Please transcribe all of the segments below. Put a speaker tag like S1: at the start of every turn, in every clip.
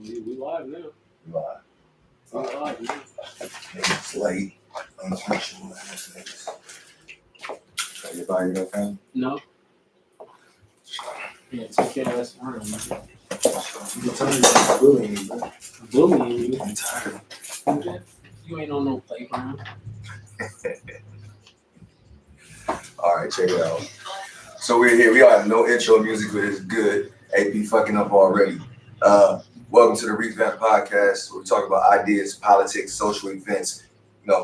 S1: We live now.
S2: Live.
S1: We live now.
S2: It's late. Unfortunately, niggas. Everybody okay?
S1: No. Yeah, take your ass around.
S2: I'm tired of bullying you, bro.
S1: Bullying you.
S2: I'm tired.
S1: You ain't on no playground.
S2: All right, check it out. So we're here. We don't have no intro music, but it's good. AP fucking up already. Welcome to the Revamp podcast, where we talk about ideas, politics, social events,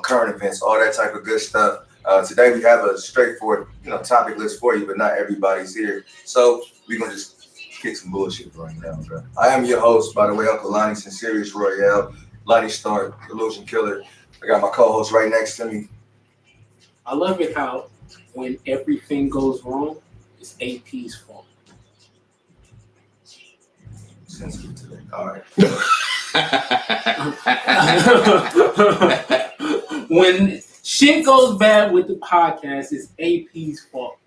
S2: current events, all that type of good stuff. Today we have a straightforward, topic list for you, but not everybody's here. So we're gonna just kick some bullshit right now, bro. I am your host, by the way, Uncle Lonnie from Sirius Royale, Lonnie Stark, Illusion Killer. I got my co-host right next to me.
S1: I love it how when everything goes wrong, it's AP's fault.
S2: Sensitive today. All right.
S1: When shit goes bad with the podcast, it's AP's fault.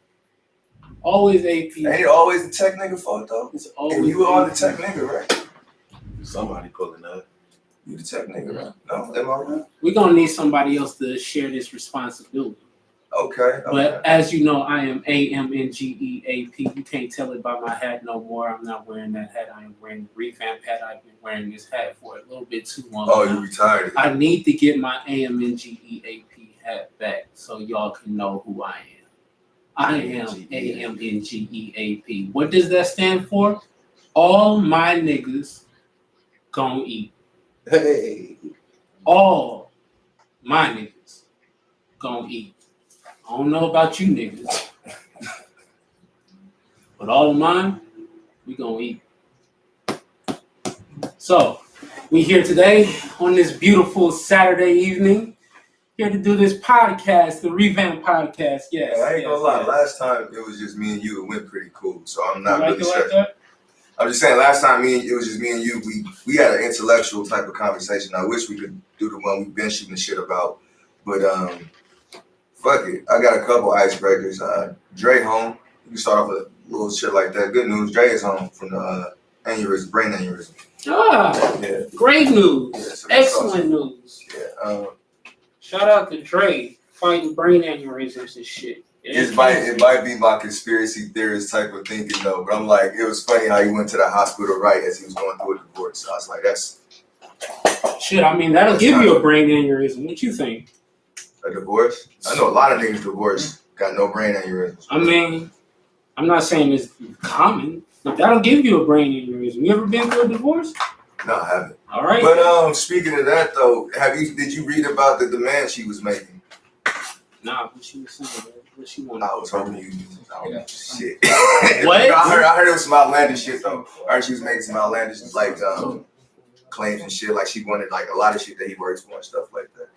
S1: Always AP.
S2: Ain't it always the tech nigga fault though?
S1: It's always.
S2: And you are the tech nigga, right?
S3: Somebody pulling up.
S2: You the tech nigga, right? No, am I right?
S1: We're gonna need somebody else to share this responsibility.
S2: Okay.
S1: But as you know, I am AMNGEAP. You can't tell it by my hat no more. I'm not wearing that hat. I am wearing the Revamp hat. I've been wearing this hat for a little bit too long.
S2: Oh, you retired.
S1: I need to get my AMNGEAP hat back so y'all can know who I am. I am AMNGEAP. What does that stand for? All my niggas gon' eat.
S3: Hey.
S1: All my niggas gon' eat. I don't know about you niggas, but all of mine, we gonna eat. So, we here today on this beautiful Saturday evening, here to do this podcast, the Revamp podcast. Yes.
S2: I ain't gonna lie.
S1: Yes.
S2: Last time it was just me and you. It went pretty cool. So I'm not
S1: You like
S2: really
S1: it like
S2: stressed.
S1: that?
S2: I'm just saying. Last time it was just me and you. We had an intellectual type of conversation. I wish we could do the one we've been shooting shit about, but fuck it. I got a couple icebreakers. Dre home. You can start off with a little shit like that. Good news. Dre is home from the brain aneurysm. Yeah.
S1: Great news.
S2: Yeah, so
S1: Excellent news.
S2: Yeah.
S1: Shout out to Dre fighting brain aneurysms and shit.
S2: It might be my conspiracy theorist type of thinking though, but I'm like, it was funny how he went to the hospital right as he was going through a divorce. So I was like, that's
S1: shit. I mean, that'll give you a brain aneurysm. What you think?
S2: a divorce. I know a lot of niggas divorced got no brain aneurysms.
S1: I mean, I'm not saying it's common, but that'll give you a brain aneurysm. You ever been through a divorce?
S2: No, I haven't.
S1: All right.
S2: But speaking of that though, did you read about the demand she was making?
S1: Nah, what she was saying, man. What she wanted.
S2: I was hoping you. Shit.
S1: What?
S2: I heard it was some outlandish shit though. I heard she was making some outlandish claims and shit. Like she wanted like a lot of shit that he works for and stuff like that.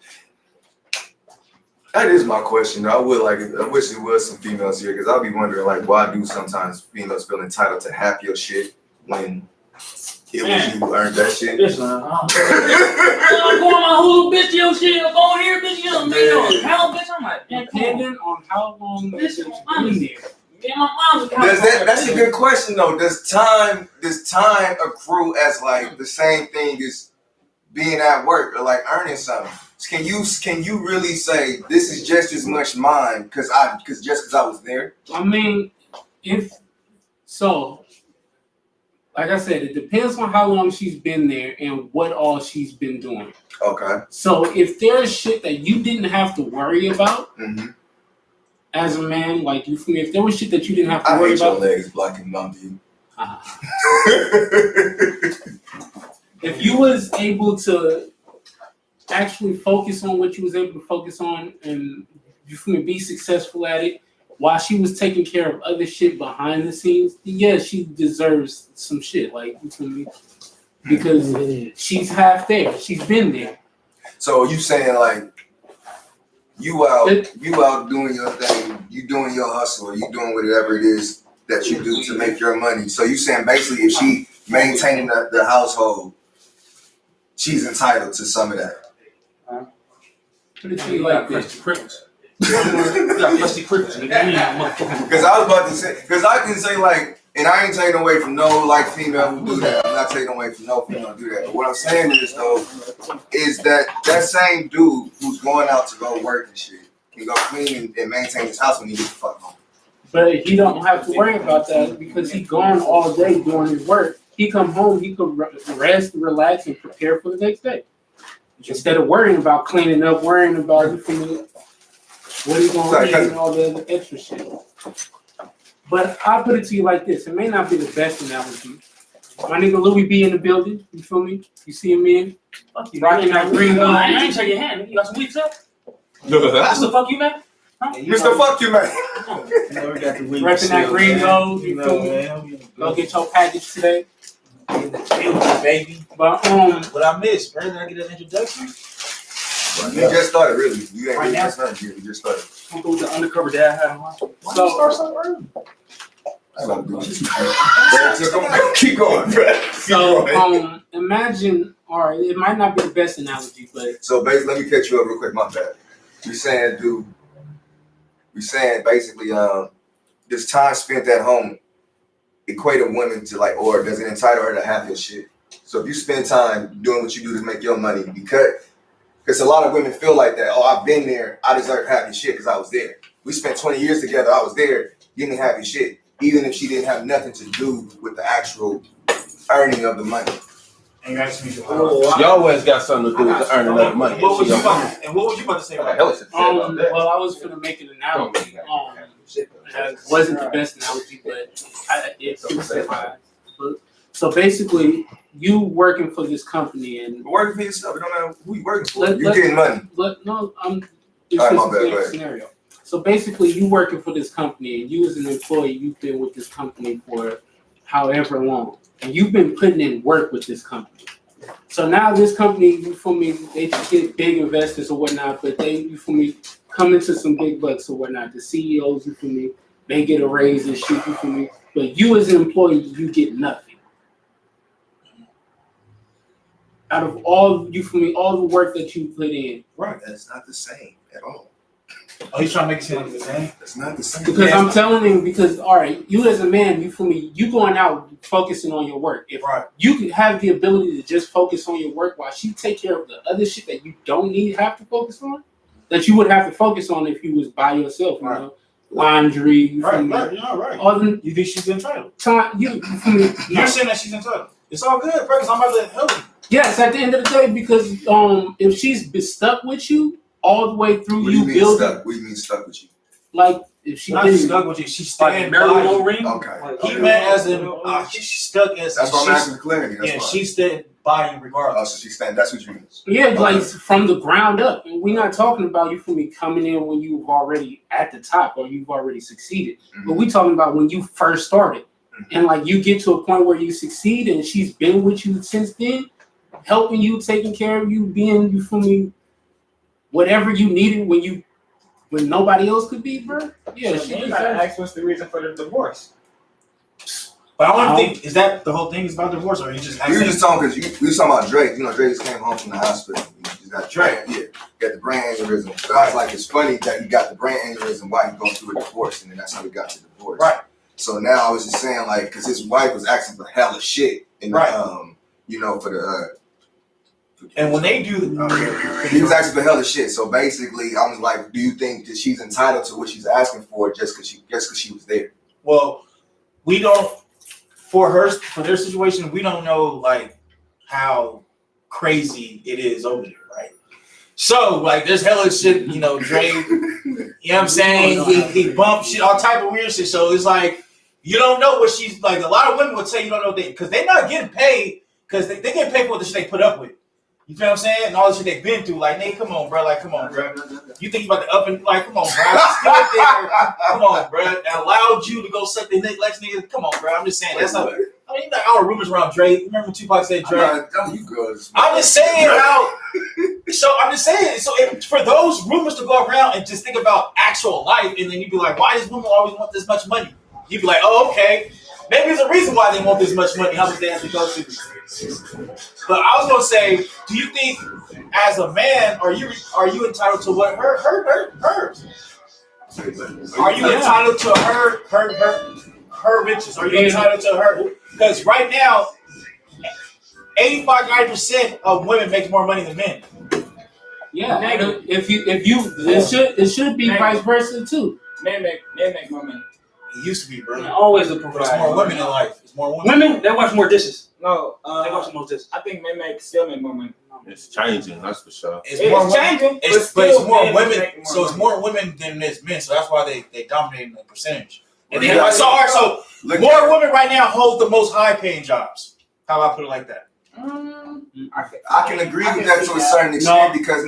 S2: That is my question though. I wish there was some females here because I'll be wondering like why do sometimes females feel entitled to half your shit when it was you who earned that shit.
S1: Listen, I'm going my whole bitch, yo shit. I'm going here, bitch. You know, man, how bitch? I'm like, depending on how long bitch I'm in there. Yeah, my mom's
S2: That's a good question though. Does time accrue as like the same thing as being at work or like earning something? Can you really say this is just as much mine because I was there?
S1: I mean, like I said, it depends on how long she's been there and what all she's been doing.
S2: Okay.
S1: So if there's shit that you didn't have to worry about as a man, like you feel me, if there was shit that you didn't have to worry about.
S2: I hate your legs blocking my view.
S1: If you was able to actually focus on what you was able to focus on and you feel me, be successful at it, while she was taking care of other shit behind the scenes, yeah, she deserves some shit, like, you feel me? Because she's half there. She's been there.
S2: So you saying like you out doing your thing, you doing your hustle, or you doing whatever it is that you do to make your money. So you saying basically if she maintaining the household, she's entitled to some of that.
S1: Put it to you like this.
S2: Because I was about to say, because I can say like And I ain't taking away from no like female who do that. I'm not taking away from no female who do that. But what I'm saying is though, is that same dude who's going out to go work and shit can go clean and maintain his house when he gets the fuck home.
S1: But he don't have to worry about that because he gone all day doing his work. He come home, he could rest, relax, and prepare for the next day. Instead of worrying about cleaning up, worrying about what he's gonna eat and all the other extra shit. But I'll put it to you like this: it may not be the best analogy. My nigga Louis B in the building. You feel me? You see him in rocking that green.
S4: I ain't shake your hand. You got some weeks up? That's the fuck you, man. Huh?
S2: Mr. Fuck you, man.
S1: Repping that green gold. You feel me? Go get your package today.
S4: In the building, baby.
S1: But
S4: what I missed, bro? Did I get an introduction?
S2: You just started, really. You ain't really started yet. You just started.
S4: I'm going with the undercover dad hat on. Why
S1: So-
S4: you start so early?
S2: Keep going, bro.
S4: So,
S1: imagine, all right, it might not be the best analogy, but
S2: So basically, let me catch you up real quick. My bad. We saying, dude. We saying basically, this time spent at home equate a woman to like, or does it entitle her to have your shit? So if you spend time doing what you do to make your money, because a lot of women feel like that. Oh, I've been there. I deserve to have your shit because I was there. We spent 20 years together. I was there. You didn't have your shit, even if she didn't have nothing to do with the actual earning of the money.
S4: and you asked me,
S3: You always got something to do with the earning of the money.
S4: what was you about to say about that?
S1: well, I was gonna make an analogy. It wasn't the best analogy, but so basically, you working for this company and
S2: Working for yourself. It don't matter who you working for.
S1: Let-
S2: You getting money.
S1: It's
S2: All right,
S1: just
S2: my bad,
S1: a
S2: go ahead.
S1: scenario. So basically, you working for this company, and you as an employee, you've been with this company for however long, and you've been putting in work with this company. So now this company, you feel me, they just get big investors or whatnot, but they, you feel me, come into some big bucks or whatnot. The CEOs, you feel me, they get a raise and shit, you feel me. But you as an employee, you get nothing. Out of all, you feel me, all the work that you put in.
S2: Right. That's not the same at all.
S4: Oh, he's trying to make it seem like the same?
S2: That's not the same.
S1: Because I'm telling him, because all right, you as a man, you feel me, you going out focusing on your work. If
S4: Right.
S1: you can have the ability to just focus on your work while she take care of the other shit that you don't need have to focus on, that you would have to focus on if you was by yourself, you
S4: Right.
S1: know, laundry, you feel me,
S4: You're right.
S1: all the
S4: You think she's entitled?
S1: time, you feel me.
S4: You're saying that she's entitled. It's all good, bro, because I'm about to help you.
S1: Yes, at the end of the day, because if she's been stuck with you all the way through
S2: What do you mean
S1: building,
S2: stuck? What do you mean stuck with you?
S1: like if she
S4: Not
S1: didn't,
S4: stuck with you. She's
S5: Like
S4: staying
S5: marital
S4: by
S5: ring?
S2: Okay.
S4: you. He meant as in she's stuck as
S2: That's why I'm
S4: she's,
S2: asking for clarity. That's
S4: yeah,
S2: why.
S4: she's staying by you
S2: Oh,
S4: regardless.
S2: so she's saying that's what you mean.
S1: yeah, like from the ground up. And we're not talking about you feel me coming in when you've already at the top or you've already succeeded.
S2: Mm-hmm.
S1: But we talking about when you first started. And like you get to a point where you succeed and she's been with you since then, helping you, taking care of you, being you feel me, whatever you needed when nobody else could be, bro. Yeah,
S5: So
S1: she
S5: then you
S1: deserves
S5: gotta
S1: it.
S5: ask what's the reason for the divorce.
S4: But I want to think, is that the whole thing is about divorce, or are you just
S2: We were
S4: asking?
S2: just talking because we was talking about Drake. You know, Drake just came home from the hospital. He just got
S4: Drake.
S2: got the brain aneurysm. But I was like, it's funny that he got the brain aneurysm while he going through a divorce, and then that's how he got to divorce.
S4: Right.
S2: So now I was just saying, like, because his wife was asking for hella shit, and
S4: Right.
S2: you know, for the.
S4: And when they do,
S2: He was asking for hella shit. So basically, I was like, do you think that she's entitled to what she's asking for just because she was there?
S4: well, we don't for their situation. We don't know like how crazy it is over there, right? So like, there's hella shit, you know, Dre. You know what I'm saying? He bumped shit, all type of weird shit. So it's like you don't know what she's like. A lot of women would say you don't know because they're not getting paid because they get paid for what the shit they put up with. You feel what I'm saying? And all the shit they've been through. Like, Nate, come on, bro. Like, come on, bro. You think you about to up and like, come on, bro. I stood there. Come on, bro. And allowed you to go suck the neck like nigga. Come on, bro. I'm just saying that's how. I mean, like all the rumors around Dre. Remember when Tupac said Dre?
S2: You girls.
S4: I'm just saying how. So I'm just saying. So for those rumors to go around and just think about actual life, and then you'd be like, why does women always want this much money? You'd be like, oh, okay. Maybe there's a reason why they want this much money. How much they have to go through. But I was gonna say, do you think, as a man, are you entitled to what her? Are you entitled to her her riches? Are you entitled to her? Because right now, 85-90% of women make more money than men.
S1: Yeah, if you, it should be vice versa too.
S5: Men make more money.
S4: It used to be, bro.
S6: Man, always a
S4: But
S6: provider.
S4: it's more women in life. It's more women.
S6: Women, they wash more dishes.
S5: No,
S6: They wash the most dishes.
S5: I think men still make more money.
S3: It's changing, that's for sure.
S4: It's more women.
S5: changing,
S4: But it's
S5: still
S4: more
S5: men
S4: women.
S5: make more
S4: So it's
S5: money.
S4: more women than there's men. So that's why they dominate in the percentage. And
S2: Well,
S4: then
S2: you got-
S4: so
S2: Look,
S4: more women right now hold the most high paying jobs. How about I put it like that?
S2: I can agree with that to a certain extent because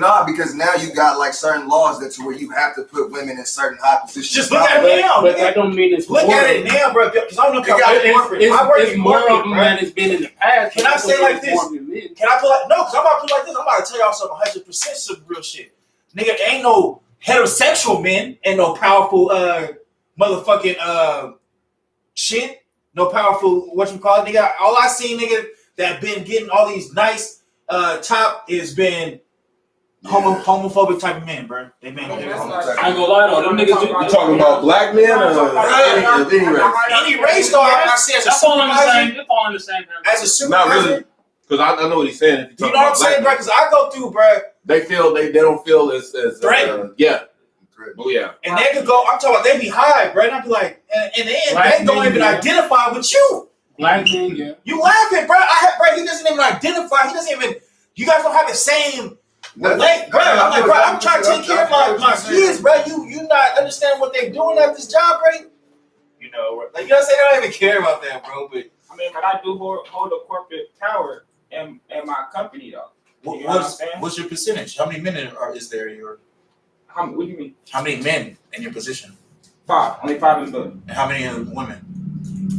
S2: now you got like certain laws that to where you have to put women in certain high positions.
S4: Just look at it now.
S1: But that don't mean it's
S4: Look
S1: more
S4: at
S1: of
S4: it
S1: them.
S4: now, bro. Because I don't know if y'all
S2: It
S4: work in corporate. I work
S1: It's
S4: in
S1: more of
S4: corporate,
S1: them
S4: bro.
S1: than it's been in the past.
S4: Can I say like this?
S1: More than men.
S4: Can I put like no? Because I'm about to put it like this. I'm about to tell y'all some 100% some real shit. Nigga, ain't no heterosexual men and no powerful motherfucking shit. No powerful what you call it, nigga. All I see, nigga, that been getting all these nice top is been homophobic type of men, bro. They been
S5: That's
S4: they're
S5: not-
S4: homophobic.
S6: I ain't gonna lie though, them niggas.
S3: You talking about black men or any race?
S4: Any race though, I say as a
S6: That's all in the same.
S4: supervisor,
S6: That's all in the same.
S4: as a supervisor.
S3: Not really, because I know what he's saying. If
S4: You
S3: you
S4: know what I'm saying, bro?
S3: black
S4: Because I go through, bro,
S3: they feel they don't feel as
S4: Threatened.
S3: yeah. Oh yeah.
S4: and they could go. I'm talking about they be high, bro. And I be like, and then
S1: Black
S4: they don't
S1: men,
S4: even
S1: yeah.
S4: identify with you.
S1: Black men, yeah.
S4: You laughing, bro? Bro, he doesn't even identify. He doesn't even. You guys don't have the same. Like, bro, I'm like, bro, I'm trying to take care of my kids, bro. You not understand what they're doing at this job, bro? You know, like you know what I'm saying? I don't even care about that, bro. But
S5: I mean, but I do hold a corporate power in my company, though. You know what I'm saying?
S4: what's your percentage? How many men is there in your?
S5: What do you mean?
S4: How many men in your position?
S5: 5. Only 5 in the building.
S4: And how many women?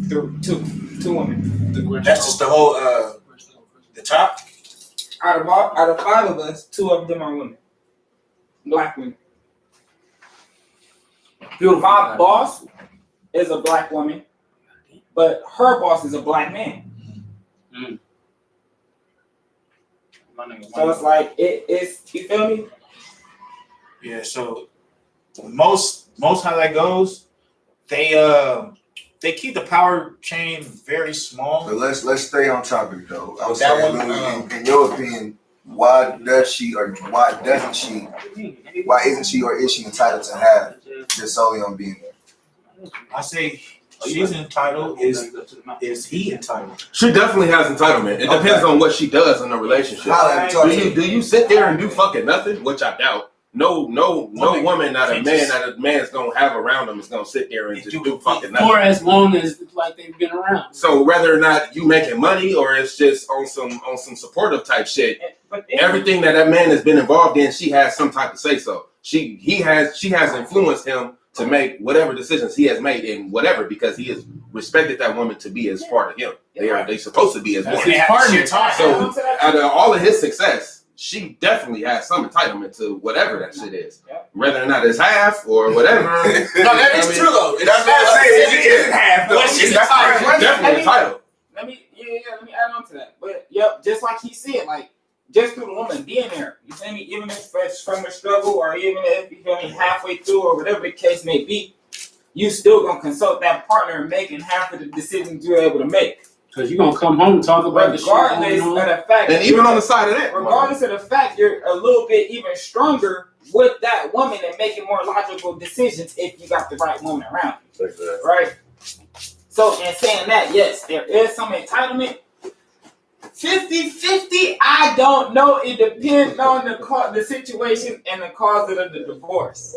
S5: 2 women.
S4: That's just the whole the top.
S5: Out of 5 of us, 2 of them are women. Black women.
S6: Beautiful.
S5: My boss is a black woman, but her boss is a black man. So it's like it's you feel me?
S4: Yeah. So most how that goes, they keep the power chain very small.
S2: But let's stay on topic though. I was
S4: That
S2: saying,
S4: one,
S2: Louis, in your opinion, why does she or why doesn't she? Why isn't she or is she entitled to have just solely on being there?
S4: I say she's entitled. Is he entitled?
S3: She definitely has entitlement. It depends on what she does in a relationship.
S2: Holla at me, talk to me.
S3: Do you sit there and do fucking nothing? Which I doubt. No woman that a man's gonna have around him is gonna sit there and just do fucking nothing.
S1: For as long as like they've been around.
S3: So whether or not you making money or it's just on some supportive type shit,
S5: But then,
S3: everything that man has been involved in, she has some type of say so. She has influenced him to make whatever decisions he has made in whatever because he has respected that woman to be as part of him. They supposed to be as
S1: That's
S3: one.
S1: his partner.
S3: So out of all of his success, she definitely has some entitlement to whatever that shit is. Whether or not it's half or whatever.
S4: No, that is true though.
S2: That's what I'm saying. It isn't half though.
S4: But she's
S2: That's
S4: entitled.
S2: not
S3: Definitely entitled.
S5: let me add on to that. But yep, just like he said, like just through the woman being there, you feel me? Even if it's from a struggle or even if you feel me halfway through or whatever the case may be, you still gonna consult that partner making half of the decisions you're able to make.
S1: Because you're gonna come home and talk about the shit
S5: Regardless
S1: going
S5: of
S1: on.
S5: the fact
S3: And even on the side of that.
S5: regardless of the fact you're a little bit even stronger with that woman and making more logical decisions if you got the right woman around you. Right? So in saying that, yes, there is some entitlement. 50-50, I don't know. It depends on the situation and the cause of the divorce.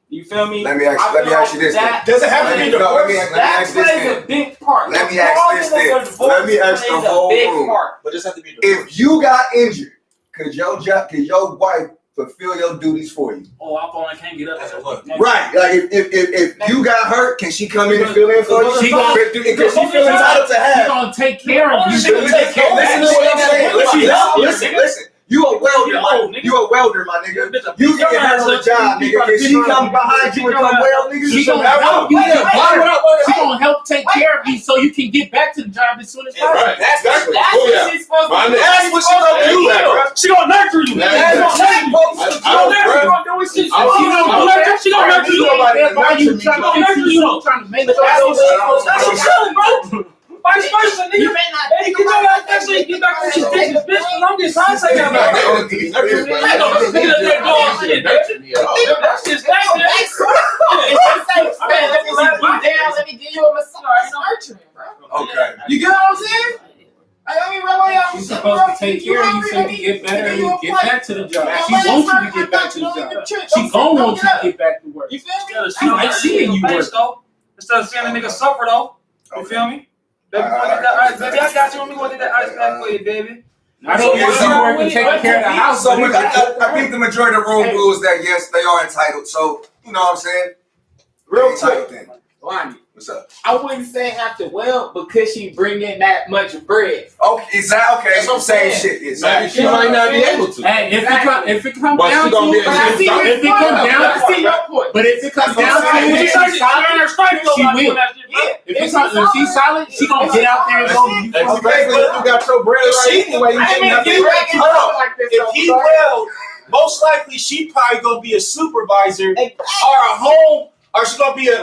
S5: You feel me?
S2: Let me ask you this.
S4: Does it have to be divorced?
S5: That plays a big part.
S2: Let me
S5: The
S2: ask
S5: cause
S2: this
S5: of the
S2: then.
S5: divorce
S2: Let me ask the
S5: plays a
S2: whole
S5: big
S2: room.
S5: part.
S4: But does it have to be divorced?
S2: If you got injured, could your wife fulfill your duties for you?
S6: Oh, I phone, I can't get up.
S4: That's a look.
S2: Right. Like if you got hurt, can she come in and fill in for you?
S1: She gonna-
S2: Because she feel entitled to
S1: She's
S2: have.
S1: gonna take care of you.
S4: She gonna take care of
S2: Listen to what I'm saying. Listen. You a welder, you a welder, my nigga. You get hurt on the job, nigga. Can she come behind you and come weld, nigga?
S1: She gonna help you get better. She gonna help take care of you so you can get back to the job as soon as possible.
S3: Right.
S5: That's
S3: Oh, yeah.
S5: what she's supposed
S3: My
S5: to do.
S3: nigga.
S5: That's what she's supposed to do.
S6: She gonna nurture you.
S3: That's
S6: She
S3: what
S6: gonna nurture you. She gonna nurture you.
S1: She gonna nurture you.
S2: Nobody
S1: Everybody
S2: nurture
S1: you
S2: me,
S1: trying to
S2: bro.
S1: fix you
S6: you though.
S1: trying to make
S6: That's what chilling, bro. Vice versa, nigga.
S5: You may not
S6: Hey, get your ass back so you get back on these bitches, bitch. And I'm just trying to say that, bro. I know this nigga up there doing shit, bitch. That's just that, man.
S5: Let me give you a massage. Nurturing, bro.
S2: Okay.
S5: You get what I'm saying? I mean, rub on y'all.
S1: She's supposed to take care of you so you can get better and get back to the job. She wants you to get back to the job. She gon' want you to get back to work.
S5: You feel me?
S1: She like seeing you work.
S6: Instead of seeing a nigga suffer, though. You feel me? Baby, go get that ice, baby. I got you. Let me go get that ice pack for you, baby.
S1: I don't want you working taking care of the house.
S2: So I think the majority of the room rules that yes, they are entitled. So you know what I'm saying?
S5: Real
S2: Entitled
S5: quick,
S2: thing.
S5: Lonnie,
S2: What's up?
S5: I wouldn't say have to because she bring in that much bread.
S2: Okay, exactly. Okay,
S5: That's what I'm
S2: same
S5: saying.
S2: shit.
S3: Maybe
S2: Exactly.
S3: she might not be able to.
S1: Hey, if it comes
S3: But
S1: down
S3: she gonna
S1: to
S3: be
S1: it,
S3: able to-
S1: if it comes down
S5: I see your point.
S1: but if it comes down to
S5: saying.
S1: it,
S6: She
S1: if she's solid, she will.
S5: Yeah,
S1: If she's solid, she gonna get out there and go.
S3: Especially if you got your bread right anyway. You
S5: I
S3: getting
S5: mean,
S3: nothing.
S5: you back in
S4: Hold on.
S5: like this.
S4: If he well, most likely she probably gonna be a supervisor or a home, or she gonna be a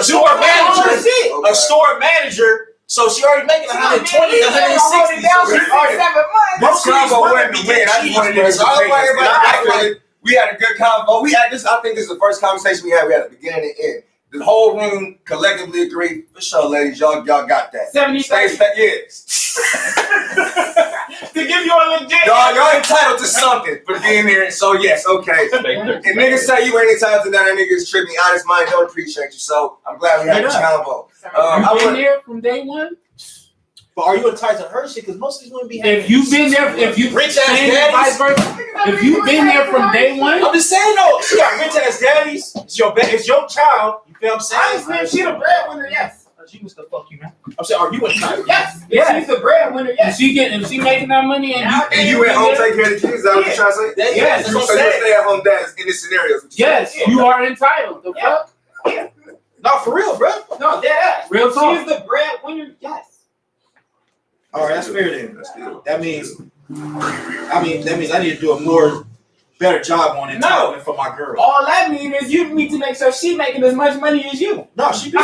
S4: store manager.
S2: Okay.
S4: A store manager. So she already making 120, 160.
S2: This combo wasn't to win. I just wanted to
S3: So I don't want everybody
S2: we had a good combo. We had this. I think this is the first conversation we had. We had at the beginning and end. The whole room collectively agreed. For sure, ladies, y'all got that.
S5: 70
S2: Stay, yes.
S5: to give you a legit.
S2: Y'all entitled to something for being here. So yes, okay. If niggas say you ain't entitled to that, nigga is tripping. Honest mind, don't appreciate you. So I'm glad we had this combo.
S1: You been there from day one.
S4: But are you entitled to her shit? Because most of these women be having.
S1: If you've been there, if you
S4: Rich ass
S1: saying
S4: daddies.
S1: vice versa, if you've been there from day one,
S4: I'm just saying though, she got rich ass daddies. It's your child. You feel what I'm saying?
S5: I understand she the breadwinner, yes.
S4: She was the fuck you, man. I'm saying, are you entitled?
S5: Yes.
S1: Yeah.
S5: She's the breadwinner, yes.
S1: if she making that money
S2: And you at home taking care of the kids, is that what you're trying to say?
S1: Yes.
S2: So you stay at home dad in this scenario.
S1: yes, you are entitled. The
S5: Yeah.
S1: fuck?
S4: No, for real, bro.
S5: No, dead ass.
S1: Real talk.
S5: She's the breadwinner, yes.
S4: All right, that's fair then.
S2: That's good.
S4: That means I need to do a better job on entitlement for my girl.
S5: All that means is you need to make sure she making as much money as you.
S4: No, she be.
S1: Or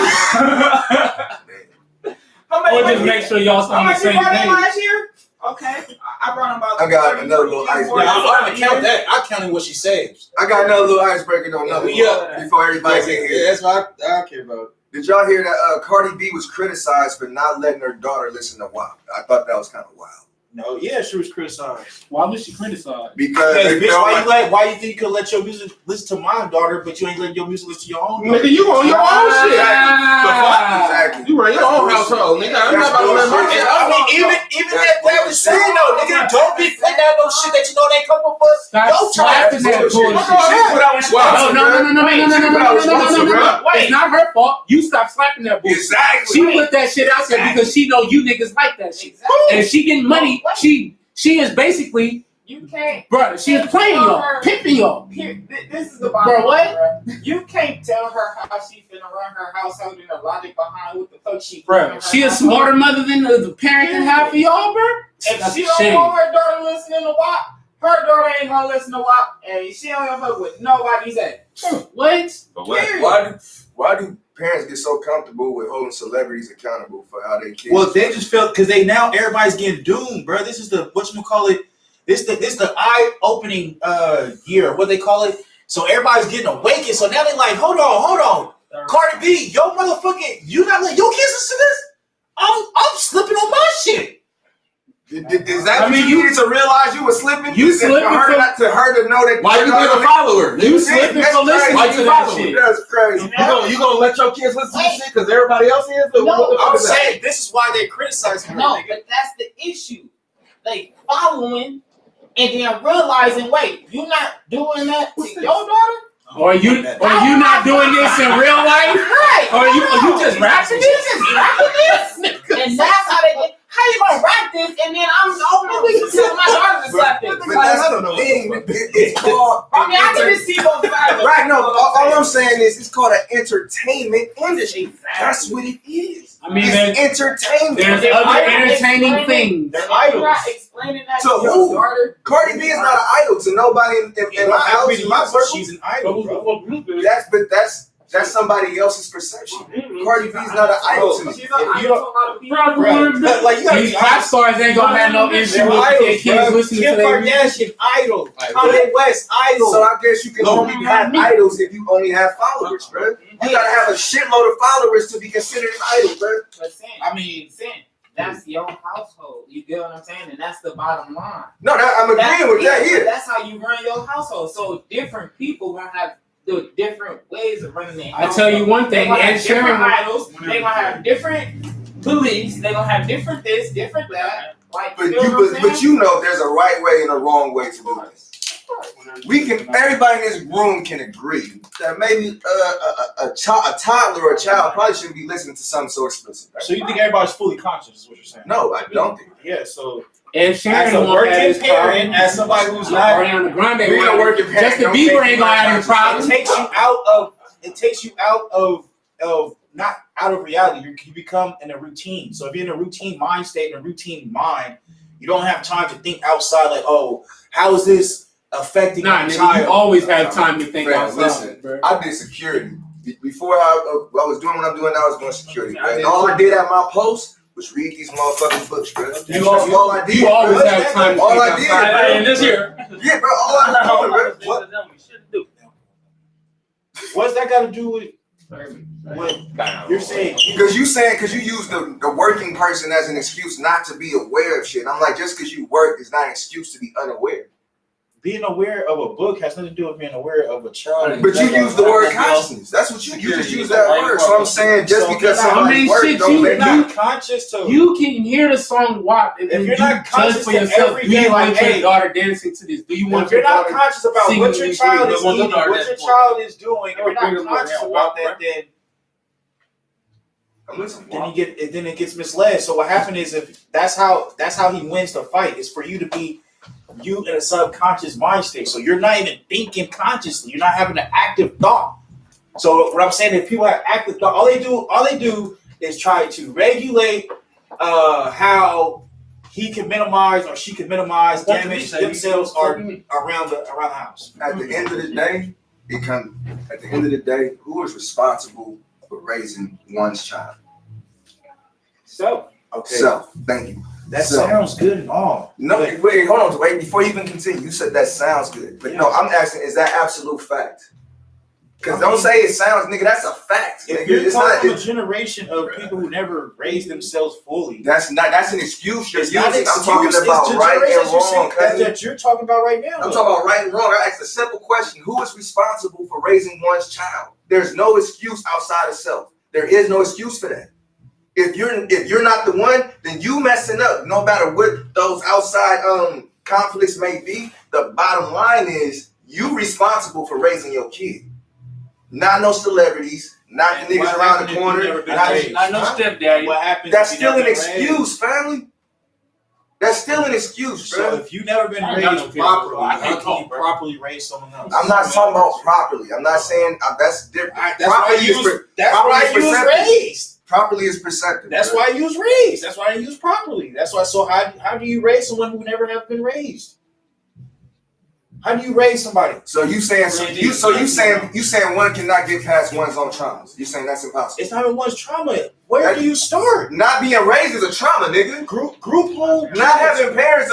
S1: just make sure y'all
S5: How
S1: on the
S5: much you
S1: same
S5: brought in
S1: page.
S5: last year? Okay. I brought him about.
S2: I got another little ice.
S4: Yeah, I don't count that. I counted what she saves.
S2: I got another little icebreaker though.
S4: Yeah.
S2: Before everybody's in here.
S4: That's what I care about.
S2: Did y'all hear that Cardi B was criticized for not letting her daughter listen to WAP? I thought that was kind of wild.
S4: No, yeah, she was criticized.
S1: Why was she criticized?
S2: Because
S4: Hey,
S2: they
S4: bitch,
S2: felt like,
S4: why you think you could let your music listen to my daughter, but you ain't letting your music listen to your own daughter?
S3: Nigga, you on your own shit.
S2: exactly.
S3: You run your own household, nigga. I'm not about to let my
S2: That's
S3: kid.
S4: Even that was saying though, nigga, don't be putting out no shit that you know they come up for.
S1: Stop slapping that bullshit.
S2: Wow.
S1: No. It's not her fault. You stop slapping that bullshit.
S2: Exactly.
S1: She put that shit out there because she know you niggas like that shit. And she getting money. She is basically,
S5: You can't.
S1: bro. She is playing y'all, pimping y'all.
S5: Here, this is the bottom
S1: Bro, what?
S5: line, bro. You can't tell her how she finna run her household and the logic behind what the fuck she
S1: Bro,
S5: doing.
S1: she a smarter mother than the parent can have for y'all, bro.
S5: If
S1: That's
S5: she
S1: a
S5: don't
S1: shame.
S5: want her daughter listening to WAP, her daughter ain't gonna listen to WAP, and she don't give a fuck with nobody's at.
S1: What?
S2: Why do parents get so comfortable with holding celebrities accountable for how they kids?
S4: Well, they just felt because they now everybody's getting doomed, bro. This is the whatchamacallit. This the eye-opening year, what they call it. So everybody's getting awakened. So now they like, hold on. Cardi B, yo motherfucking, you not letting your kids listen to this? I'm slipping on my shit.
S2: Is that what you needed to realize you were slipping?
S1: You slipping
S2: for her to know that.
S3: Why you being a follower?
S1: You slipping for listening
S3: Why
S1: to
S3: you
S1: that
S3: following?
S1: shit.
S2: That's crazy.
S3: You gonna let your kids listen to this shit because everybody else is? Or what the fuck
S4: I'm
S3: is that?
S4: saying this is why they criticize her.
S5: No, but that's the issue. They following and then realizing, wait, you not doing that to your daughter?
S1: Or you not doing this in real life?
S5: Right.
S1: Or you just rapping this?
S5: And that's how they get. How you gonna rap this and then I'm telling my daughter to slap this?
S2: But that's the thing. It's called.
S5: I mean, I can just see both sides.
S2: Right, no, all I'm saying is it's called an entertainment industry. That's what it is.
S1: I mean,
S2: it's entertainment.
S1: there's other entertaining things.
S4: They're
S5: You're
S4: idols.
S5: not explaining that
S2: So
S5: to your
S2: who?
S5: daughter.
S2: Cardi B is not an idol to nobody in my house, in my circle.
S4: She's an idol, bro.
S2: That's That's somebody else's perception. Cardi B's not an idol to me.
S5: She's an idol to a lot of people.
S4: Bruh, like you gotta
S1: These
S4: be
S1: pop
S4: honest.
S1: stars ain't gonna have no issue
S4: They're
S1: with
S4: idols,
S1: kids
S4: bro.
S1: listening
S4: Kim
S1: to their music.
S4: Kardashian, idol.
S3: Like,
S4: Kanye West, idol.
S2: So I guess you can only have idols if you only have followers, bro. You gotta have a shitload of followers to be considered an idol, bro.
S5: But Sin, that's your household. You get what I'm saying? And that's the bottom line.
S2: No, I'm agreeing with that here.
S5: That's how you run your household. So different people gonna have the different ways of running their
S1: I
S5: household.
S1: tell you one
S5: They
S1: thing,
S5: gonna
S1: Ed
S5: have different
S1: Sheeran.
S5: idols. They gonna have different beliefs. They gonna have different this, different that. Like,
S2: But
S5: you know what I'm saying?
S2: but you know there's a right way and a wrong way to do this. Everybody in this room can agree that maybe a toddler or a child probably shouldn't be listening to something so explicit. Right?
S4: So you think everybody's fully conscious is what you're saying?
S2: No, I don't think.
S4: Yeah, so
S1: Ed
S4: as
S1: Sheeran
S4: a
S1: won't have
S4: working
S1: his
S4: parent,
S1: problem.
S4: as somebody who's not,
S1: Ariana Grande
S2: Being
S1: won't
S2: a
S1: have
S2: working
S1: it.
S2: parent
S1: Justin
S2: don't
S1: Bieber
S2: make
S1: ain't gonna have his
S2: you
S1: problem.
S4: it takes you out of not out of reality. You become in a routine. So if you're in a routine mind state, in a routine mind, you don't have time to think outside. Like, oh, how is this affecting
S1: Nah,
S4: my
S1: nigga,
S4: child?
S1: you always have time to think
S2: Fam,
S1: outside,
S2: listen,
S1: bro.
S2: I did security. Before I was doing what I'm doing now, I was doing security. Right? And all I did at my post was read these motherfucking books, bro. That's all I did.
S1: You always
S2: bro.
S1: have time to
S2: All
S1: think
S2: I did,
S1: outside.
S2: bro.
S6: And this here.
S2: Yeah, bro. All I was doing, bro.
S4: What's that got to do with what you're saying?
S2: Because you use the working person as an excuse not to be aware of shit. I'm like, just because you work is not an excuse to be unaware.
S4: Being aware of a book has nothing to do with being aware of a child.
S2: But you use the word consciousness. That's what you just use that word. So I'm saying just
S4: So
S2: because
S4: you're not-
S2: somebody
S1: I mean,
S2: works
S1: shit,
S2: don't
S1: you-
S2: make
S4: You're
S2: you.
S4: not conscious to.
S1: You can hear the song WAP and then
S4: If you're
S1: you
S4: not
S1: judge
S4: conscious
S1: for
S4: to
S1: yourself.
S4: every
S1: Do
S4: day,
S1: you want
S4: like,
S1: your
S4: hey,
S1: daughter dancing to this? Do you want
S4: if you're
S1: your
S4: not
S1: daughter
S4: conscious about
S1: singing
S4: what your
S1: these
S4: child
S1: things?
S4: is
S6: What's your
S4: eating,
S6: daughter
S4: what your
S6: dance for?
S4: child is doing, if you're
S6: Bring
S4: not
S6: them over
S4: conscious
S6: there,
S4: about
S6: bro.
S4: that, then
S2: I'm listening.
S4: then it gets misled. So what happened is if that's how he wins the fight is for you to be you in a subconscious mind state. So you're not even thinking consciously. You're not having an active thought. So what I'm saying, if people have active thought, all they do is try to regulate how he can minimize or she can minimize damage themselves or around the house.
S2: At the end of the day, at the end of the day, who is responsible for raising one's child?
S5: So,
S4: Okay.
S2: Self. Thank you.
S4: That
S2: So-
S4: sounds good and all.
S2: No,
S4: But
S2: wait, hold on. Wait, before you even continue, you said that sounds good. But no, I'm asking, is that absolute fact? Because don't say it sounds, nigga, that's a fact.
S4: if
S2: Nigga.
S4: you're
S2: It's not,
S4: talking from a generation of people who never raised themselves fully,
S2: that's an excuse you're
S4: it's not
S2: using.
S4: excuse,
S2: I'm talking
S4: it's
S2: about
S4: the
S2: right
S4: generation
S2: and wrong, cousin.
S4: that you're talking about right now.
S2: I'm talking about right and wrong. I asked a simple question. Who is responsible for raising one's child? There's no excuse outside of self. There is no excuse for that. If you're not the one, then you messing up. No matter what those outside conflicts may be, the bottom line is you responsible for raising your kid. Not no celebrities, not the niggas around the corner.
S6: Not no stepdaddy.
S4: What happens?
S2: That's
S4: if you
S2: still an
S4: never been raised?
S2: excuse, family. That's still an excuse,
S4: So
S2: bro.
S4: if you never been
S6: I ain't got no
S4: raised
S6: kids,
S4: properly,
S6: bro. I
S4: how
S6: can't
S4: can
S6: talk,
S4: you
S6: bro.
S4: properly raise someone else?
S2: I'm not talking about properly. I'm not saying that's different.
S4: That's why you was raised.
S2: Properly is perceptive.
S4: That's
S2: bro.
S4: why you was raised. That's why you was properly. That's why. So how do you raise someone who never have been raised? How do you raise somebody?
S2: So you saying one cannot get past one's own traumas. You saying that's impossible.
S4: It's not even one's trauma. Where do you start?
S2: Not being raised is a trauma, nigga.
S4: Group home.
S2: Not having parents,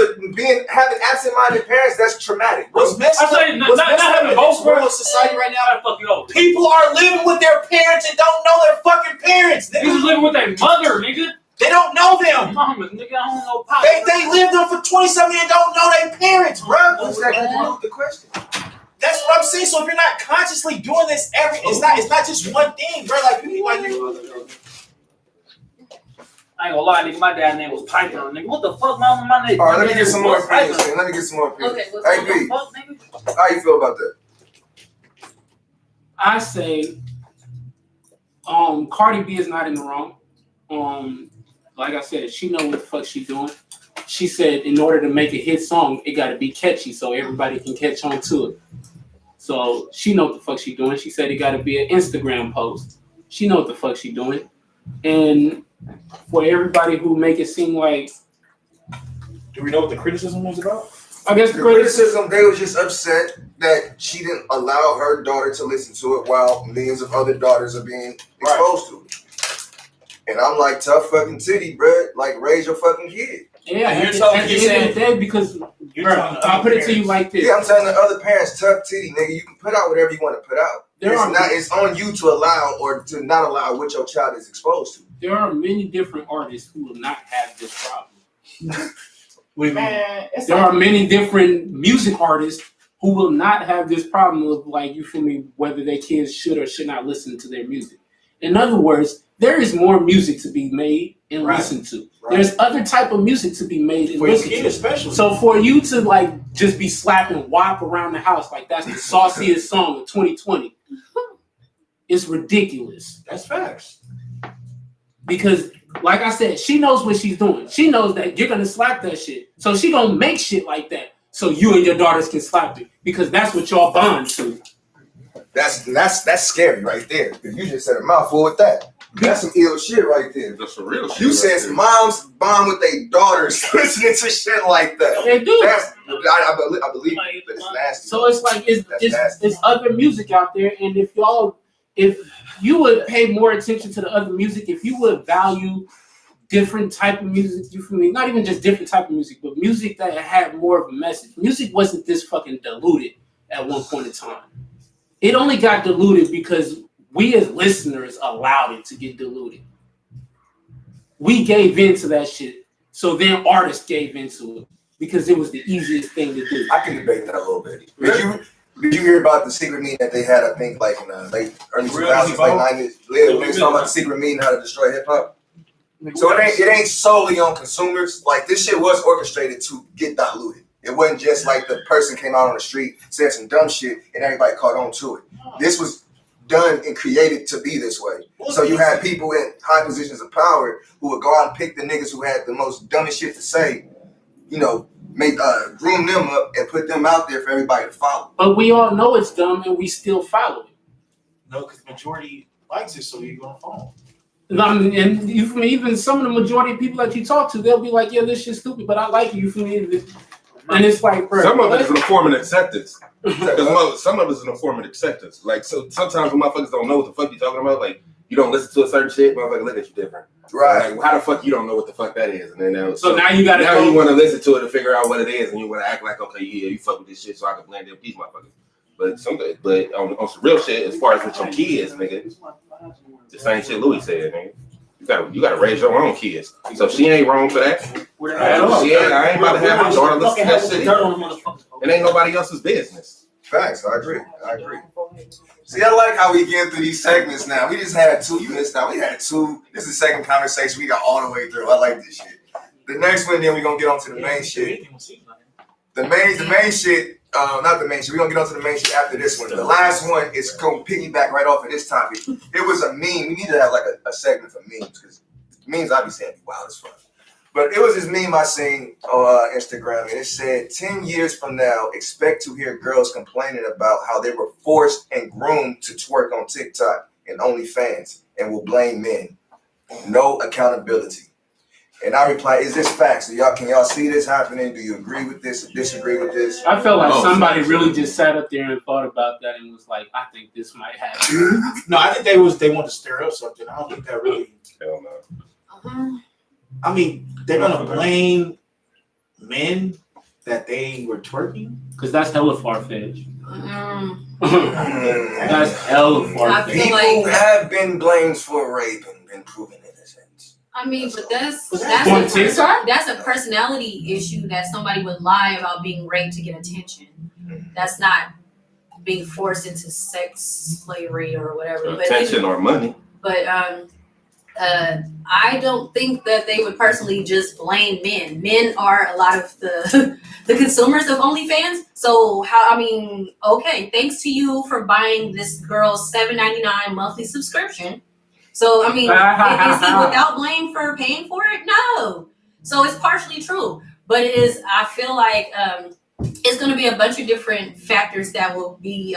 S2: having absent-minded parents, that's traumatic, bro.
S4: What's messed
S6: I
S4: up?
S6: say not
S4: What's messed up
S6: having
S4: in
S6: both
S4: this world
S6: worlds.
S4: society right now?
S6: I fuck you over.
S4: People are living with their parents and don't know their fucking parents.
S6: Niggas is living with their mother, nigga.
S4: They don't know them.
S6: Mamas, nigga, I don't know pop.
S4: They lived them for 20-something years and don't know their parents, bro.
S2: What's that got to do with the question?
S4: That's what I'm saying. So if you're not consciously doing this it's not just one thing, bro. Like people like you.
S6: I ain't gonna lie, nigga. My dad's name was Piper, nigga. What the fuck, my name?
S2: All right, let me
S6: name
S2: get some more
S6: was Piper.
S2: opinions. Let me get some more opinions.
S7: Okay, what's
S2: Hey,
S6: What the
S2: B,
S6: fuck, nigga?
S2: how you feel about that?
S1: I say, Cardi B is not in the wrong. Like I said, she know what the fuck she doing. She said in order to make a hit song, it got to be catchy so everybody can catch on to it. So she know what the fuck she doing. She said it got to be an Instagram post. She know what the fuck she doing. And for everybody who make it seem like,
S4: Do we know what the criticism was about?
S1: I guess
S2: The criticism, they was just upset that she didn't allow her daughter to listen to it while millions of other daughters are being exposed to it. And I'm like, tough fucking titty, bruh. Like, raise your fucking kid.
S1: Yeah,
S4: And
S1: at
S4: you're
S1: the end of the day, because I'll put it to you like this.
S2: Yeah, I'm telling the other parents, tough titty, nigga. You can put out whatever you want to put out. It's on you to allow or to not allow what your child is exposed to.
S1: There are many different artists who will not have this problem.
S4: What do you mean?
S5: Man,
S1: There are many different music artists who will not have this problem of, like, you feel me, whether their kids should or should not listen to their music. In other words, there is more music to be made and listened to.
S2: Right.
S1: There's other type of music to be made and
S4: For your
S1: listened
S4: kid
S1: to.
S4: especially.
S1: So for you to like just be slapping WAP around the house like that's the sauciest song of 2020, it's ridiculous.
S4: That's facts.
S1: Because, like I said, she knows what she's doing. She knows that you're gonna slap that shit. So she gonna make shit like that so you and your daughters can slap it. Because that's what y'all bond to.
S2: That's scary right there. If you just said a mouthful with that. That's some ill shit right there.
S3: That's some real shit.
S2: You
S3: right
S2: said
S3: there.
S2: moms bond with their daughters listening to shit like that.
S1: They do.
S2: I believe it, but it's nasty.
S1: So it's like it's other music out there, and if you would pay more attention to the other music, if you would value different type of music, you feel me? Not even just different type of music, but music that had more of a message. Music wasn't this fucking diluted at one point in time. It only got diluted because we as listeners allowed it to get diluted. We gave in to that shit. So then artists gave into it because it was the easiest thing to do.
S2: I can debate that a little bit. Did you hear about the secret meeting that they had, I think, like in the early 2000s, late 90s? They was talking about the secret meeting, how to destroy hip hop. So it ain't solely on consumers. Like, this shit was orchestrated to get diluted. It wasn't just like the person came out on the street, said some dumb shit, and everybody caught on to it. This was done and created to be this way. So you had people in high positions of power who would go out and pick the niggas who had the most dumbest shit to say, you know, groom them up and put them out there for everybody to follow.
S1: But we all know it's dumb and we still follow it.
S4: No, because majority likes it, so you're gonna follow.
S1: And you feel me, even some of the majority of people that you talk to, they'll be like, yeah, this shit's stupid, but I like it, you feel me? And it's like, bro,
S3: some of it is a form of acceptance. Some of it is a form of acceptance. Like, so sometimes when motherfuckers don't know what the fuck you talking about, like, you don't listen to a certain shit, motherfucker look at you different.
S2: Right.
S3: Like, how the fuck you don't know what the fuck that is? And then
S1: now you gotta
S3: you want to listen to it to figure out what it is, and you want to act like, okay, yeah, you fuck with this shit, so I can blame them these motherfuckers. But on some real shit, as far as with your kids, nigga, the same shit Louis said, nigga. You gotta raise your own kids. So she ain't wrong for that. I ain't about to have my daughter listen to that shit. It ain't nobody else's business.
S2: Facts. I agree. See, I like how we get through these segments now. We just had two. You missed out. We had two. This is the second conversation we got all the way through. I like this shit. The next one, then we're gonna get on to the main shit. The main shit. Not the main shit. We're gonna get on to the main shit after this one. The last one is gonna piggyback right off of this topic. It was a meme. We need to have like a segment for memes because memes I be saying be wild as fuck. But it was this meme I seen on Instagram, and it said, 10 years from now, expect to hear girls complaining about how they were forced and groomed to twerk on TikTok and OnlyFans and will blame men. No accountability. And I reply, is this facts? Can y'all see this happening? Do you agree with this or disagree with this?
S1: I felt like somebody really just sat up there and thought about that and was like, I think this might happen.
S4: No, I think they want to stir up something. I don't think that really.
S3: Hell no.
S4: I mean, they're gonna blame men that they were twerking.
S1: Because that's hella far-fetched. That's hella far-fetched.
S2: People have been blamed for rape and been proven innocent.
S7: I mean, but that's a personality issue that somebody would lie about being raped to get attention. That's not being forced into sex slavery or whatever.
S3: Attention or money.
S7: But I don't think that they would personally just blame men. Men are a lot of the consumers of OnlyFans. So okay, thanks to you for buying this girl's $7.99 monthly subscription. So is he without blame for paying for it? No. So it's partially true, but it is. I feel like it's going to be a bunch of different factors that will be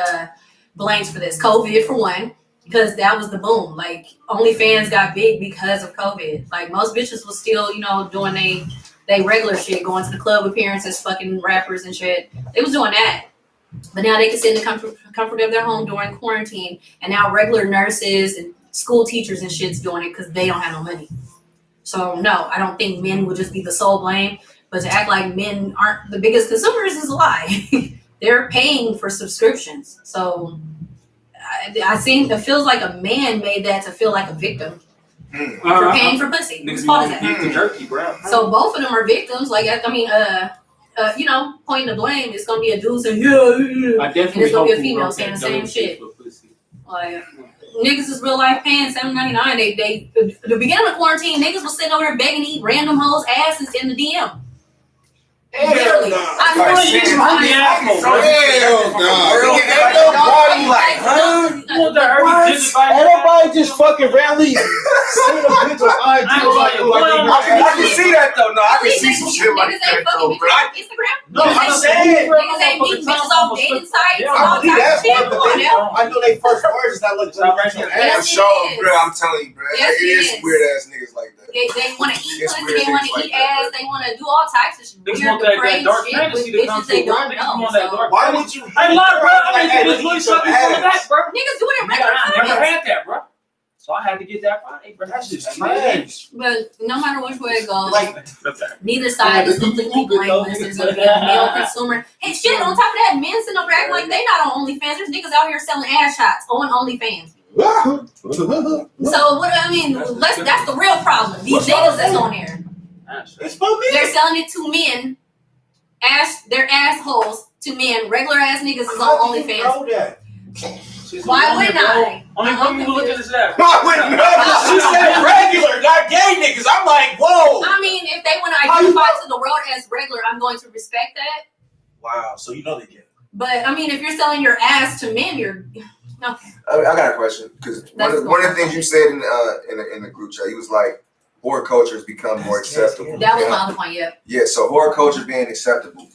S7: blamed for this. COVID for one. Because that was the boom. Like, OnlyFans got big because of COVID. Like, most bitches was still, doing they regular shit, going to the club appearances, fucking rappers and shit. They was doing that. But now they can sit in the comfort of their home during quarantine, and now regular nurses and school teachers and shit's doing it because they don't have no money. So no, I don't think men would just be the sole blame. But to act like men aren't the biggest consumers is a lie. They're paying for subscriptions. So I think it feels like a man made that to feel like a victim for paying for pussy. Whose fault is that?
S6: Jerky, bro.
S7: So both of them are victims. Like pointing the blame. It's gonna be a dude saying yeah,
S1: I
S7: and
S1: definitely
S7: it's gonna be a
S1: hope
S7: female
S1: who
S7: saying the
S1: wrote
S7: same
S1: that
S7: shit.
S1: don't pay for pussy.
S7: Like niggas is real life paying $7.99. They the beginning of quarantine, niggas was sitting over there begging to eat random hoes' asses in the DM. Literally, I know you
S6: I'm the asshole, bro.
S3: Hell no.
S2: Ain't nobody like, huh?
S6: You want that Herbie Gizzard by your
S3: Everybody just fucking randomly send a bitch on IG like,
S2: I can see that though. No, I can see some shit like
S7: Niggas ain't
S2: that though,
S7: fucking
S2: bro.
S7: bitches on Instagram.
S6: No, I'm saying.
S7: Niggas ain't meeting bitches off dating sites.
S6: Yeah,
S7: All
S3: believe
S7: types of
S3: that's
S7: shit.
S3: part of the
S7: Come on
S3: thing.
S7: now.
S3: I know they first words is not looking
S6: Stop right
S3: at
S6: here.
S2: For sure, bro. I'm telling you, bro.
S7: Yes,
S2: It
S7: it
S2: is
S7: is.
S2: weird ass niggas like that.
S7: They want to eat
S2: It's
S7: pussy,
S2: weird
S7: they want
S2: things
S7: to
S2: like
S7: eat
S2: that,
S7: ass, they want to do all types of
S6: Niggas
S7: weird,
S6: want that
S7: depraved
S6: dark
S7: shit
S6: fantasy
S7: with
S6: to come
S7: bitches they
S6: through, bro.
S7: don't
S6: Niggas
S7: know.
S6: want that
S7: So,
S6: dark
S3: Why would you?
S6: I ain't lying, bro. I mean,
S3: Hey,
S6: this really suck me from the back, bro.
S7: niggas do it in
S6: Nigga,
S7: regular
S6: I never
S7: comments.
S6: had that, bro. So I had to get that Friday, bro. That's just trash.
S7: But no matter which way it goes,
S3: Like,
S7: neither side is completely blameless. There's going to be a male consumer. Hey, shit, on top of that, men sitting over acting like they not on OnlyFans. There's niggas out here selling ass shots on OnlyFans. So, what I mean, that's the real problem. These niggas that's on there.
S3: it's for me.
S7: They're selling it to men. They're assholes to men. Regular ass niggas is on OnlyFans.
S3: Know that?
S7: Why wouldn't I?
S6: I mean, when you look at this app.
S3: Why wouldn't know? She said regular, not gay niggas. I'm like, whoa.
S7: I mean, if they want to identify to the world as regular, I'm going to respect that.
S3: Wow. So you know they get.
S7: But I mean, if you're selling your ass to men, you're okay.
S2: I got a question because one of the things you said in the group chat, you was like, horror culture has become more acceptable.
S7: That was my other point. Yeah.
S2: Yeah. So horror culture being acceptable,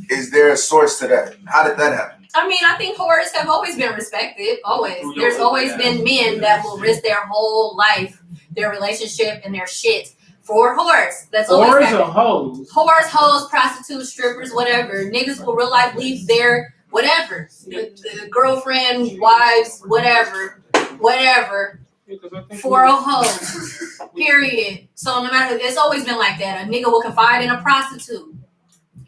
S2: is there a source to that? How did that happen?
S7: I mean, I think whores have always been respected. Always. There's always been men that will risk their whole life, their relationship, and their shit for whores. That's always
S1: Whores
S7: happened.
S1: or hoes?
S7: Whores, hoes, prostitutes, strippers, whatever. Niggas will real life leave their whatever. The girlfriend, wives, whatever. For a hoe. Period. So no matter, it's always been like that. A nigga will confide in a prostitute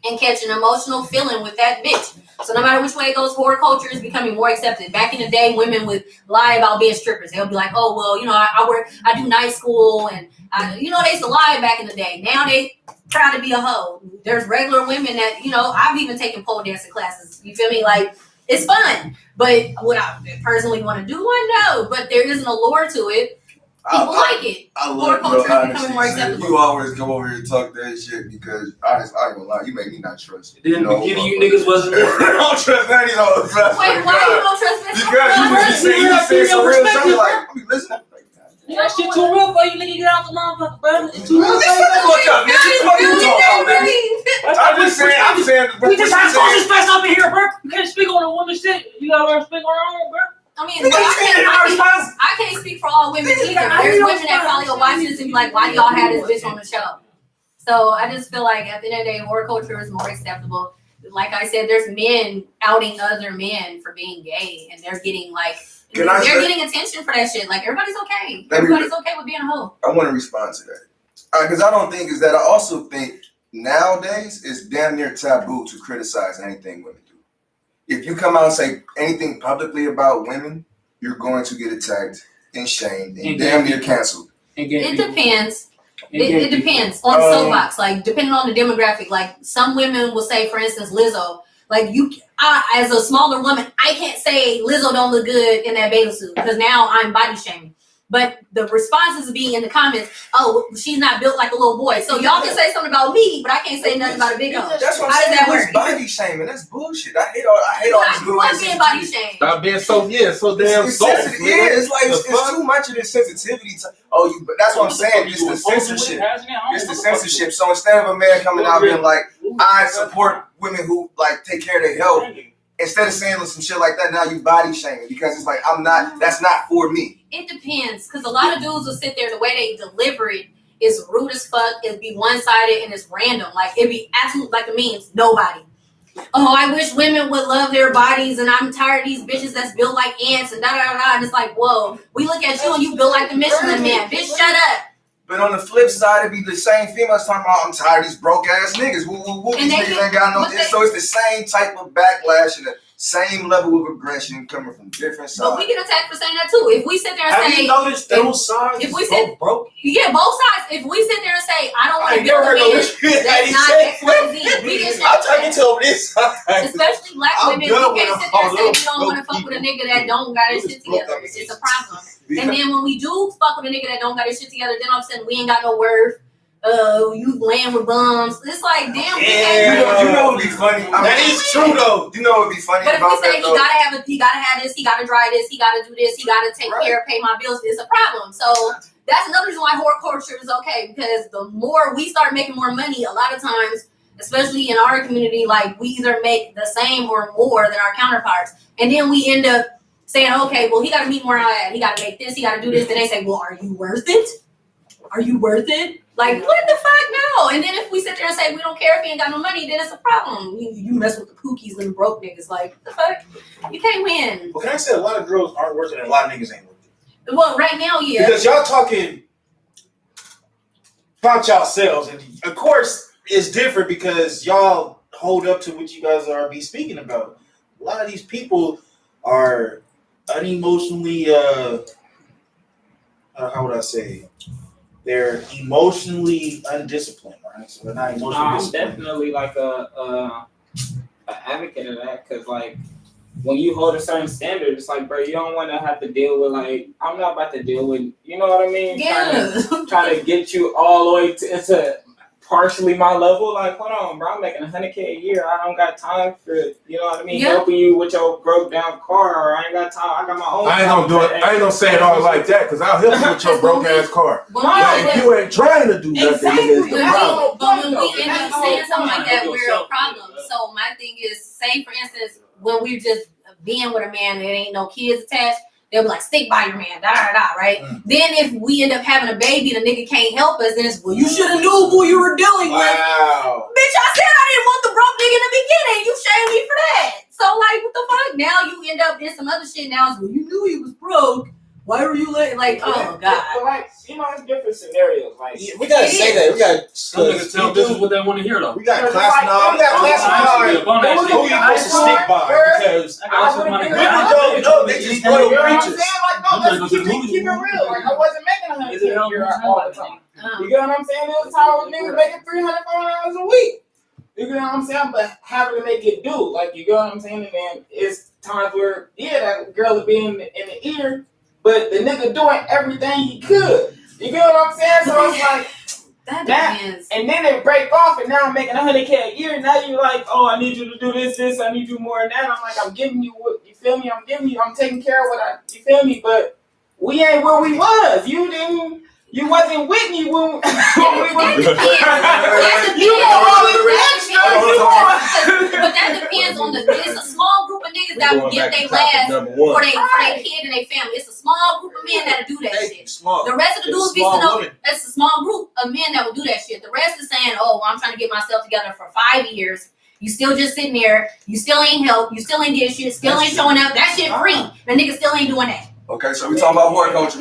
S7: and catch an emotional feeling with that bitch. So no matter which way it goes, horror culture is becoming more accepted. Back in the day, women would lie about being strippers. They'll be like, "Oh well, I do night school," and they used to lie back in the day. Now they try to be a hoe. There's regular women that I've even taken pole dancing classes. You feel me? Like it's fun, but would I personally want to do one? No, but there is an allure to it. People like it.
S2: I
S7: Horror
S2: love
S7: culture
S2: your
S7: is becoming more
S2: honesty.
S7: acceptable.
S2: You always come over here and talk that shit because I ain't gonna lie, you make me not trust you.
S6: In the beginning, you niggas wasn't there.
S2: I don't trust any of those.
S7: Wait, why you don't trust me?
S2: Because you say some real shit. I'm like, I mean, listen.
S6: That shit too real for you, nigga. Get out the motherfucker, bro. It's too real.
S2: Look up, nigga. What you talking about, nigga? I'm saying,
S6: We just had social stress up in here, bro. You can't speak on a woman's shit. You gotta speak on her own, bro.
S7: I mean, I can't speak for all women either. There's women that probably will watch this and be like, why do y'all have this bitch on the show? So I just feel like at the end of the day, horror culture is more acceptable. Like I said, there's men outing other men for being gay, and they're getting getting attention for that shit. Like everybody's okay. Everybody's okay with being a hoe.
S2: I want to respond to that. Because I don't think is that I also think nowadays it's damn near taboo to criticize anything women do. If you come out and say anything publicly about women, you're going to get attacked and shamed and damn near canceled.
S7: It depends. It depends on the soapbox. Like depending on the demographic. Like some women will say, for instance, Lizzo. Like as a smaller woman, I can't say Lizzo don't look good in that bathing suit because now I'm body shaming. But the responses being in the comments, oh, she's not built like a little boy. So y'all can say something about me, but I can't say nothing about a big hoe.
S2: That's what
S7: How
S2: I'm
S7: does
S2: saying.
S7: that
S2: It's
S7: work?
S2: body shaming. That's bullshit. I hate all this little
S7: I love being body shamed.
S3: Stop being so damn
S2: it's
S3: soft.
S2: sensitive. Yeah, it's like it's too much of this sensitivity. But that's what I'm saying. It's the censorship. It's the censorship. So instead of a man coming out being like, I support women who like take care of their health, instead of saying some shit like that, now you body shaming because it's like that's not for me.
S7: It depends, because a lot of dudes will sit there the way they deliver it. It's rude as fuck. It'd be one-sided and it's random. Like, it'd be absolute, like it means nobody. Oh, I wish women would love their bodies, and I'm tired of these bitches that's built like ants and da da da. And it's like, whoa, we look at you and you built like the Michelin Man. Bitch, shut up.
S2: But on the flip side, it'd be the same females talking about, I'm tired of these broke ass niggas. Woo, woo, woo. These niggas ain't got no. So it's the same type of backlash and the same level of aggression coming from different sides.
S7: But we get attacked for saying that too. If we sit there and
S4: Have
S7: say,
S4: you noticed those sides?
S7: if we sit,
S4: broke.
S7: yeah, both sides. If we sit there and say, I don't want
S4: I
S7: to
S4: ain't
S7: deal
S4: never
S7: with
S4: heard no
S7: men,
S4: shit
S7: that's not X, Y, Z. We get shit.
S4: I'll take it to over this side.
S7: Especially black
S4: I'm
S7: women,
S4: good
S7: we can't
S4: with
S7: sit there and say
S4: all
S7: we don't want to
S4: those
S7: fuck with a
S4: people.
S7: nigga that don't got his
S4: Those
S7: shit
S4: broke
S7: together.
S4: up
S7: It's a problem.
S2: Yeah.
S7: And then when we do fuck with a nigga that don't got his shit together, then all of a sudden we ain't got no worth. You laying with bums. It's like, damn, we can't.
S2: You know what'd be funny?
S4: That is true though.
S2: You know what'd be funny
S7: But if we
S2: about
S7: say
S2: that though?
S7: he gotta have this, he gotta dry this, he gotta do this, he gotta take care, pay my bills, it's a problem. So that's another reason why whore culture is okay, because the more we start making more money, a lot of times, especially in our community, like we either make the same or more than our counterparts, and then we end up saying, okay, well he gotta meet more on that, he gotta make this, he gotta do this. Then they say, well, are you worth it? Are you worth it? Like, what the fuck? No. And then if we sit there and say we don't care if he ain't got no money, then it's a problem. You mess with the pookies and the broke niggas. Like, the fuck? You can't win.
S4: Well, can I say a lot of girls aren't worth it and a lot of niggas ain't worth it?
S7: Well, right now, yeah.
S4: Because y'all talking about yourselves, and of course it's different because y'all hold up to what you guys are be speaking about. A lot of these people are unemotionally how would I say? They're emotionally undisciplined, right? So they're not emotionally
S5: I'm
S4: disciplined.
S5: definitely like a advocate of that, because like when you hold a certain standard, it's like, bro, you don't want to have to deal with, like, I'm not about to deal with, you know what I mean?
S7: Yeah.
S5: Trying to get you all the way to partially my level. Like, hold on, bro, I'm making $100K a year. I don't got time for, you know what I mean,
S7: Yeah.
S5: helping you with your broke down car, or I ain't got time. I got my own.
S3: I ain't gonna do it. I ain't gonna say it all like that, cause I'll help you with your broke ass car.
S7: Well,
S3: But if you ain't trying to do nothing,
S5: Exactly.
S3: nigga, it's the problem.
S7: But when we end up saying something like that, we're a problem. So my thing is, say for instance, when we're just being with a man, there ain't no kids attached, they'll be like, stick by your man, da da da, right? Then if we end up having a baby and the nigga can't help us, then it's, well, you should have knew who you were dealing with.
S4: Wow.
S7: Bitch, I said I didn't want the broke nigga in the beginning. You shamed me for that. So like, what the fuck? Now you end up in some other shit. Now it's, well, you knew he was broke. Why were you like, oh god.
S5: But like, you know, it's different scenarios. Like,
S4: Yeah, we gotta say that. We got
S1: Some niggas tell bitches what they want to hear though.
S4: We got
S5: Because
S4: class
S5: like,
S4: now. We got
S5: I'm
S4: class
S5: not-
S4: now.
S1: Bum that
S5: Who
S1: shit.
S4: Who you supposed to stick by? Because
S1: I got some money.
S5: Women
S4: don't know. They just go to
S5: you know what I'm
S4: preachers.
S5: saying? Like, no, let's keep it real. Like, I wasn't making $100K a year all the time. You get what I'm saying? There was times when niggas making $300 a week. You get what I'm saying? But having to make it do, like, you get what I'm saying? And then it's times where, yeah, that girl will be in the ear, but the nigga doing everything he could. You get what I'm saying? So it's like,
S7: That
S5: that,
S7: depends.
S5: and then they break off, and now I'm making $100K a year. Now you're like, oh, I need you to do this, I need you more than that. I'm like, I'm giving you what, you feel me? I'm taking care of what you feel me? But we ain't where we was. You wasn't with me when we
S7: That
S5: was.
S7: depends.
S5: You want all this extra.
S7: But that depends on it's a small group of niggas that will give their last
S3: Number
S7: for
S3: one.
S7: their kid and their family. It's a small group of men that'll do that shit.
S4: Small.
S7: The rest of the dudes be
S4: Small
S7: sitting
S4: women.
S7: it's a small group of men that will do that shit. The rest is saying, oh, well, I'm trying to get myself together for 5 years. You still just sitting there. You still ain't help. You still ain't did shit. Still ain't showing up. That shit free. The nigga still ain't doing that.
S2: Okay, so we talking about horticulture.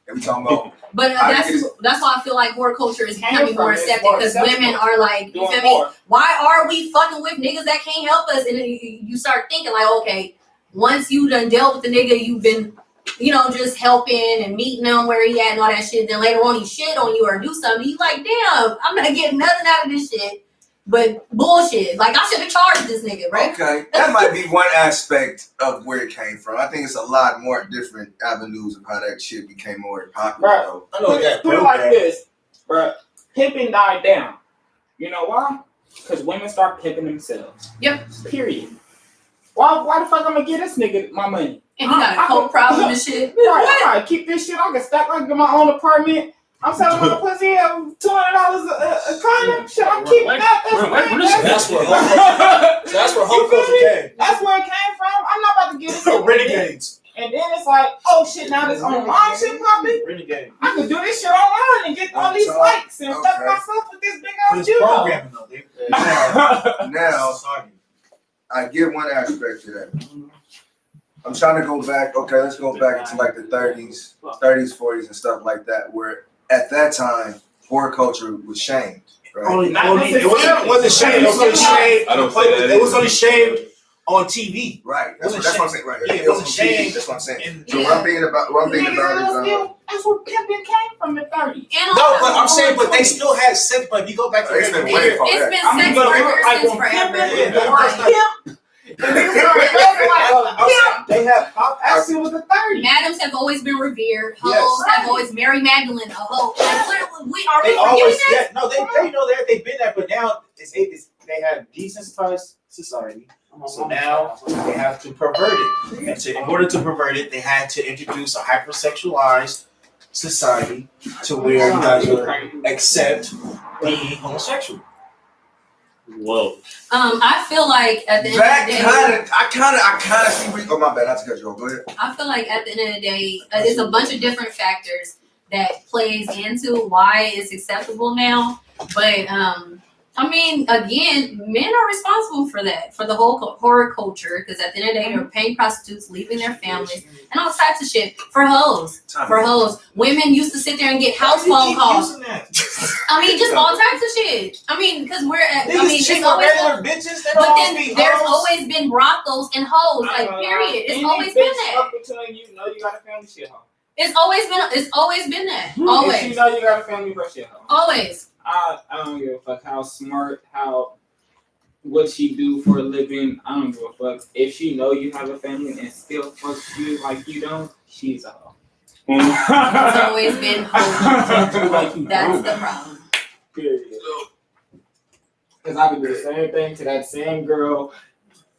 S2: And we talking about
S7: But that's why I feel like whore culture is becoming more accepted, because women are like, you feel me? Why are we fucking with niggas that can't help us? And then you start thinking like, okay, once you done dealt with the nigga, you've been, just helping and meeting him where he at and all that shit. Then later on he shit on you or do something. You like, damn, I'm not getting nothing out of this shit but bullshit. Like, I should have charged this nigga, right?
S2: okay, that might be one aspect of where it came from. I think it's a lot more different avenues of how that shit became more popular.
S5: Right.
S2: Though.
S4: I know that.
S5: Put it like this, bro. Pimping died down. You know why? Because women start pimping themselves.
S7: Yep.
S5: Period. Why the fuck I'm gonna get this nigga my money?
S7: And he got a coke problem and shit.
S5: Right. Keep this shit. I can stack. I can get my own apartment. I'm selling my pussy at $200 a condom. Shit, I'm keeping that.
S4: That's where hope culture came.
S5: That's where it came from. I'm not about to get this.
S4: Renegades.
S5: And then it's like, oh shit, now this online shit popping.
S4: Renegade.
S5: I can do this shit online and get
S4: But it's programming though.
S2: Now,
S4: Sorry.
S2: I get one aspect to that. I'm trying to go back. Okay, let's go back into like the 30s, 40s, and stuff like that, where at that time, horror culture was shamed, right?
S4: It wasn't shamed. It was only shamed.
S3: I don't say that
S4: It was only shamed on TV.
S2: Right. That's
S4: Wasn't
S2: what I'm saying. Right.
S4: Yeah, it wasn't shamed.
S2: That's what I'm saying.
S4: And-
S2: So what I'm thinking about is
S5: That's where pimping came from the 30s.
S4: No, but I'm saying, but they still had sex. But if you go back to
S2: It's been
S4: the
S2: way far.
S7: It's been
S5: I mean,
S7: sex
S5: but
S7: workers
S5: like
S7: since
S5: on
S7: forever.
S5: pimping,
S4: Yeah. They have pop.
S5: Actually, it was the 30s.
S7: Madams have always been revered. Hoes
S4: Yes.
S7: have always Mary Magdalene, a hoe. Like, we are
S4: They
S7: we
S4: always,
S7: forgetting that?
S4: they know that they've been there, but now they have desensitized society. So now they have to pervert it. And in order to pervert it, they had to introduce a hypersexualized society to where you guys will accept being homosexual.
S1: Whoa.
S7: I feel like at the end
S2: that
S7: of the day,
S2: I kind of see. Oh my bad, not to cut you off. Go ahead.
S7: I feel like at the end of the day, there's a bunch of different factors that plays into why it's acceptable now. But I mean, again, men are responsible for that, for the whole horror culture. Because at the end of the day, they're paying prostitutes, leaving their families, and all types of shit for hoes. For hoes, women used to sit there and get house phone calls. I mean, just all types of shit. I mean, because we're at. I mean, it's always.
S4: regular bitches. They don't
S7: But
S4: always
S7: then
S4: be
S7: there's
S4: hoes.
S7: always been brothels and hoes, like period. It's always been that.
S5: Up until you know you got a family, shit hoe.
S7: It's always been that.
S5: If you
S7: Always.
S5: know you got a family, bro, shit hoe.
S7: Always.
S5: I don't give a fuck how smart, what she do for a living. I don't give a fuck. If she know you have a family and still fucks you like you don't, she's a hoe.
S7: It's always been hoes. That's the problem.
S5: Period. Because I can do the same thing to that same girl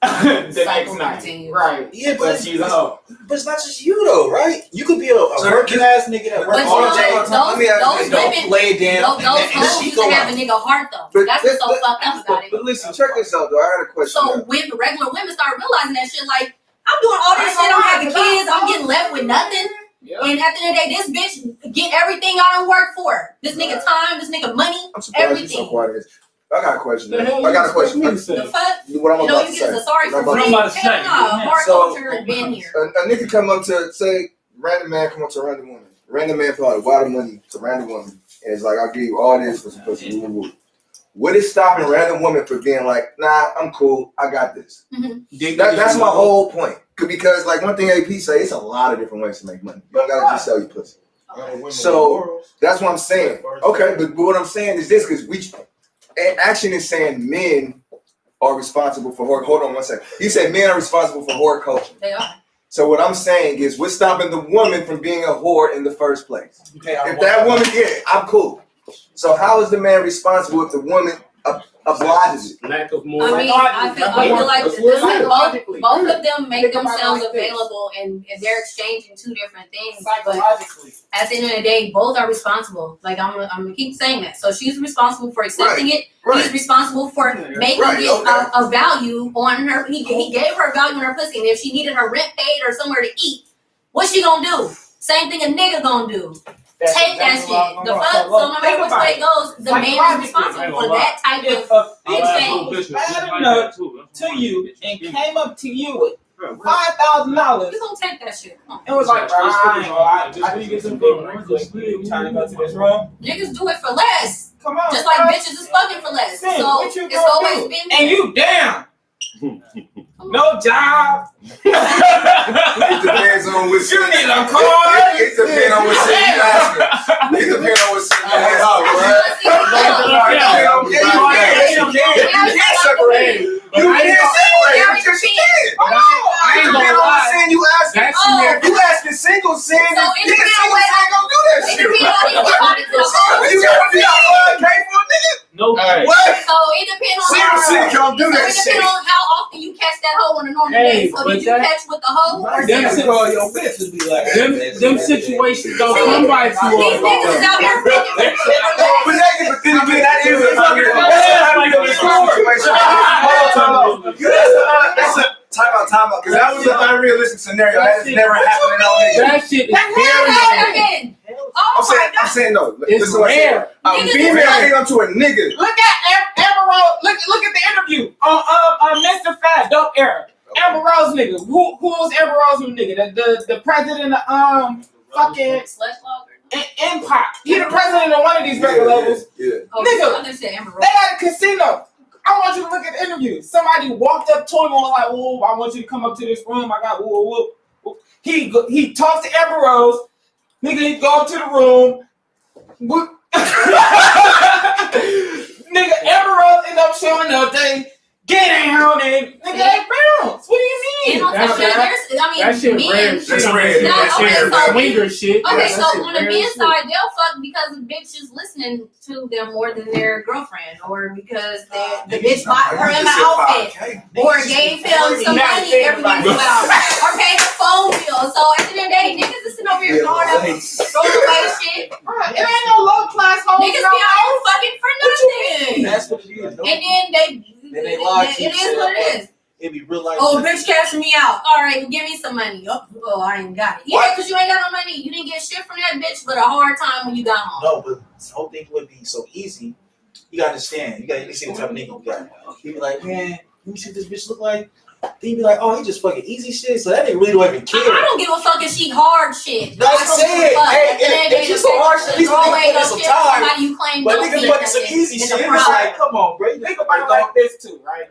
S5: the next night.
S7: Continue.
S5: Right.
S4: Yeah,
S5: But she's a hoe.
S4: But it's not just you though, right? You could be a working ass nigga that
S7: But
S4: works
S7: you
S4: all
S7: know,
S4: day.
S2: Let me ask
S7: those
S2: you,
S4: Don't
S7: women,
S4: lay it down.
S7: those
S4: and
S7: hoes
S4: she
S7: used
S4: go
S7: to have
S4: out.
S7: a nigga heart though.
S2: But
S7: That's what's so fucked up about it.
S2: But listen, check this out though. I had a question.
S7: So when regular women start realizing that shit, like, I'm doing all this shit, I'm having kids, I'm getting left with nothing.
S5: Yeah.
S7: And at the end of the day, this bitch get everything I don't work for. This nigga time, this nigga money,
S2: I'm surprised you're so
S7: everything.
S2: quiet. This. I got a question.
S1: The
S2: Man.
S1: hell
S2: I got a
S1: you
S2: question.
S1: expect me to say?
S7: The fuck?
S2: What I'm
S7: You know,
S2: about
S7: you
S2: to
S7: get
S2: say.
S7: a sorry for
S2: What I'm
S7: free.
S1: about to say.
S7: Hell no, hard
S2: So-
S7: culture been here.
S2: A nigga come up to say, random man come up to a random woman. Random man put out a wad of money to random woman. And it's like, I'll give you all this for some pussy. Woo, woo, woo. What is stopping random women from being like, nah, I'm cool. I got this. That's my whole point. Because like one thing AP say, it's a lot of different ways to make money. You don't gotta just sell your pussy. So that's what I'm saying. Okay, but what I'm saying is this, because action is saying men are responsible for horror. Hold on one second. He said men are responsible for horror culture.
S7: They are.
S2: So what I'm saying is we're stopping the woman from being a whore in the first place. If that woman, I'm cool. So how is the man responsible if the woman obliges it?
S1: Lack of more.
S7: I mean, I feel like
S5: Psychologically.
S7: both of them make
S5: Think about it
S7: themselves
S5: like this.
S7: available and they're exchanging two different things. But
S5: Psychologically.
S7: at the end of the day, both are responsible. Like I'm gonna keep saying that. So she's responsible for accepting it. He's responsible for making it a value on her. He gave her value on her pussy, and if she needed her rent paid or somewhere to eat, what's she gonna do? Same thing a nigga gonna do. Take that shit. The fuck. So no matter which way it goes, the man is responsible for that type
S5: If
S7: of
S5: a bitch was bad enough to you and came up to you with $5,000
S7: you gonna take that shit. Come on.
S5: and was like, I need to get some food real quick. You trying to go to this room?
S7: Niggas do it for less.
S5: Come on.
S7: Just like
S5: bro.
S7: bitches is fucking for less.
S5: Sin,
S7: So
S5: what you
S7: it's
S5: gonna
S7: always
S5: do?
S7: been
S5: And you down. No job.
S2: It depends on what
S5: You need a car.
S2: It depends on what city you asking. It depends on what city you asking. You can't separate. You can't separate because you can't.
S1: I ain't gonna lie.
S2: You asking.
S1: That's
S2: You asking single sin.
S7: So it
S2: Nigga,
S7: depends
S2: single sin ain't gonna do that
S7: It
S2: shit.
S7: depends on if you bought it to the home.
S2: You gotta be out pay for a nigga.
S1: No.
S2: What?
S7: So it depends on
S2: Single sin don't do
S7: so
S2: that
S7: it
S2: shit.
S7: depends on how often you catch that hoe on a normal
S1: Hey,
S7: day. So
S1: but
S7: did you
S1: that-
S7: catch with the hoe or
S1: Them
S7: single?
S4: Call your bitch and be like,
S1: Them situations don't come by too
S7: These niggas is out here fucking
S2: But then again, that is a that's a time out. Because that was an unrealistic scenario. That has never happened in all niggas.
S1: That shit is
S7: That
S1: very.
S7: happened. Oh
S2: I'm saying,
S7: my
S2: I'm
S7: god.
S2: saying no.
S1: It's
S2: Listen to what I said.
S1: rare.
S2: A
S7: Niggas
S2: female
S7: is
S2: hang on to a nigga.
S5: Look at Amber Rose. Look at the interview on Mr. Fat Dope Era. Amber Rose nigga. Who was Amber Rose nigga? The president of fucking
S7: Slush logger.
S5: Empire. He the president of one of these record labels.
S2: Yeah.
S7: Oh,
S5: Nigga,
S7: I understand Amber Rose.
S5: They had a casino. I want you to look at the interview. Somebody walked up to him and was like, "Whoa, I want you to come up to this room. I got whoa." He talked to Amber Rose. Nigga, he go up to the room. Nigga, Amber Rose end up showing up. They get down and nigga, they bounce. What do you mean?
S7: And on top of that,
S1: That shit
S7: men.
S1: rare.
S2: That's
S1: shit.
S2: rare.
S7: No,
S1: That
S7: okay,
S1: shit
S7: so-
S1: swinger shit.
S7: Okay,
S1: That
S7: so
S1: shit
S7: on the
S1: rare
S7: men's
S1: as shit.
S7: side, they'll fuck because the bitch is listening to them more than their girlfriend, or because the bitch bought her in the outfit, or gave him some money every week or paid the phone bill. So at the end of the day, niggas is sitting over here throwing away shit.
S5: It ain't no low class home.
S7: Niggas be out fucking for nothing.
S4: That's what it is.
S7: And then
S4: they lie to
S7: it is what it is.
S4: It be real life.
S7: Oh, bitch, cashing me out. All right, well, give me some money. Oh, I ain't got it. Yeah, because you ain't got no money. You didn't get shit from that bitch, but a hard time when you got home.
S4: No, but this whole thing would be so easy. You gotta understand. You gotta see the type of nigga you got. You be like, man, let me see what this bitch look like. Then you be like, oh, he just fucking easy shit. So that nigga really don't even care.
S7: I don't give a fuck if she hard shit.
S4: That's
S7: I don't give a
S4: it.
S7: fuck.
S4: Hey,
S7: At the end of the day,
S4: if she's so hard shit, at least
S7: throw
S4: they
S7: away
S4: put in
S7: your
S4: some
S7: shit.
S4: time.
S7: Somebody you claim
S4: But
S7: don't
S4: niggas
S7: think
S4: fucking some
S7: nothing.
S4: easy
S7: It's
S4: shit.
S7: a
S4: It's
S7: problem.
S4: like, come on, bro.
S5: Think about it like this too, right?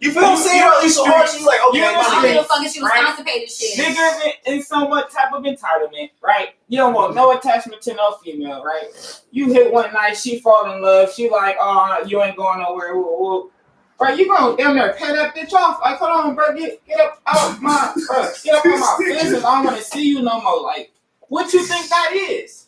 S4: You feel what I'm saying? At least so hard shit. You like, okay,
S5: You
S7: I don't
S4: my
S7: give
S4: nigga.
S7: a fuck if she was
S5: Right.
S7: constipated shit.
S5: Niggas in so much type of entitlement, right? You don't want no attachment to no female, right? You hit one night, she fall in love, she like, oh, you ain't going nowhere. Woo. Right, you gonna down there pay that bitch off? Like, hold on, bro, get up out my, bro, get up on my business. I don't want to see you no more. Like, what you think that is?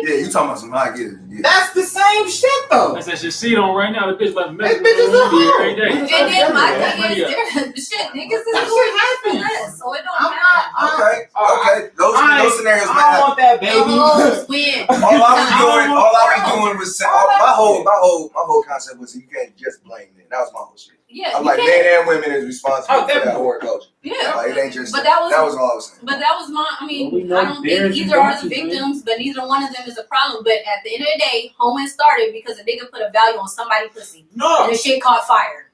S2: Yeah, you talking about some high gear. Yeah.
S5: That's the same shit though.
S6: That's that shit see on right now. The bitch about to mess
S5: That bitch is a hoe.
S6: every day.
S7: And then my thing
S6: Yeah.
S7: is, shit, niggas is
S5: That
S7: doing
S5: shit happens.
S7: this, so it don't
S5: I'm
S7: matter.
S5: not.
S2: Okay. Those scenarios
S5: I
S2: might
S5: don't
S2: happen.
S5: want that, baby.
S7: Oh, win.
S2: All I was doing was saying, my whole concept was you can't just blame men. That was my whole shit.
S7: Yeah,
S2: I'm
S7: you
S2: like,
S7: can't.
S2: men and women is responsible for that
S5: definitely.
S2: horror culture.
S7: Yeah,
S2: Like, it ain't just
S7: but
S2: that was all I was saying.
S7: But that was my, I mean,
S1: Well, we know
S7: I don't
S1: theirs
S7: think
S1: is
S7: either are the
S1: righteous, man.
S7: victims, but neither one of them is a problem. But at the end of the day, Homan started because a nigga put a value on somebody's pussy.
S4: No.
S7: And the shit caught fire.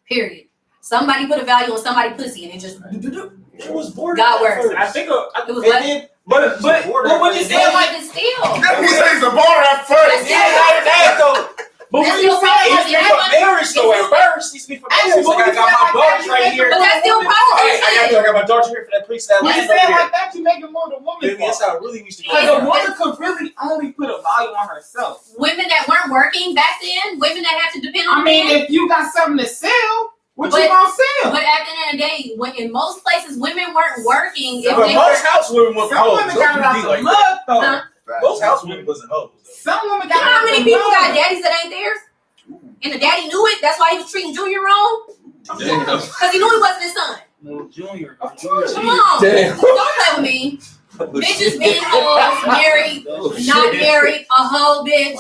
S7: Period. Somebody put a value on somebody's pussy and it just
S4: It was border.
S7: got worse.
S5: I think.
S7: It was
S4: And
S7: like,
S4: then,
S5: But when you say
S7: but
S5: like,
S7: even still.
S2: That was saying the border at first.
S5: but when
S7: That's
S5: you
S7: still
S5: say
S7: probably
S5: like,
S7: like
S4: it's for marriage though. At first, these people
S5: Actually,
S4: marriage. Like, I got my daughters right here.
S7: But that's still
S4: Hey, I
S7: prostitution.
S4: got my daughter here for that priest that
S5: when you
S4: land
S5: say
S4: over
S5: it
S4: there.
S5: like that, you make it more the woman.
S4: Baby, that's how it really used to
S5: Because
S4: go.
S5: a woman could really only put a value on herself.
S7: Women that weren't working back then, women that had to depend on
S5: I mean,
S7: men.
S5: if you got something to sell, what
S7: But-
S5: you gonna sell?
S7: But at the end of the day, when in most places women weren't working, if
S4: But
S7: they
S4: most
S7: were,
S4: housewomen was
S5: Some
S4: hoes.
S5: women got it out the mud though.
S7: Huh?
S4: Most housewomen wasn't hoes.
S5: Some women
S7: you
S5: got
S7: know
S5: it
S7: how
S5: out
S7: many
S5: the
S7: people
S5: mud.
S7: got daddies that ain't theirs? And the daddy knew it. That's why he was treating Junior wrong.
S3: Damn.
S7: Because he knew he wasn't his son.
S6: No, Junior.
S5: Of course.
S7: Come on.
S3: Damn.
S7: Don't play with me. Bitches being hoes, married, not married, a hoe bitch,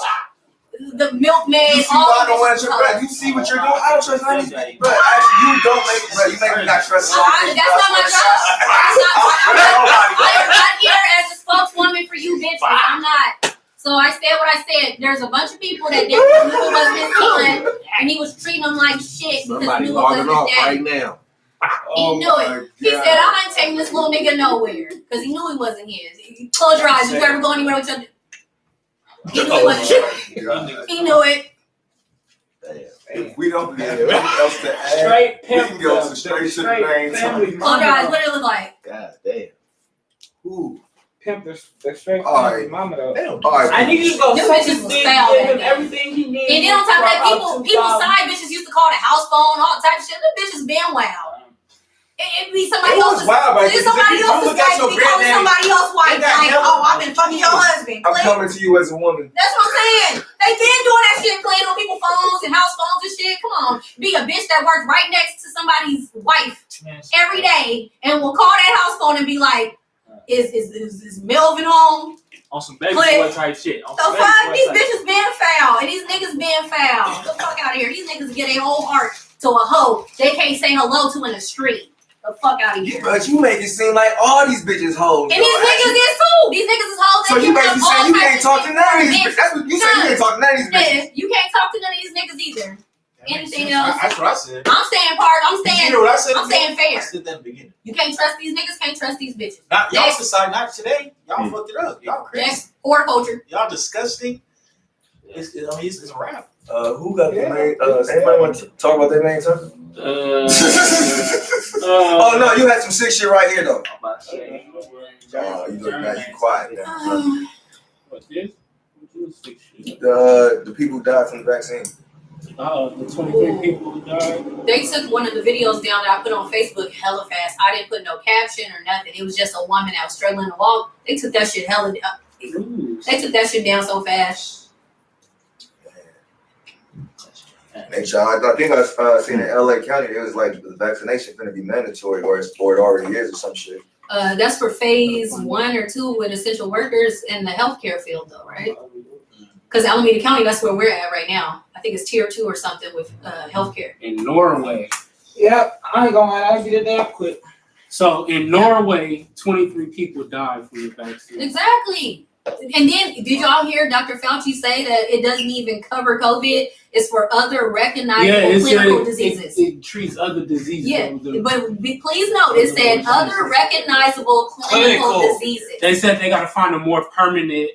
S7: the milkman,
S2: You see
S7: all
S2: why I
S7: the
S2: don't want
S7: bitches.
S2: to trust, bro? You see what you're doing? I don't trust none of these people. But actually, you don't make it, bro. You make me not trust some bitch,
S7: That's
S2: bro.
S7: not my job. I am not here as a spokeswoman for you bitches. I'm not. So I said what I said. There's a bunch of people that didn't know it wasn't his son, and he was treating them like shit because he
S3: Somebody
S7: knew it
S3: logging
S7: wasn't
S3: off
S7: his daddy.
S3: right now.
S7: He knew it. He said, I ain't taking this little nigga nowhere. Because he knew he wasn't his. Close your eyes. You ever go anywhere with your... He knew it wasn't his. He knew it.
S2: If we don't have anything else to add,
S5: Straight
S2: we
S5: pimp.
S2: can go straight to the main
S5: family.
S2: topic.
S7: Close your eyes. What did it look like?
S3: God damn.
S2: Ooh.
S5: Pimp the straight
S2: All
S5: family
S2: right.
S5: mama though.
S4: They don't
S2: All right.
S5: I need you to go
S7: Them
S5: suck
S7: bitches
S5: his
S7: was
S5: dick,
S7: foul
S5: give
S7: back
S5: him
S7: then.
S5: everything he needs.
S7: And then on top of that,
S5: for
S7: people
S5: about $2,000.
S7: side bitches used to call the house phone, all type of shit. The bitches been wild. It'd be somebody
S4: It was
S7: else's...
S4: wild, but
S7: It's somebody else's
S4: look at
S7: wife
S4: your
S7: be calling
S4: granddaddy.
S7: somebody else's wife.
S4: They got
S7: Like,
S4: hella
S7: oh, I've been fucking your husband.
S2: I'm
S7: Click.
S2: coming to you as a woman.
S7: That's what I'm saying. They been doing that shit, playing on people's phones and house phones and shit. Come on, be a bitch that works right next to somebody's wife every day and will call that house phone and be like, "Is Melvin home?"
S6: On some baby
S7: Click.
S6: boy type shit. On
S7: The
S6: some baby
S7: fuck,
S6: boy
S7: these
S6: type.
S7: bitches being foul and these niggas being foul. Get the fuck out of here. These niggas get their whole heart to a hoe they can't say hello to in the street. the fuck out of here.
S2: But you make it seem like all these bitches hoes.
S7: And these niggas is too. These niggas is hoes.
S2: So you basically saying you can't talk to none of these bitches. That's what you saying. You can't talk to none of these bitches.
S7: Yeah, you can't talk to none of these niggas either. Anything else?
S4: That's what I said.
S7: I'm saying part. I'm
S4: You
S7: saying.
S4: hear what I said?
S7: I'm saying fair.
S4: I said that in the beginning.
S7: You can't trust these niggas. Can't trust these bitches.
S4: Not y'all
S7: Next.
S4: society, not today. Y'all fucked it up. Y'all crazy.
S7: Next, horticulture.
S4: Y'all disgusting. It's a wrap.
S2: Who got the main? Anybody want to talk about that main topic? Oh no, you had some sick shit right here though. Oh, you look now you quiet now.
S1: What's this? What's this shit?
S2: The people who died from the vaccine.
S1: The 23 people who died.
S7: They took one of the videos down that I put on Facebook hella fast. I didn't put no caption or nothing. It was just a woman that was struggling to walk. They took that shit hella. They took that shit down so fast.
S2: Make sure I think I seen in LA County it was like the vaccination gonna be mandatory or it already is or some shit.
S7: That's for phase 1 or 2 with essential workers in the healthcare field, though, right? Because Alameda County, that's where we're at right now. I think it's tier 2 or something with healthcare.
S1: In Norway.
S5: Yep, I ain't gonna lie, I'll get it damn quick.
S1: So in Norway, 23 people died from the vaccine.
S7: Exactly. And then, did y'all hear Dr. Fauci say that it doesn't even cover COVID? It's for other recognizable clinical diseases.
S1: It treats other diseases.
S7: Yeah, but please note, it said other recognizable clinical diseases.
S1: They said they got to find a more permanent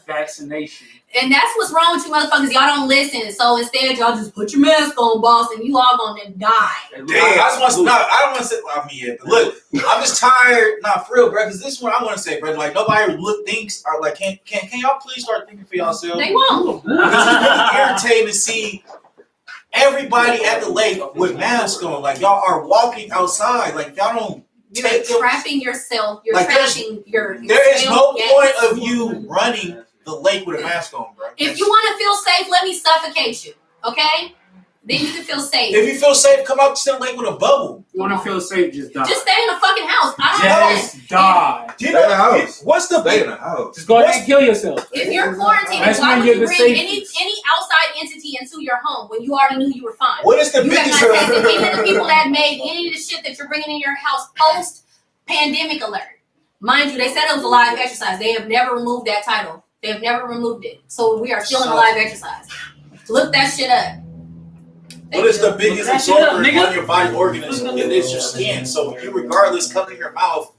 S1: vaccination.
S7: And that's what's wrong with you motherfuckers. Y'all don't listen. So instead, y'all just put your mask on, boss, and you all gonna die.
S4: Damn, I don't want to say, but look, I'm just tired. Not for real, bro, because this is what I want to say, bro. Like, nobody thinks, or like, can y'all please start thinking for yourselves?
S7: They won't.
S4: Because it's really irritating to see everybody at the lake with masks on. Like, y'all are walking outside. Like, y'all don't
S7: You're trapping yourself. You're
S4: like,
S7: trapping your.
S4: There is no
S7: gas.
S4: point of you running the lake with a mask on, bro.
S7: If you want to feel safe, let me suffocate you. Okay? Then you can feel safe.
S4: If you feel safe, come out to the lake with a bubble.
S1: You want to feel safe, just die.
S7: Just stay in the fucking house. I
S1: Just die.
S4: Do you
S3: Stay in the
S4: know
S3: house.
S4: what's the
S3: Stay in the house.
S1: Just go ahead and kill yourself.
S7: If you're quarantined,
S1: That's
S7: why
S1: when
S7: would
S1: you're
S7: you
S1: the
S7: bring any
S1: safest.
S7: outside entity into your home when you already knew you were fine?
S4: What is the
S7: You have
S4: biggest?
S7: not tested any of the people that made any of the shit that you're bringing in your house post-pandemic alert. Mind you, they said it was a live exercise. They have never removed that title. They have never removed it. So we are still in a live exercise. Look that shit up.
S4: What is the biggest
S6: That shit up,
S4: absorber
S6: nigga.
S4: on your body organism? It is your skin. So you regardless come in your mouth.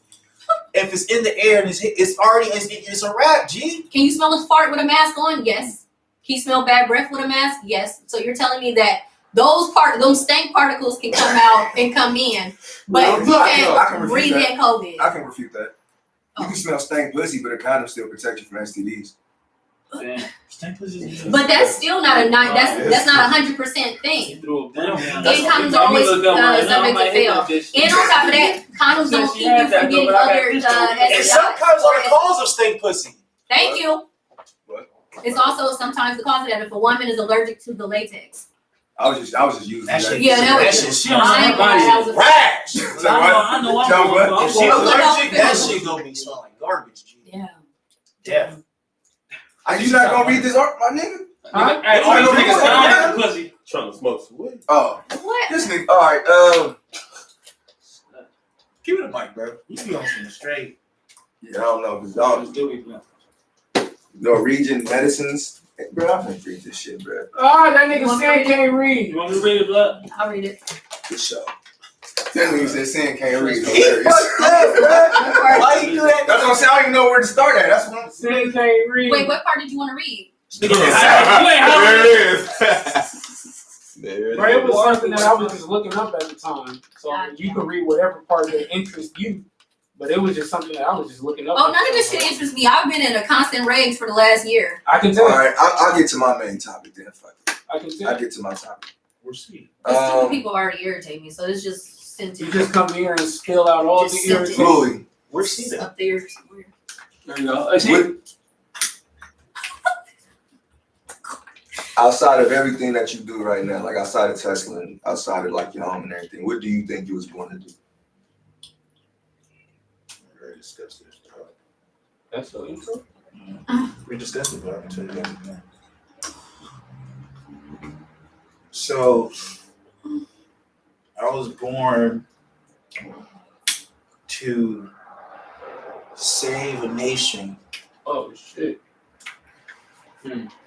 S4: If it's in the air and it's a wrap, G.
S7: Can you smell a fart with a mask on? Yes. Can you smell bad breath with a mask? Yes. So you're telling me that those stank particles can come out and come in, but
S2: No,
S7: you
S2: I
S7: can't
S2: can refute
S7: breathe
S2: that.
S7: in COVID.
S2: I can refute that. You can smell stank pussy, but a condom still protects you from STDs.
S7: But that's still not a that's not 100% thing.
S6: Damn,
S7: And condoms are always subject to fail. And on top of that, condoms don't keep you from getting other
S4: And
S7: STIs.
S4: sometimes are the cause of stink pussy.
S7: Thank you.
S2: What?
S7: It's also sometimes the cause of that if a woman is allergic to the latex.
S2: I was just using
S4: That
S2: that.
S4: shit.
S7: Yeah, that
S4: that
S7: was
S4: shit.
S6: She don't
S7: I ain't gonna lie, that was a
S4: Rash.
S2: Say what?
S6: I know
S2: Tell me
S6: I'm
S2: what?
S4: If she
S7: I'm going
S4: allergic,
S7: off
S4: that
S7: film.
S4: shit gonna be smelling like garbage, G.
S7: Yeah.
S4: Death.
S2: Are you not gonna read this art, my nigga?
S1: Huh?
S6: Hey, all these niggas down in the pussy.
S3: Trying to smoke some weed.
S2: Oh,
S7: What?
S2: this nigga. All right.
S4: Give me the mic, bro. You be on some straight.
S2: Yeah, I don't know. Cause Norwegian medicines. Hey, bro, I can't read this shit, bro.
S1: Oh, that nigga Sam can't read.
S6: You want me to read it, blood?
S7: I'll read it.
S2: Good show. That nigga said Sam can't read.
S4: He
S2: Hilarious.
S4: fucked up, bro. Why you do that?
S2: That's what I'm saying. I don't even know where to start at. That's what I'm saying.
S1: Sam can't read.
S7: Wait, what part did you want to read?
S6: Wait, how
S3: There it is. There it
S1: Bro, it
S3: is.
S1: was something that I was just looking up at the time. So you can read whatever part that interests you. But it was just something that I was just looking up.
S7: Oh,
S1: at
S7: none of
S1: the
S7: this
S1: time.
S7: shit interests me. I've been in a constant rage for the last year.
S1: I can
S2: All
S1: tell.
S2: right, I'll get to my main topic then. Fuck it.
S1: I can tell.
S2: I'll get to my topic.
S4: We're sweet.
S7: Stupid people already irritate me, so it's just sent
S1: You just come here and spill out all
S7: Just
S1: the
S7: sent it.
S1: irritation.
S2: Louis,
S4: We're sweet.
S7: up there somewhere.
S1: There you go.
S2: what- outside of everything that you do right now, like outside of Tesla and outside of like your home and everything, what do you think you was born to do?
S4: Very disgusting.
S1: That's the intro.
S4: We're disgusting, but I can tell you that now. So, I was born to save a nation
S1: Oh shit.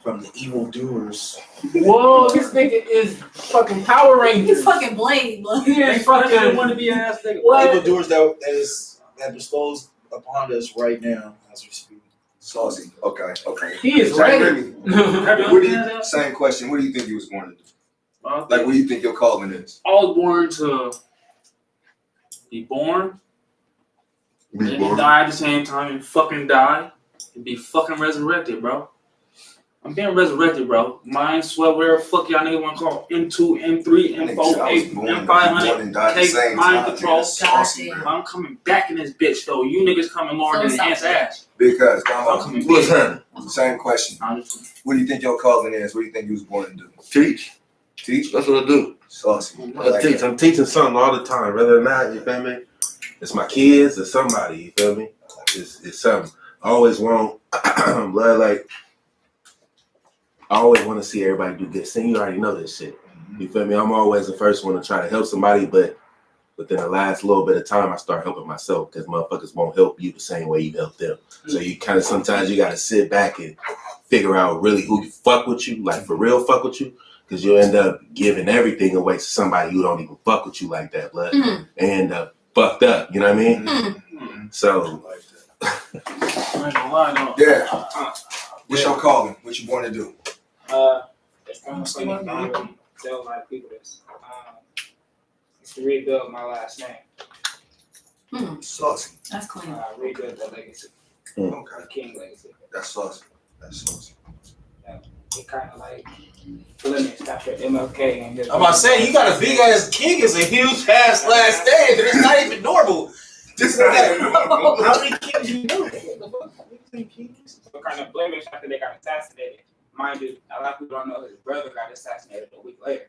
S4: from the evildoers.
S1: Whoa, this nigga is fucking Power
S7: You
S1: Rangers.
S7: fucking blame.
S1: He is fucking
S6: want to be an ass nigga.
S1: what?
S4: Evildoers that bestows upon us right now as we speak.
S2: Saucy. Okay.
S1: He is
S2: Jay,
S1: ready.
S2: really, same question. What do you think you was born to do? Like, what do you think your calling is?
S6: I was born to be born, and then die at the same time, and fucking die, and be fucking resurrected, bro. I'm being resurrected, bro. Mind, sweat, whatever the fuck y'all niggas want to call M2, M3,
S2: Nigga
S6: M4,
S2: said I was
S6: 8,
S2: born to be
S6: M500,
S2: born and die at the
S6: K,
S2: same
S6: mind
S2: time.
S6: control.
S2: That's saucy,
S7: Goddamn.
S2: man.
S6: I'm coming back in this bitch, though. You niggas coming more
S7: So
S6: than the ants' ass.
S2: Because,
S6: I'm coming
S3: What's
S6: back.
S3: happening?
S2: same question.
S6: Honestly.
S2: What do you think your calling is? What do you think you was born to do?
S8: Teach.
S2: Teach?
S8: That's what I do.
S2: Saucy. I
S3: I
S2: like
S3: teach.
S2: that.
S3: I'm teaching something all the time, whether or not, you feel me? It's my kids or somebody, you feel me? It's something. I always want, like, I always want to see everybody do good. See, you already know this shit. You feel me? I'm always the first one to try to help somebody, but within the last little bit of time, I start helping myself because motherfuckers won't help you the same way you help them. So you kind of sometimes you got to sit back and figure out really who fuck with you, like for real fuck with you, because you'll end up giving everything away to somebody who don't even fuck with you like that, blood, and end up fucked up. You know what I mean? So,
S6: I ain't gonna lie, though.
S2: Yeah. What's your calling? What you born to do?
S5: It's kind of funny. I don't really tell a lot of people this. It's to rebuild my last name.
S2: Saucy.
S7: That's clean.
S5: Rebuild the legacy,
S2: Okay.
S5: the King legacy.
S2: That's saucy. That's saucy.
S5: It kind of like limits after MLK and his.
S4: I'm about to say, you got a big ass king is a huge ass last name, and it's not even normal.
S2: Just
S4: How many kings you know?
S5: So kind of blemish after they got assassinated. Mind you, a lot of people don't know his brother got assassinated a week later.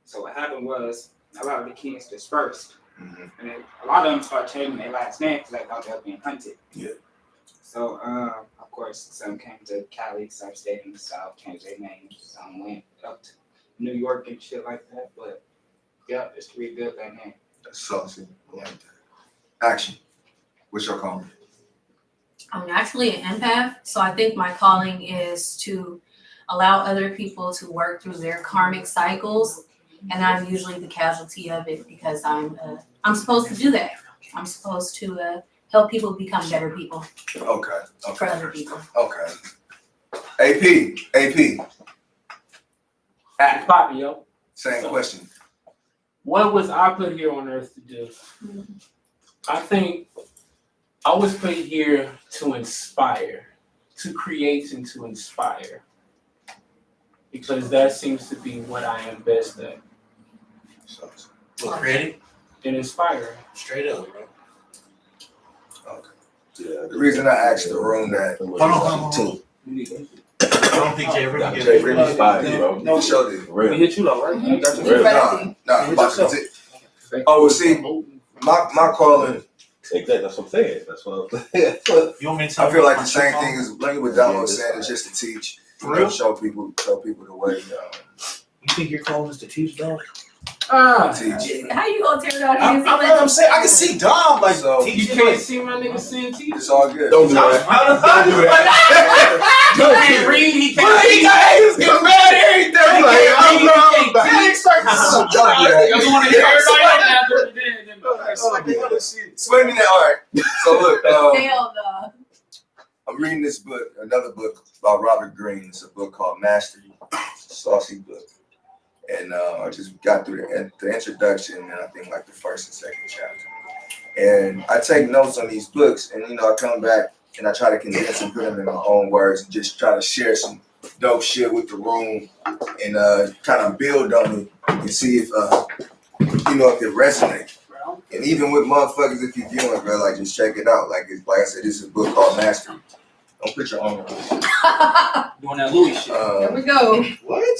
S5: So what happened was a lot of the kings dispersed, and then a lot of them started changing their last name because they thought they were being hunted.
S2: Yeah.
S5: So of course, some came to Cali, some stayed in the South, changed their names. Some went up to New York and shit like that. But yeah, just to rebuild that name.
S2: That's saucy. I like that. Action. What's your calling?
S7: I'm actually an empath, so I think my calling is to allow other people to work through their karmic cycles, and I'm usually the casualty of it because I'm supposed to do that. I'm supposed to help people become better people
S2: Okay.
S7: for other people.
S2: Okay. AP.
S1: At Poppy, yo.
S2: Same question.
S1: What was I put here on earth to do? I think I was put here to inspire, to create and to inspire. Because that seems to be what I am best at.
S2: Saucy.
S4: What, creating?
S1: And inspiring.
S4: Straight up, bro.
S2: Okay. Yeah. The reason I asked the room that
S4: Hold on. I don't think Jay really
S3: Jay
S4: gets
S3: really inspired you, bro.
S2: no show did.
S6: We
S3: Real.
S6: hit you though, right?
S7: Mhm.
S6: Got you.
S3: Real.
S2: Nah, I'm about to Oh, well, see, my calling,
S3: Exactly. That's what I'm saying. That's what I'm saying.
S4: You want me to tell
S2: I feel like
S4: my
S2: the same
S4: shit,
S2: thing as what Damo said, is just to teach,
S4: For real?
S2: show people the way,
S4: You think your calling is to teach, dog?
S2: teach.
S7: How you gonna tear it out?
S4: I'm saying I can see Dom like
S2: So-
S1: You
S4: teaching.
S1: can't see my nigga saying teeth.
S2: It's all good.
S3: Don't do that. Don't do that.
S1: He can't read, he
S3: Well,
S1: can't
S3: he got haters getting mad at everything. Like, I'm wrong back.
S1: You want to hear everybody
S2: Explain me that. All right. So look,
S7: Hell no.
S2: I'm reading this book, another book by Robert Greene. It's a book called Mastery. It's a saucy book. And I just got through the introduction and I think like the first and second chapter. And I take notes on these books and, I come back and I try to condense and put them in my own words and just try to share some dope shit with the room and kind of build on it and see if, if it resonates. And even with motherfuckers, if you're viewing, bro, like just check it out. Like I said, this is a book called Mastery. Don't put your own on it.
S6: Doing that Louis shit.
S7: Here we go.
S4: What?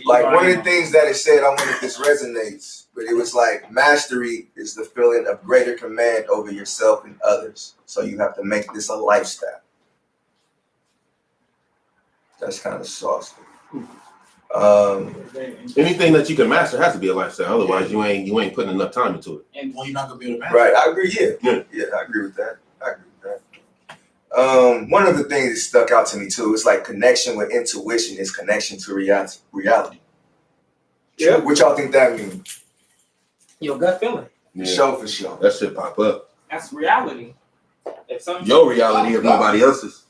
S2: Like one of the things that it said, I wonder if this resonates, but it was like mastery is the feeling of greater command over yourself and others. So you have to make this a lifestyle. That's kind of saucy.
S3: Anything that you can master has to be a lifestyle. Otherwise, you ain't putting enough time into it.
S5: And
S4: Well, you're not gonna be able to match.
S2: Right, I agree.
S3: Yeah.
S2: Yeah, I agree with that. One of the things that stuck out to me too is like connection with intuition is connection to reality.
S5: Yeah.
S2: What y'all think that means?
S5: your gut feeling.
S2: For sure.
S3: That shit pop up.
S5: That's reality. If something
S3: Your reality if nobody else's.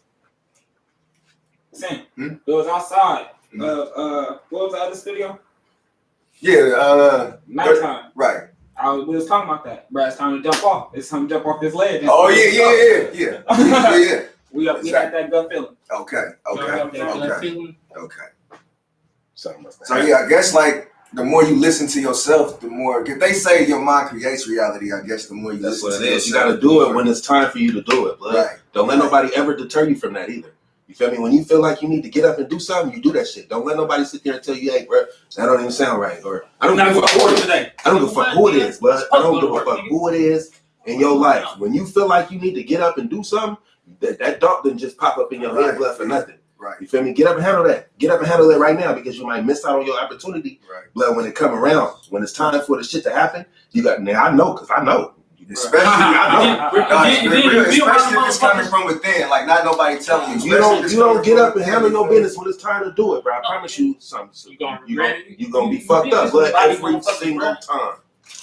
S5: It was outside. What was the other studio?
S2: Yeah,
S5: Nighttime.
S2: right.
S5: We was talking about that. Bro, it's time to jump off. It's time to jump off this ledge.
S2: Oh yeah.
S5: We had that gut feeling.
S2: Okay.
S3: Something like that.
S2: So yeah, I guess like the more you listen to yourself, the more. If they say your mind creates reality, I guess the more you
S3: That's
S2: listen
S3: what
S2: to
S3: it is. You
S2: yourself,
S3: gotta do it when it's time for you to do it, blood.
S2: Right.
S3: Don't let nobody ever deter you from that either. You feel me? When you feel like you need to get up and do something, you do that shit. Don't let nobody sit there and tell you, hey, bro, that don't even sound right. Or I don't give a fuck who today. I don't give a fuck who it is, but I don't give a fuck who it is in your life. When you feel like you need to get up and do something, that dog didn't just pop up in your head, blood, for nothing.
S2: Right.
S3: You feel me? Get up and handle that. Get up and handle it right now because you might miss out on your opportunity.
S2: Right.
S3: Blood, when it come around, when it's time for the shit to happen, you got. Now I know because I know.
S2: Especially, especially if it's coming from within, like not nobody telling you.
S3: You don't get up and handle your business when it's time to do it, bro. I promise you something. You gonna be fucked up, but every single time.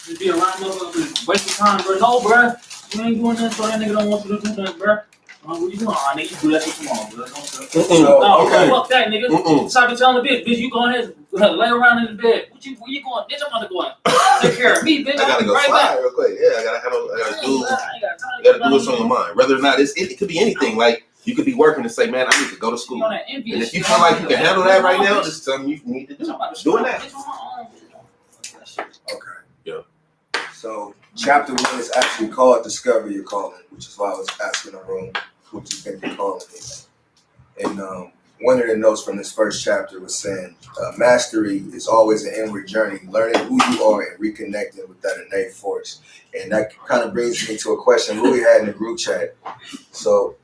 S6: You be around motherfuckers wasting time, bro. No, bro. You ain't doing this, so that nigga don't want you to do that, bro. What you doing? I need you to do that shit tomorrow, bro. Fuck that, nigga. So I be telling the bitch, you go ahead and lay around in the bed. Where you going? Bitch, I'm about to go out. Take care of me, bitch.
S3: I gotta go
S6: right
S3: slide
S6: back.
S3: real quick. Yeah, I gotta do what's on your mind. Whether or not it could be anything. Like you could be working and say, man, I need to go to school. And if you feel like you can handle that right now, this is something you need to do. Doing that.
S2: Okay.
S3: Yeah.
S2: So chapter 1 is actually called Discover Your Calling, which is why I was asking the room, what you think your calling is. And one of the notes from this first chapter was saying, mastery is always an inward journey, learning who you are and reconnecting with that innate force. And that kind of brings me to a question Louis had in the group chat. So,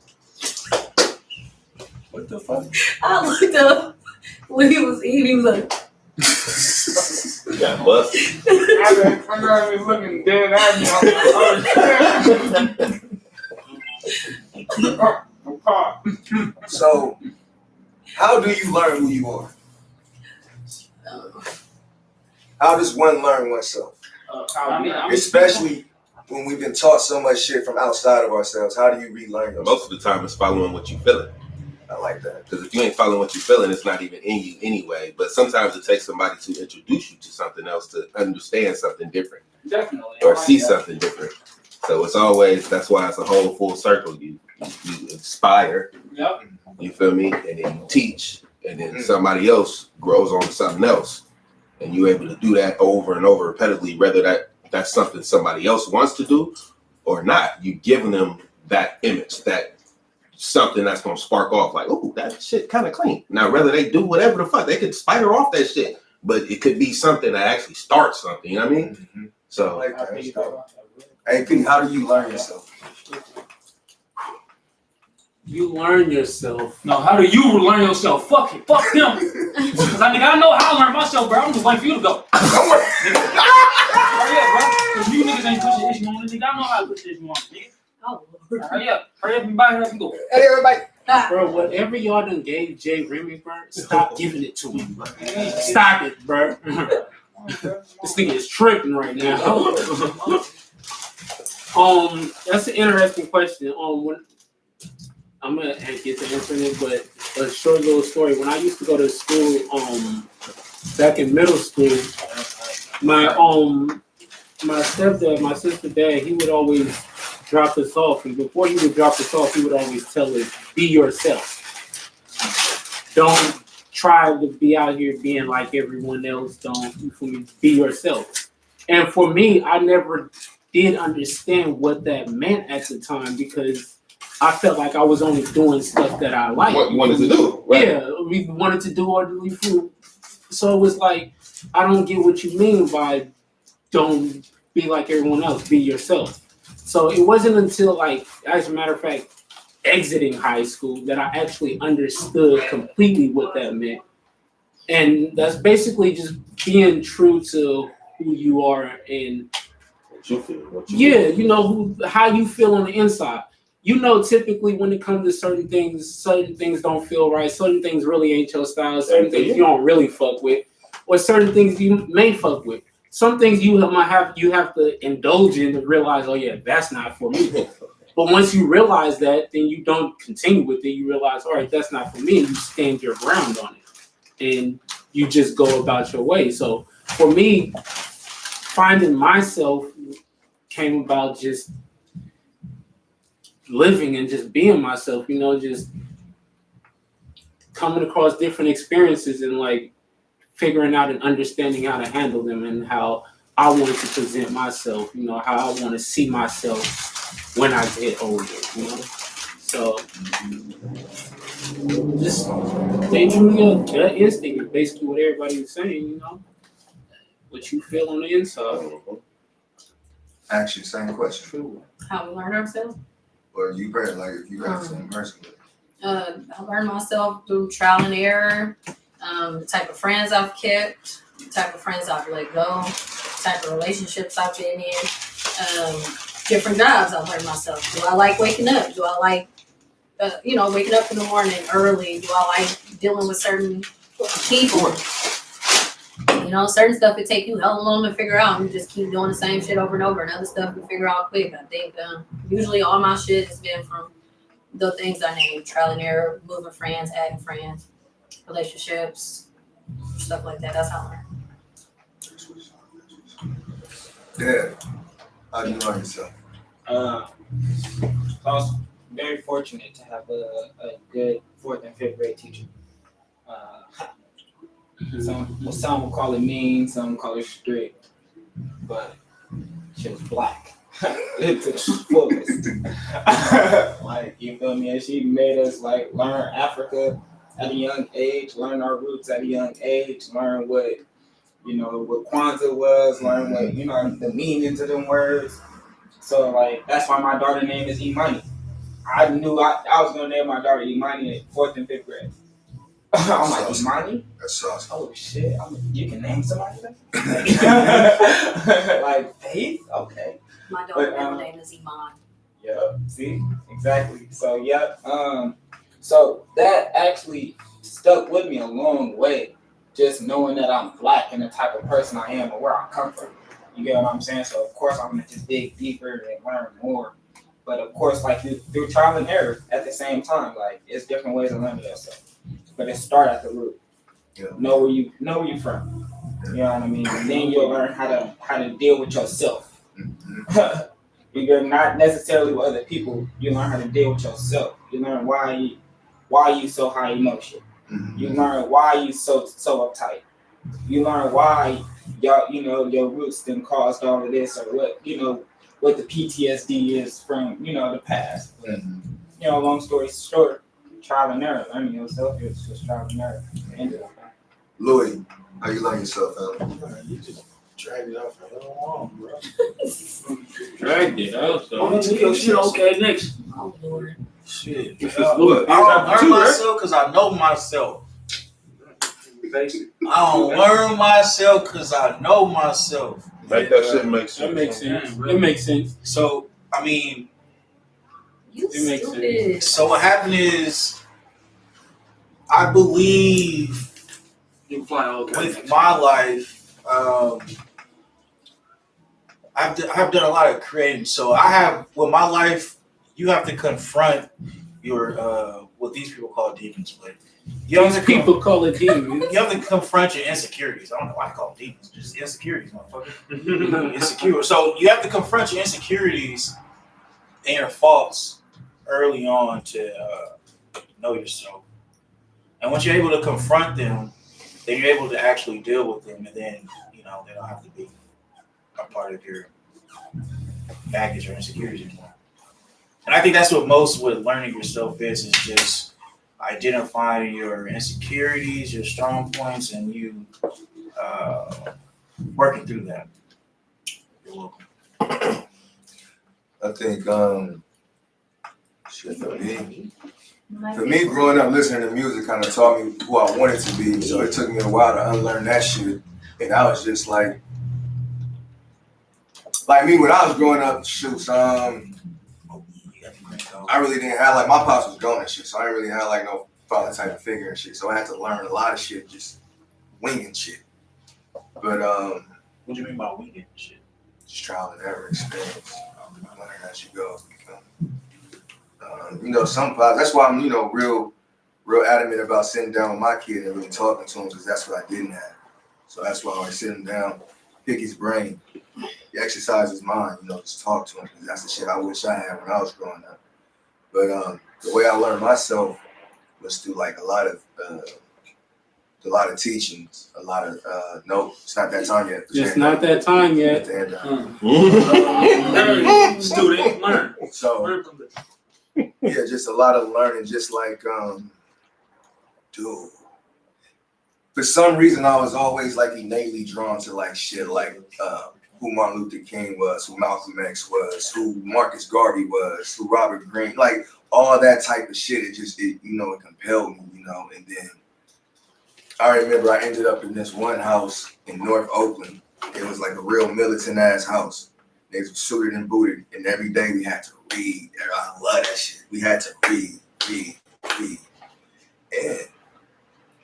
S2: what the fuck?
S7: I looked up when he was eating. He was like,
S3: You got busted.
S5: I know he was looking dead at me.
S2: So, how do you learn who you are? How does one learn oneself? Especially when we've been taught so much shit from outside of ourselves. How do you relearn yourself?
S3: Most of the time, it's following what you feeling.
S2: I like that.
S3: Because if you ain't following what you feeling, it's not even in you anyway. But sometimes it takes somebody to introduce you to something else to understand something different.
S5: Definitely.
S3: Or see something different. So it's always, that's why it's a whole full circle. You inspire,
S5: Yep.
S3: you feel me? And then you teach, and then somebody else grows on to something else. And you're able to do that over and over repetitively, whether that's something somebody else wants to do or not. You giving them that image, that something that's gonna spark off like, oh, that shit kind of clean. Now, whether they do whatever the fuck, they could spider off that shit, but it could be something that actually starts something. You know what I mean?
S2: Mm-hmm.
S3: So,
S2: I like that. Hey, P, how do you learn yourself?
S1: You learn yourself.
S6: No, how do you learn yourself? Fuck it. Fuck them. Because I know how I learn myself, bro. I'm just waiting for you to go.
S2: Don't worry.
S6: Hurry up, bro. Because you niggas ain't pushing issue on this nigga. I know how to push this issue on nigga.
S7: oh,
S6: Hurry up and buy her and go.
S2: Hey, everybody.
S1: Bro, whatever y'all done gave Jay Remy, bro, stop giving it to him, bro. Stop it, bro. This nigga is tripping right now. That's an interesting question. I'm gonna get to answering it, but a short little story. When I used to go to school, back in middle school, my stepdad, my sister's dad, he would always drop us off, and before he would drop us off, he would always tell us, "Be yourself. Don't try to be out here being like everyone else. Don't be yourself." And for me, I never did understand what that meant at the time because I felt like I was only doing stuff that I liked.
S3: what you wanted to do, right?
S1: Yeah, we wanted to do or do food. So it was like, I don't get what you mean by don't be like everyone else, be yourself. So it wasn't until, like, as a matter of fact, exiting high school that I actually understood completely what that meant. And that's basically just being true to who you are and
S3: What you feel?
S1: yeah, you know how you feel on the inside. You know, typically when it comes to certain things don't feel right. Certain things really ain't your style. Certain things you don't really fuck with, or certain things you may fuck with. Some things you have to indulge in to realize, oh yeah, that's not for me. But once you realize that, then you don't continue with it. You realize, all right, that's not for me, and you stand your ground on it, and you just go about your way. So for me, finding myself came about just living and just being myself, you know, just coming across different experiences and like figuring out and understanding how to handle them and how I wanted to present myself, you know, how I want to see myself when I get older, you know. So just stay true to your gut instinct is basically what everybody was saying, you know. What you feel on the inside.
S2: Actually, same question.
S1: True.
S7: How we learn ourselves.
S2: Or you better like if you got some personally.
S7: I learned myself through trial and error, the type of friends I've kept, the type of friends I've let go, the type of relationships I've been in, different jobs I've learned myself. Do I like waking up? Do I like, waking up in the morning early? Do I like dealing with certain people? You know, certain stuff it take you hell long to figure out. And you just keep doing the same shit over and over. And other stuff you figure out quick. I think usually all my shit has been from the things I named: trial and error, moving friends, adding friends, relationships, stuff like that. That's how I learn.
S2: Yeah. How do you learn yourself?
S5: I was very fortunate to have a good 4th and 5th grade teacher. Some would call it mean, some would call it strict, but she was black. It's the fullest. Like, you feel me? And she made us like learn Africa at a young age, learn our roots at a young age, learn what Kwanzaa was, learn what, the meanings of them words. So like that's why my daughter's name is Imani. I knew I was gonna name my daughter Imani in 4th and 5th grade. I'm like, Imani?
S2: That's awesome.
S5: Oh shit! You can name somebody that? Like Faith? Okay.
S7: My daughter's name is Iman.
S5: Yeah. See, exactly. So yeah. So that actually stuck with me a long way. Just knowing that I'm black and the type of person I am and where I come from. You get what I'm saying? So of course I'm gonna just dig deeper and learn more. But of course, like through trial and error at the same time, like it's different ways of learning yourself. But it start at the root.
S2: Yeah.
S5: Know where you're from. You know what I mean? And then you'll learn how to deal with yourself. You're not necessarily with other people. You learn how to deal with yourself. You learn why you so high emotion. You learn why you so uptight. You learn why your roots then caused all of this, or what the PTSD is from the past. But, long story short, trial and error. Learning yourself is just trial and error.
S2: Louis, how you learn yourself, Alan?
S4: You just dragged it out for hell long, bro.
S6: Dragged it out. So shit. Okay, next.
S7: Oh Lord.
S4: Shit.
S6: This is
S4: I
S6: Louis.
S4: don't learn
S6: Two, right?
S4: myself because I know myself.
S6: Basic.
S4: I don't learn myself because I know myself.
S3: Make that shit make sense.
S1: That makes sense. It makes sense.
S4: So, I mean,
S7: You
S1: It makes
S7: stupid.
S4: so what happened is, I believe
S6: You fly okay.
S4: with my life, I've done a lot of creating. So I have, with my life, you have to confront your, what these people call demons, but you have
S1: These
S4: to
S1: people call it demons.
S4: you have to confront your insecurities. I don't know why I call them demons, just insecurities, motherfucker. Insecure. So you have to confront your insecurities and your faults early on to know yourself. And once you're able to confront them, then you're able to actually deal with them, and then they don't have to be a part of your baggage or insecurities anymore. And I think that's what learning yourself is just identifying your insecurities, your strong points, and you working through that. You're welcome.
S2: I think shit for me. For me, growing up listening to music kind of taught me who I wanted to be. So it took me a while to unlearn that shit. And I was just like me when I was growing up, shoots, I really didn't have like my pops was gone and shit, so I didn't really have like no father type of figure and shit. So I had to learn a lot of shit just winging shit. But
S4: What do you mean by winging shit?
S2: just trial and error experience. Learn as you go. You know, some pops. That's why I'm real adamant about sitting down with my kid and really talking to him because that's what I didn't have. So that's why I always sit him down, pick his brain, exercise his mind. Just talk to him because that's the shit I wish I had when I was growing up. But the way I learned myself was through like a lot of teachings, a lot of no, it's not that time yet.
S1: It's not that time yet.
S6: Student, learn.
S2: So
S6: Learn from this.
S2: yeah, just a lot of learning, just like dude. For some reason I was always like innately drawn to like shit like who Martin Luther King was, who Malcolm X was, who Marcus Garvey was, who Robert Greene, like all that type of shit. It compelled me, and then I remember I ended up in this one house in North Oakland. It was like a real militant ass house. They were suited and booted, and every day we had to read. I love that shit. We had to read. And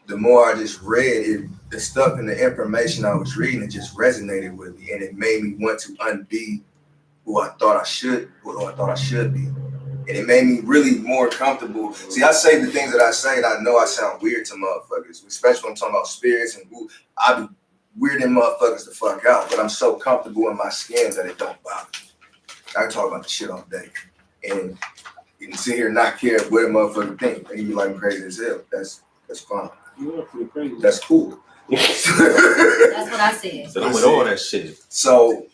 S2: the more I just read, the stuff and the information I was reading, it just resonated with me, and it made me want to unbe who I thought I should be. And it made me really more comfortable. See, I say the things that I say, and I know I sound weird to motherfuckers, especially when I'm talking about spirits and who I be weirding motherfuckers the fuck out, but I'm so comfortable in my skin that it don't bother me. I can talk about the shit all day. And you can sit here and not care what a motherfucker think. And you be like, I'm crazy as hell. That's fine.
S1: You are pretty crazy.
S2: That's cool.
S7: That's what I said.
S3: So I'm with all that shit.
S2: So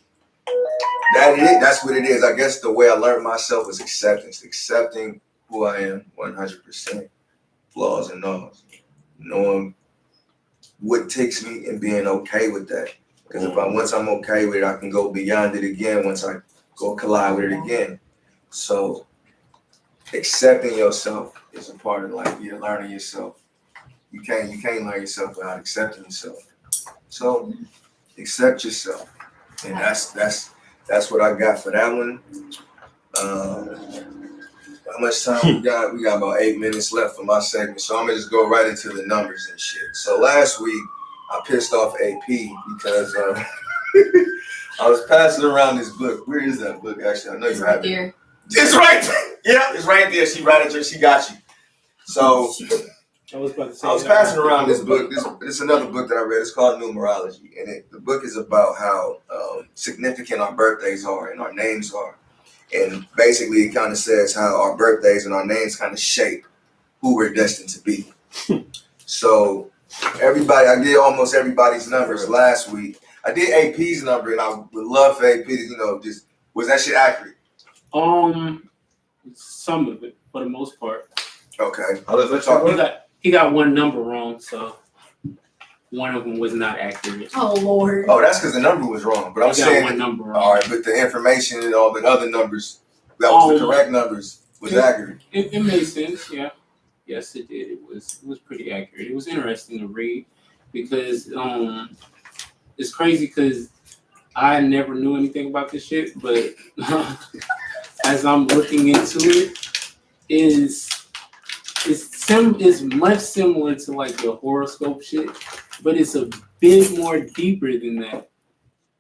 S2: that's what it is. I guess the way I learned myself was accepting who I am 100%, flaws and alls, knowing what takes me and being okay with that. Because once I'm okay with it, I can go beyond it again once I go collide with it again. So accepting yourself is a part of like you're learning yourself. You can't learn yourself without accepting yourself. So accept yourself. And that's what I got for that one. How much time we got? We got about 8 minutes left for my segment. So I'm gonna just go right into the numbers and shit. So last week I pissed off AP because I was passing around this book. Where is that book actually? I know you have it. It's right there. Yeah, it's right there. She right at you. She got you. So
S1: I was
S2: passing around this book. This is another book that I read. It's called Numerology, and the book is about how significant our birthdays are and our names are. And basically, it kind of says how our birthdays and our names kind of shape who we're destined to be. So I did almost everybody's numbers last week. I did AP's number, and I would love for AP to, just was that shit accurate?
S1: Some of it, for the most part.
S2: Okay.
S1: He got one number wrong, so one of them was not accurate.
S7: Oh Lord.
S2: Oh, that's because the number was wrong. But I'm saying
S1: one number wrong.
S2: All right, but the information and all the other numbers, that was the correct numbers, was accurate.
S1: It made sense, yeah. Yes, it did. It was pretty accurate. It was interesting to read because it's crazy because I never knew anything about this shit, but as I'm looking into it, it's much similar to like your horoscope shit, but it's a bit more deeper than that.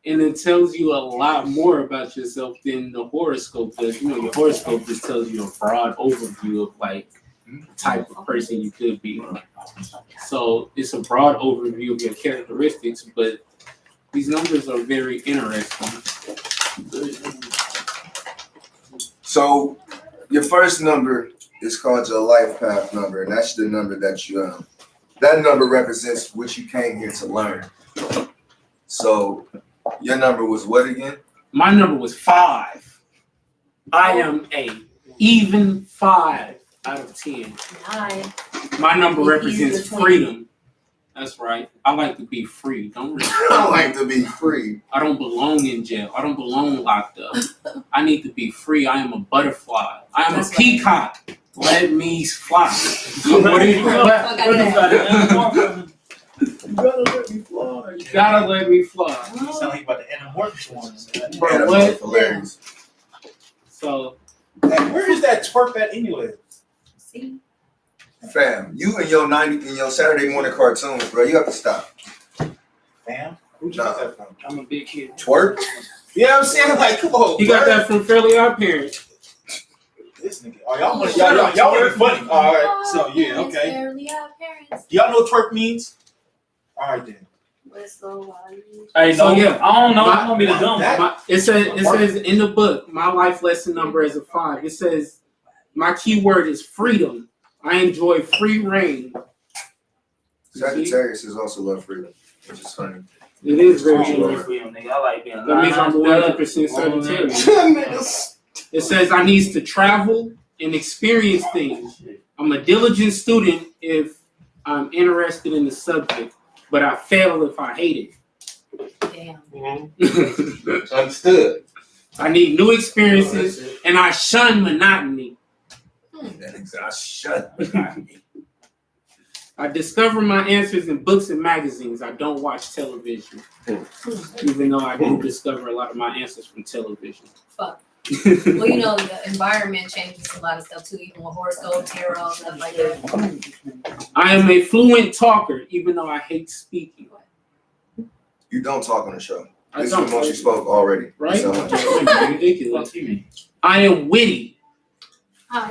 S1: And it tells you a lot more about yourself than the horoscope does. Your horoscope just tells you a broad overview of like the type of person you could be. So it's a broad overview of your characteristics, but these numbers are very interesting.
S2: So your first number is called your life path number, and that's the number that you that number represents what you came here to learn. So your number was what again?
S1: My number was 5. I am a even 5 out of 10. My number represents freedom. That's right. I like to be free.
S2: I like to be free.
S1: I don't belong in jail. I don't belong locked up. I need to be free. I am a butterfly. I am a peacock. let me fly. What do you
S7: Fuck out of there.
S2: You gotta let me fly.
S1: You gotta let me fly.
S4: You sound like you about to anamorphic ones.
S1: Bro,
S2: Yeah,
S1: what?
S2: that's hilarious.
S1: So
S4: Hey, where is that twerp at anyway?
S7: See?
S2: Fam, you and your Saturday morning cartoons, bro. You have to stop.
S4: Fam? Who'd you get that from?
S1: I'm a big kid.
S2: Twerk.
S4: You know what I'm saying? Like, come on.
S1: He got
S4: bro.
S1: that from Fairly Odd Parents.
S4: This nigga. Oh, y'all want to be funny. All right. So, yeah,
S7: Parents,
S4: okay.
S7: Fairly Odd Parents.
S4: Do y'all know what twerk means? All right, then.
S7: Whistle,
S6: Hey,
S1: So,
S6: no,
S1: yeah.
S6: I don't know.
S1: My-
S6: I'm gonna be the dumb one.
S1: It says in the book, my life lesson number is a 5. It says my key word is freedom. I enjoy free reign.
S2: Sagittarius is also love freedom, which is funny.
S1: It is
S6: I
S1: very
S6: don't
S1: true.
S6: like freedom, nigga. I like being
S1: That means I'm
S6: alive.
S1: 100% Sagittarius. It says I need to travel and experience things. I'm a diligent student if I'm interested in the subject, but I fail if I hate
S7: Damn.
S1: it.
S3: Understood.
S1: I need new experiences and I shun monotony.
S2: That exact shut.
S1: I discover my answers in books and magazines. I don't watch television, even though I do discover a lot of my answers from television.
S7: Fuck. Well, you know, the environment changes a lot of stuff too, even with horoscopes, tarot, stuff like that.
S1: I am a fluent talker, even though I hate speaking.
S2: You don't talk on the show.
S1: I
S2: This
S1: don't,
S2: is the most you spoke already.
S1: right?
S2: So,
S1: Ridiculous. I am witty.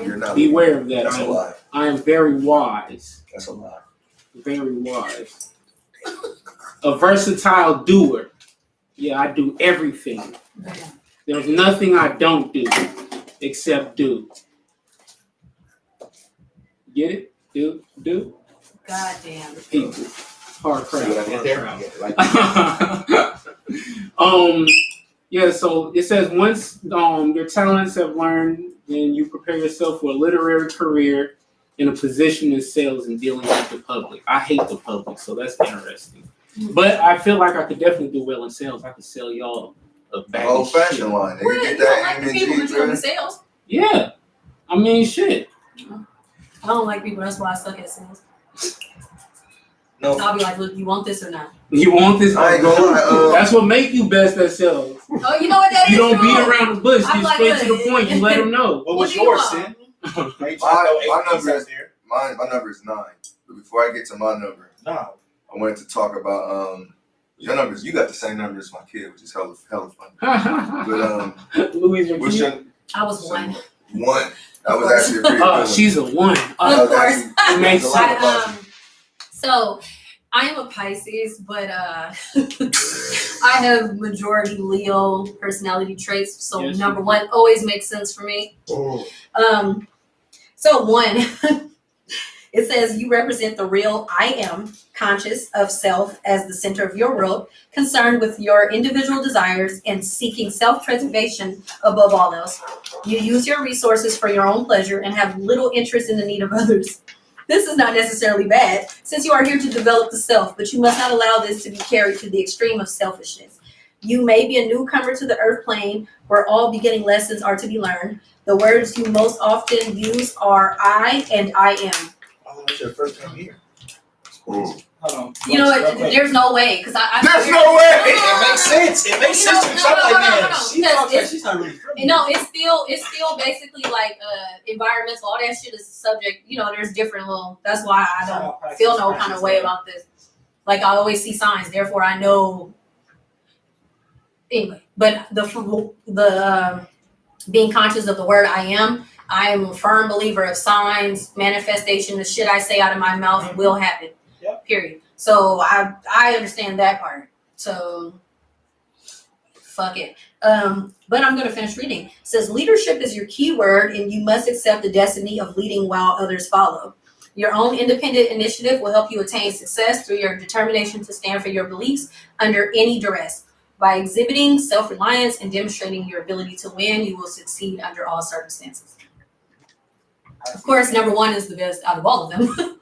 S2: you're not.
S1: Beware of that.
S2: That's a lie.
S1: I am very wise.
S2: That's a lie.
S1: Very wise. A versatile doer. Yeah, I do everything. There's nothing I don't do except do. Get it? Do.
S7: Goddamn.
S1: People. Hard
S3: See what I did there?
S1: crowd.
S3: Like,
S1: Yeah, so it says once your talents have learned, then you prepare yourself for a literary career in a position in sales and dealing with the public. I hate the public, so that's interesting. But I feel like I could definitely do well in sales. I could sell y'all a bag
S2: Old
S1: of shit.
S2: fashioned line. Nigga,
S7: Well,
S2: get
S7: you don't
S2: that
S7: like the
S2: M
S7: people,
S2: and
S7: but
S2: G,
S7: you don't
S2: bro.
S7: be sales.
S1: Yeah. I mean, shit.
S7: I don't like people, that's why I suck at sales.
S2: No,
S7: I'll be like, look, you want this or not?
S1: You want this?
S2: I ain't gonna lie.
S1: That's what make you best at sales.
S7: Oh, you know what that is?
S1: You don't
S7: true.
S1: beat around the bush.
S7: I'm
S1: You
S7: like,
S1: straight to
S7: look.
S1: the point. You let them know.
S4: What was
S7: do you
S4: yours,
S7: want?
S4: Sin?
S2: My number is my number is 9. But before I get to my number,
S4: No.
S2: I wanted to talk about your numbers. You got the same number as my kid, which is hella funny. But
S1: Louise, your
S2: what's
S1: kid?
S2: your
S7: I was one.
S2: 1? That was actually a pretty good
S1: Oh,
S2: one.
S1: she's a 1.
S7: Of
S2: That was
S7: course.
S2: actually-
S1: It makes
S2: a lot about you.
S7: So I am a Pisces, but I have majority Leo personality traits. So
S1: Yes,
S7: number
S1: you do.
S7: 1 always makes sense for me. So 1, it says you represent the real I am, conscious of self as the center of your world, concerned with your individual desires and seeking self-preservation above all else. You use your resources for your own pleasure and have little interest in the need of others. This is not necessarily bad, since you are here to develop the self, but you must not allow this to be carried to the extreme of selfishness. You may be a newcomer to the earth plane, where all beginning lessons are to be learned. The words you most often use are I and I am.
S4: Oh, it's your first time here.
S6: Hold on.
S7: You know what? There's no way, because I
S2: There's no way!
S4: It makes sense. It makes
S7: You know,
S4: sense.
S7: no,
S4: I'm like,
S7: no,
S4: man,
S7: no,
S4: she
S7: because
S4: talks like
S7: it's-
S4: she's not really friendly.
S7: No, it's still basically like environmental. All that shit is subject. You know, there's different little. That's why I don't feel no kind of way about this. Like I always see signs, therefore I know. Anyway, but the being conscious of the word I am a firm believer of signs, manifestation. The shit I say out of my mouth will happen.
S4: Yep.
S7: Period. So I understand that part. So fuck it. But I'm going to finish reading. It says, leadership is your key word, and you must accept the destiny of leading while others follow. Your own independent initiative will help you attain success through your determination to stand for your beliefs under any duress. By exhibiting self-reliance and demonstrating your ability to win, you will succeed under all circumstances. Of course, number 1 is the best out of all of them.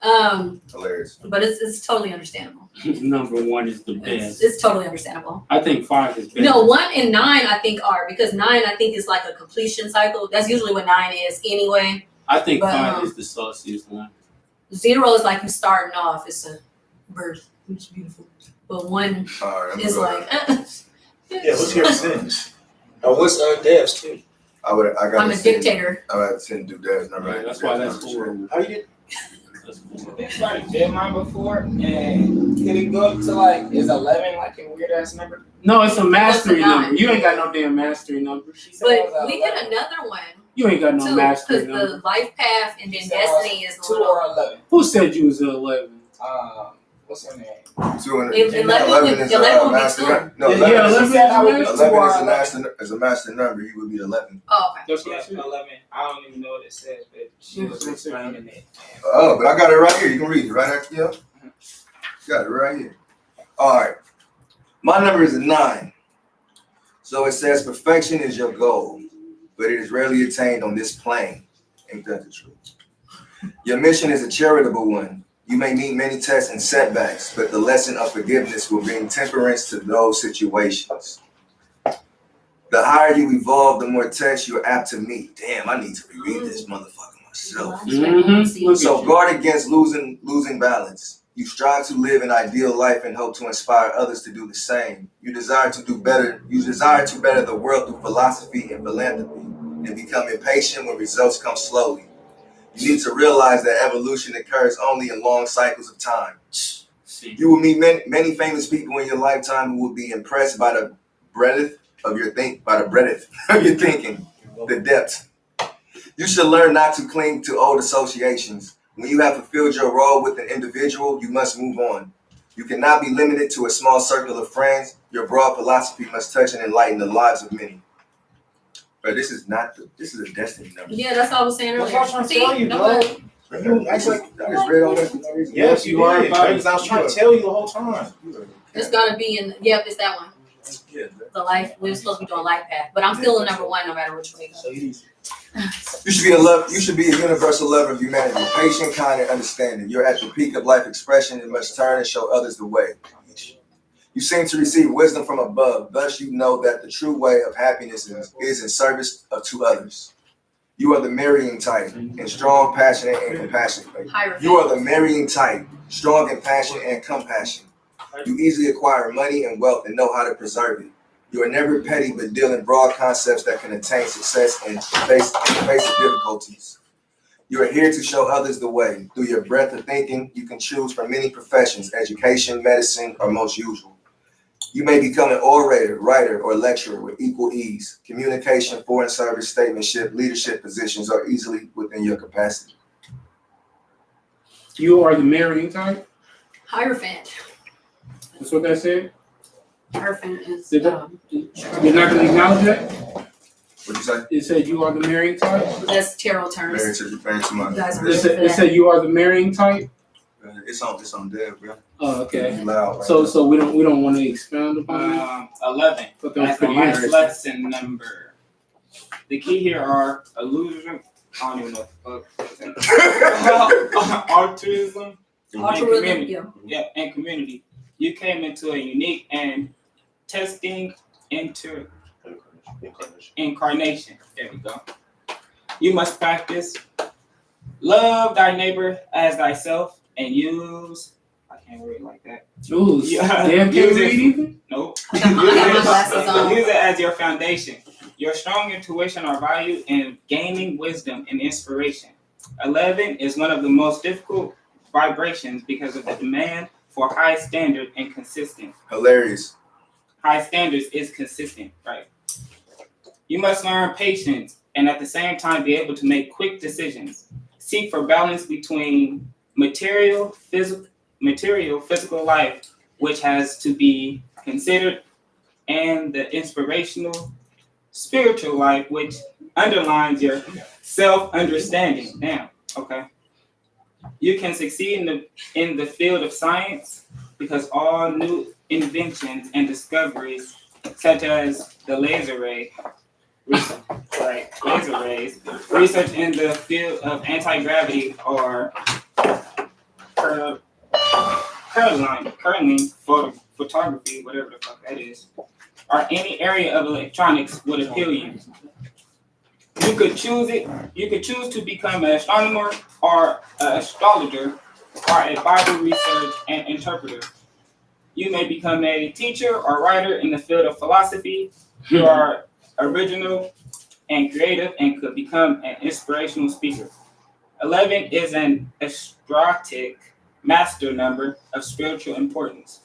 S2: Hilarious.
S7: But it's totally understandable.
S1: Number 1 is the best.
S7: It's totally understandable.
S1: I think 5 is better.
S7: No, 1 and 9 I think are, because 9 I think is like a completion cycle. That's usually what 9 is anyway.
S1: I think
S7: But,
S1: 5 is the sauciest one.
S7: 0 is like you starting off. It's a birth, which is beautiful. But 1
S2: All right, I'm
S7: is
S2: gonna go.
S7: like.
S4: Yeah, what's your sins? Oh, what's Dev's too?
S2: I got.
S7: I'm a dictator.
S2: I got to do Dev's number.
S1: Right, that's why that's horrible.
S4: How you did?
S1: That's
S5: I
S1: horrible.
S5: think somebody did mine before, and did it go up to like, is 11 like a weird ass number?
S1: No, it's a mastery
S7: That's a 9.
S1: number. You ain't got no damn mastery number.
S5: She said it was
S7: But
S5: a
S7: we
S5: 11.
S7: did another one
S1: You ain't got no
S7: too,
S1: mastery
S7: because
S1: number.
S7: the life path and then
S5: She said it was
S7: destiny is a
S5: 2
S7: little.
S5: or 11.
S1: Who said you was an 11?
S5: What's her name?
S2: 200.
S7: If 11
S2: is
S7: would be
S2: master.
S7: 2.
S2: No,
S1: Yeah,
S2: 11
S1: 11
S2: is,
S1: is
S5: said I would be
S1: 11.
S5: 2 or
S2: 11
S5: 11.
S2: is a master number. You would be 11.
S7: Oh, okay.
S1: That's what I
S5: Yeah,
S1: said.
S5: 11. I don't even know what it says, but she was explaining it.
S2: Oh, but I got it right here. You can read it right after you. Got it right here. All right. My number is a 9. So it says perfection is your goal, but it is rarely attained on this plane. Ain't that the truth? Your mission is a charitable one. You may meet many tests and setbacks, but the lesson of forgiveness will bring temperance to those situations. The higher you evolve, the more tests you're apt to meet. Damn, I need to reread this motherfucker myself.
S1: Mhm.
S2: So guard against losing balance. You strive to live an ideal life and hope to inspire others to do the same. You desire to do better. You desire to better the world through philosophy and philanthropy, and become impatient when results come slowly. You need to realize that evolution occurs only in long cycles of time.
S1: See.
S2: You will meet many famous people in your lifetime who will be impressed by the breadth of your thinking, the depth. You should learn not to cling to old associations. When you have fulfilled your role with an individual, you must move on. You cannot be limited to a small circle of friends. Your broad philosophy must touch and enlighten the lives of many. But this is a destiny number.
S7: Yeah, that's all I was saying
S4: That's
S7: earlier.
S4: what I'm trying to tell you, bro.
S2: I just read all that for no reason.
S4: Yes, you are. Because I was trying to tell you the whole time.
S7: It's gonna be in. Yep, it's that one.
S2: Yeah,
S7: The life. We're supposed to be doing life path, but I'm still in number 1 no matter which way it goes.
S2: You should be a universal lover of humanity, patient, kind, and understanding. You're at the peak of life expression and must turn and show others the way. You seem to receive wisdom from above, thus you know that the true way of happiness is in service to others. You are the marrying type, and strong, passionate, and compassionate.
S7: Hierophant.
S2: You are the marrying type, strong and passionate and compassionate. You easily acquire money and wealth and know how to preserve it. You are never petty, but deal in broad concepts that can attain success and face of difficulties. You are here to show others the way. Through your breadth of thinking, you can choose from many professions: education, medicine, or most usual. You may become an orator, writer, or lecturer with equal ease. Communication, foreign service, statesmanship, leadership positions are easily within your capacity.
S1: You are the marrying type?
S7: Hierophant.
S1: That's what that said?
S7: Hierophant is.
S1: You're not going to acknowledge that?
S2: What'd you say?
S1: It said you are the marrying type?
S7: That's tarot terms.
S2: Married to
S7: You guys are
S1: It said you are the marrying type?
S2: It's on Dev, bro.
S1: Oh, okay.
S2: It's loud. Right
S1: So we don't want to expound upon it?
S5: 11.
S1: But that was
S5: That's the
S1: pretty
S5: life
S1: interesting.
S5: lesson number. The key here are illusion. I don't even know what the fuck. Altruism.
S7: Altruism.
S5: community.
S7: Yeah.
S5: Yeah, and community. You came into a unique and testing incarnation. There we go. You must practice love thy neighbor as thyself and use. I can't read like that.
S1: Ooh,
S5: Yeah.
S1: damn, can't
S5: Use it.
S1: read either?
S5: Nope.
S7: I got my glasses on.
S5: Use it as your foundation. Your strong intuition are valued in gaining wisdom and inspiration. 11 is one of the most difficult vibrations because of the demand for high standard and consistent.
S2: Hilarious.
S5: High standards is consistent, right? You must learn patience and at the same time be able to make quick decisions. Seek for balance between material, physical life, which has to be considered, and the inspirational, spiritual life, which underlines your self-understanding. Now, okay. You can succeed in the field of science because all new inventions and discoveries, such as the laser ray, research in the field of anti-gravity, or currently photography, whatever the fuck that is, or any area of electronics would appeal you. You could choose it. You could choose to become an astronomer or an astrologer or a Bible research and interpreter. You may become a teacher or writer in the field of philosophy. You are original and creative and could become an inspirational speaker. 11 is an astratic master number of spiritual importance.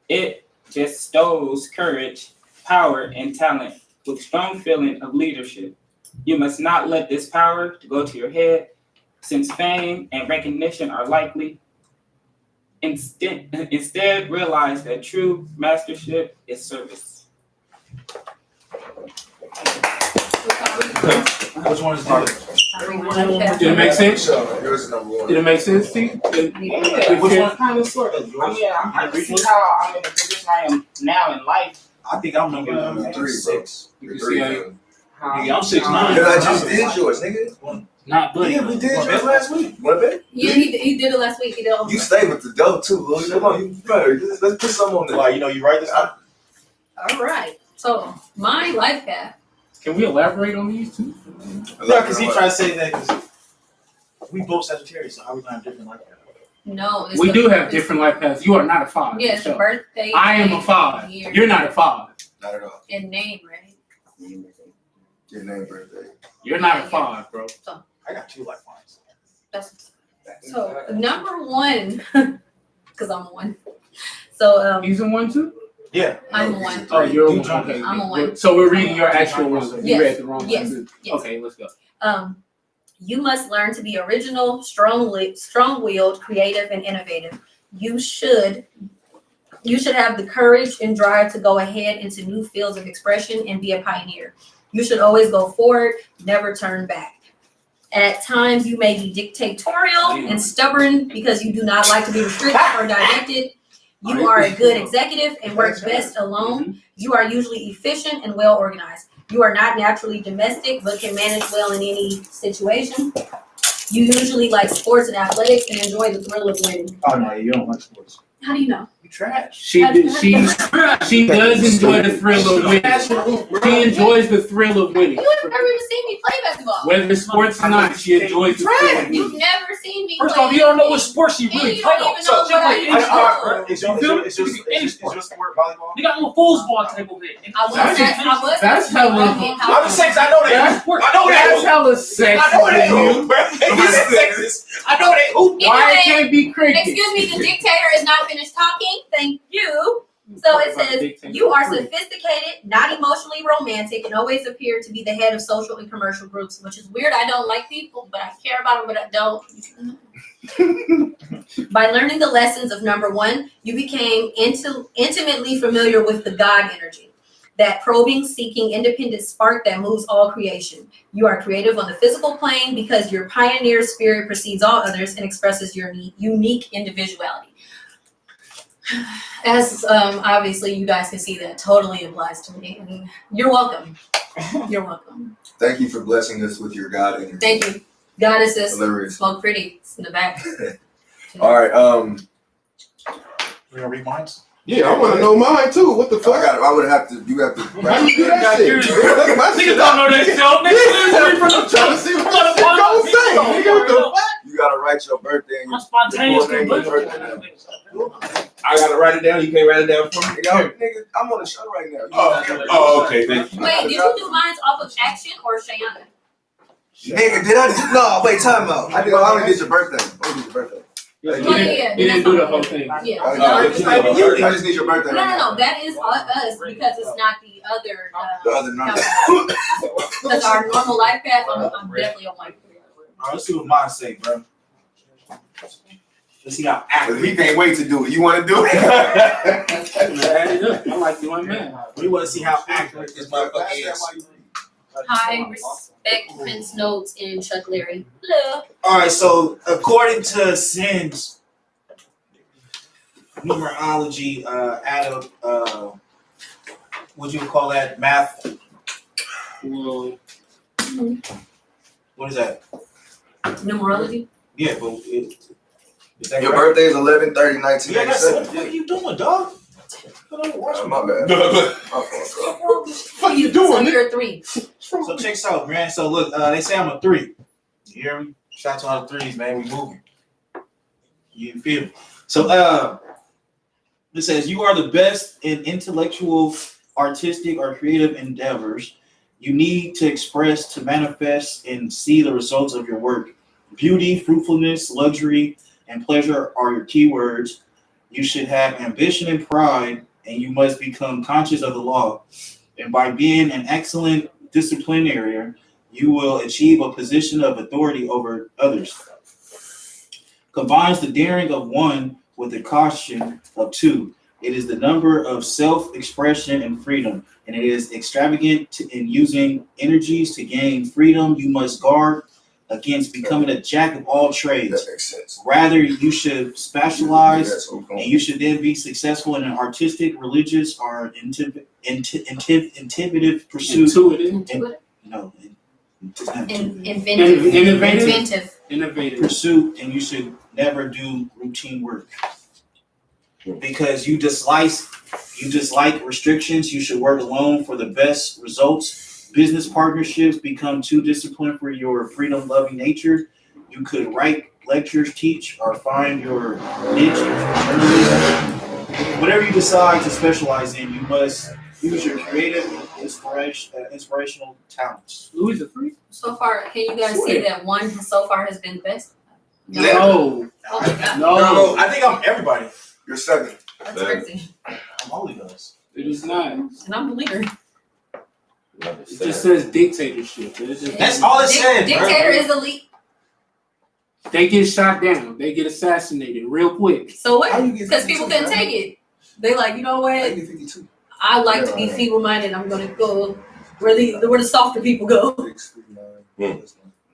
S5: It bestows courage, power, and talent with strong feeling of leadership. You must not let this power go to your head, since fame and recognition are likely. Instead, realize that true mastership is service.
S4: Which one is it?
S1: Did it make sense?
S2: Yours is number one.
S1: Did it make sense to you?
S5: Yeah, which one kind of sort of? I mean, I can see how I'm in the position I am now in life.
S4: I think I'm number
S2: Three,
S4: six.
S2: You're three.
S4: Nigga, I'm 6'9".
S2: Because I just did yours, nigga.
S1: Not good.
S2: Yeah, we did yours last week. What bet?
S7: Yeah, he did it last week. He did it.
S2: You stay with the dough too, Lil. Come on, you better. Let's put some on there.
S4: Like, you write this out?
S7: All right. So my life path.
S1: Can we elaborate on these two?
S4: No, because he tried to say that because we both Sagittarius, so how we gonna have different life paths?
S7: No, it's
S1: We do have
S7: it's-
S1: different life paths. You are not a 5.
S7: Yeah, it's
S1: so.
S7: birthday.
S1: I am a
S7: date,
S1: 5.
S7: year,
S1: You're not a 5.
S2: Not at all.
S7: and name, right?
S2: Your name, birthday.
S1: You're not a 5, bro.
S4: I got 2 lifelines.
S7: That's so number one, because I'm a 1. So
S1: He's a 1 too?
S4: Yeah.
S7: I'm a 1.
S1: Oh, you're a
S4: You
S1: 1.
S4: jump
S1: Okay.
S7: I'm a 1.
S1: So we're reading your actual ones. You
S7: Yes.
S1: read the wrong
S7: Yes.
S1: one.
S7: Yes.
S1: Okay, let's go.
S7: You must learn to be original, strong-willed, creative, and innovative. You should have the courage and drive to go ahead into new fields of expression and be a pioneer. You should always go forward, never turn back. At times, you may be dictatorial and stubborn because you do not like to be restricted or directed. You are a good executive and work best alone. You are usually efficient and well organized. You are not naturally domestic, but can manage well in any situation. You usually like sports and athletics and enjoy the thrill of winning.
S4: Oh no, you don't like sports.
S7: How do you know?
S4: You trash.
S1: She does enjoy the thrill of winning. She enjoys the thrill of winning.
S7: You have never even seen me play basketball.
S1: Whether it's sports or not, she enjoys the thrill of
S7: You've
S1: winning.
S7: never seen me
S6: First
S7: play
S6: off, you don't know what
S7: anything.
S6: sport she
S7: And
S6: really
S7: you
S6: played
S7: don't
S6: on.
S7: even
S6: So
S7: know
S6: she
S7: what
S6: played
S7: I
S6: any
S7: do.
S6: sport.
S4: Is
S6: You feel me?
S4: your
S6: Any
S4: sport volleyball?
S6: They got a little foosball table there.
S7: I was.
S1: That's hella-
S4: I'm just saying, I know that.
S1: That's
S4: I know
S1: That's
S4: that.
S1: hella sexy.
S4: I know that.
S1: You.
S4: Bro. It's sexist. I know that.
S1: Why it
S7: Anyway,
S1: can't be cricket?
S7: excuse me, the dictator is not finished talking. Thank you. So it says, you are sophisticated, not emotionally romantic, and always appear to be the head of social and commercial groups, which is weird. I don't like people, but I care about them, but I don't. By learning the lessons of number 1, you became intimately familiar with the God energy, that probing, seeking, independent spark that moves all creation. You are creative on the physical plane because your pioneer spirit precedes all others and expresses your unique individuality. As obviously you guys can see, that totally applies to me. And you're welcome. You're welcome.
S2: Thank you for blessing us with your God energy.
S7: Thank you. Goddesses.
S2: Hilarious.
S7: Smoke pretty. It's in the back.
S2: All right.
S4: We're gonna read mine.
S3: Yeah, I want to know mine too. What the fuck?
S2: I would have to. You have to.
S3: How you do that shit? Look at my
S6: Niggas
S3: shit.
S6: don't know that shit. Niggas from the
S3: I'm trying to see what this shit gonna say. Nigga, what the fuck?
S2: You gotta write your birthday and
S6: I'm spontaneous.
S2: your birthday.
S3: I gotta write it down. You can't write it down for me.
S2: Nigga, I'm on the show right now.
S3: Okay, thank you.
S7: Wait, did you do mine off of action or Shayana?
S2: Nigga, did I? No, wait, time out. I only did your birthday. Only did your birthday.
S1: He
S7: yeah,
S1: didn't do the whole thing.
S7: Yeah.
S2: I just need your birthday.
S7: No, that is us because it's not the other.
S2: The other number.
S7: Because our normal life path, I'm definitely on my.
S4: All right, let's see what mine say, bro. Let's see how accurate.
S2: He can't wait to do it. You want to do it?
S1: Add it up. I like doing man.
S4: We want to see how accurate this motherfucker is.
S7: Hi, respect Prince Notes and Chuck Larry. Hello.
S4: All right, so according to Sin's numerology, out of what you would call that math?
S1: Well,
S4: What is that?
S7: Numerology.
S4: Yeah, but Is that
S2: Your
S4: correct?
S2: birthday is 11/30,
S4: Yeah, that's what the
S2: 1997.
S4: fuck are you doing, dog?
S2: My bad. My fault, bro.
S3: What the fuck you doing,
S7: So
S3: nigga?
S7: you're a 3.
S4: So check this out, man. So look, they say I'm a 3. You hear me? Shout out to all the 3s, man. We moving. You feel me? So it says you are the best in intellectual, artistic, or creative endeavors. You need to express, to manifest, and see the results of your work. Beauty, fruitfulness, luxury, and pleasure are your key words. You should have ambition and pride, and you must become conscious of the law. And by being an excellent disciplinarian, you will achieve a position of authority over others. Combines the daring of one with the caution of 2. It is the number of self-expression and freedom, and it is extravagant in using energies to gain freedom. You must guard against becoming a jack of all trades.
S2: That makes sense.
S4: Rather, you should specialize,
S2: That's what
S4: and you should then be successful in an artistic, religious, or intuitive pursuit.
S1: Intuitive.
S4: No, it's not
S1: Innovative.
S4: pursuit, and you should never do routine work because you dislike restrictions. You should work alone for the best results. Business partnerships become too disciplined for your freedom-loving nature. You could write lectures, teach, or find your niche in journalism. Whatever you decide to specialize in, you must use your creative inspirational talents.
S1: Louis a 3?
S7: So far, can you guys see that 1 so far has been the best?
S1: No.
S7: Oh my God.
S1: No.
S4: I think I'm everybody.
S2: You're 7.
S7: That's crazy.
S4: I'm Holy Ghost.
S1: It is not.
S7: And I'm the leader.
S1: It just says dictatorship. It just-
S4: That's all it said, bro.
S7: Dictator is the lead.
S1: They get shot down. They get assassinated real quick.
S7: So what?
S2: How you get
S7: Because people
S2: 52,
S7: couldn't
S2: man?
S7: take it. They like, you know
S2: How you
S7: what?
S2: get 52?
S7: I like to be feeble-minded. I'm gonna go where the softer people go.
S2: 6, 3, 9,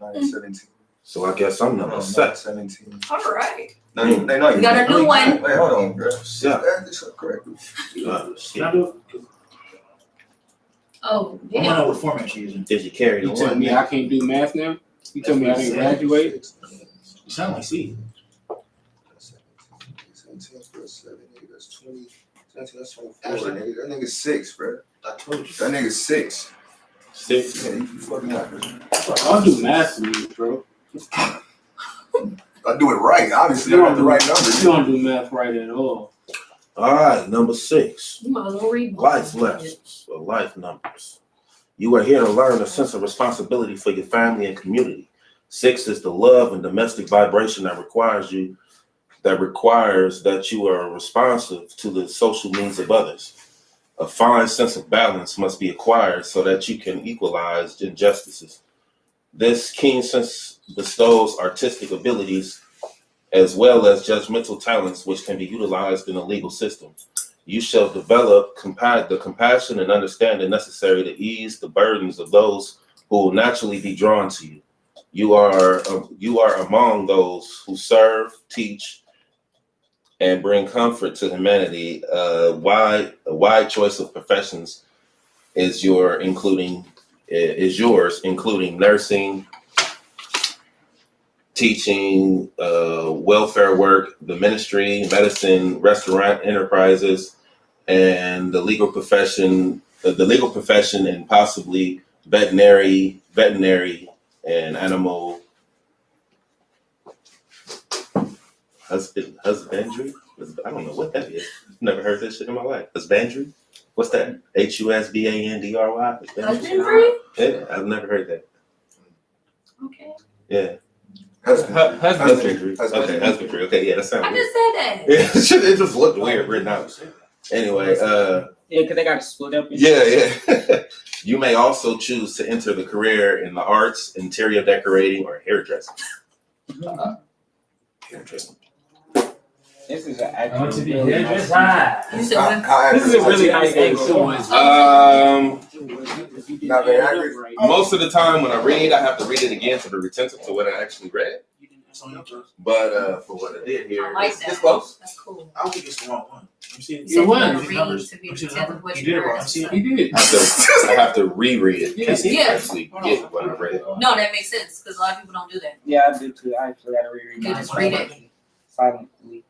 S2: 9, 17.
S3: So I guess I'm number 7.
S2: 17.
S7: All right.
S2: No, they know you.
S7: We got a new one.
S2: Wait, hold on, bro.
S3: Yeah.
S2: Add this up correctly.
S7: Oh,
S4: I don't
S7: yeah.
S4: know what format she's using.
S3: Did you carry the
S1: You tell
S3: one?
S1: me I can't do math now? You tell me I didn't graduate?
S4: You sound like C.
S2: 17 plus 7, nigga, that's 20. 17, that's 24, nigga. That nigga's 6, bro.
S4: I told you.
S2: That nigga's 6.
S3: 6.
S2: Yeah, you fucking up, bro.
S1: I'll do math for you, bro.
S2: I do it right. Obviously,
S1: You
S2: I got the right number.
S1: You don't do math right at all.
S3: All right, number 6.
S7: You might as well read
S3: Life lessons or life numbers. You are here to learn a sense of responsibility for your family and community. 6 is the love and domestic vibration that requires that you are responsive to the social needs of others. A fine sense of balance must be acquired so that you can equalize injustices. This keen sense bestows artistic abilities as well as judgmental talents which can be utilized in the legal system. You shall develop the compassion and understanding necessary to ease the burdens of those who will naturally be drawn to you. You are among those who serve, teach, and bring comfort to humanity. A wide choice of professions is yours, including nursing, teaching, welfare work, the ministry, medicine, restaurant enterprises, and the legal profession, and possibly veterinary, and animal husbandry. I don't know what that is. Never heard this shit in my life. Husbandry? What's that? HUSBANDRY?
S7: Husbandry?
S3: Yeah, I've never heard that.
S7: Okay.
S3: Yeah.
S2: Husbandry.
S3: Okay, husbandry. Okay, yeah, that sounds
S7: I
S3: weird.
S7: just said that.
S3: Yeah, it just looked weird written out. Anyway,
S5: Yeah, because they got to split up.
S3: yeah. You may also choose to enter the career in the arts, interior decorating, or hairdressing. Hairdressing.
S5: This is an
S6: I want
S5: actual.
S6: to be hairdresser.
S7: You said what?
S5: This is a really nice angle.
S2: Not very accurate.
S3: Most of the time when I read, I have to read it again to be retentive to what I actually read. But for what I did here,
S7: I like
S3: it's
S7: that.
S3: close.
S7: That's cool.
S4: I don't think it's the wrong one. Let me see it.
S7: You said you
S1: won.
S7: gotta
S4: Let me see the
S7: read
S4: numbers.
S7: to be
S4: Let me see the
S7: content
S4: number.
S7: with what
S4: You
S7: you
S4: did it
S7: heard.
S4: wrong. Let me see it.
S1: He did.
S3: I have to reread it
S4: Yeah.
S3: to
S7: Yeah.
S3: actually get what I read.
S7: No, that makes sense because a lot of people don't do that.
S5: Yeah, I do too. I actually got to reread
S7: They
S5: mine.
S7: just read it.
S5: silently.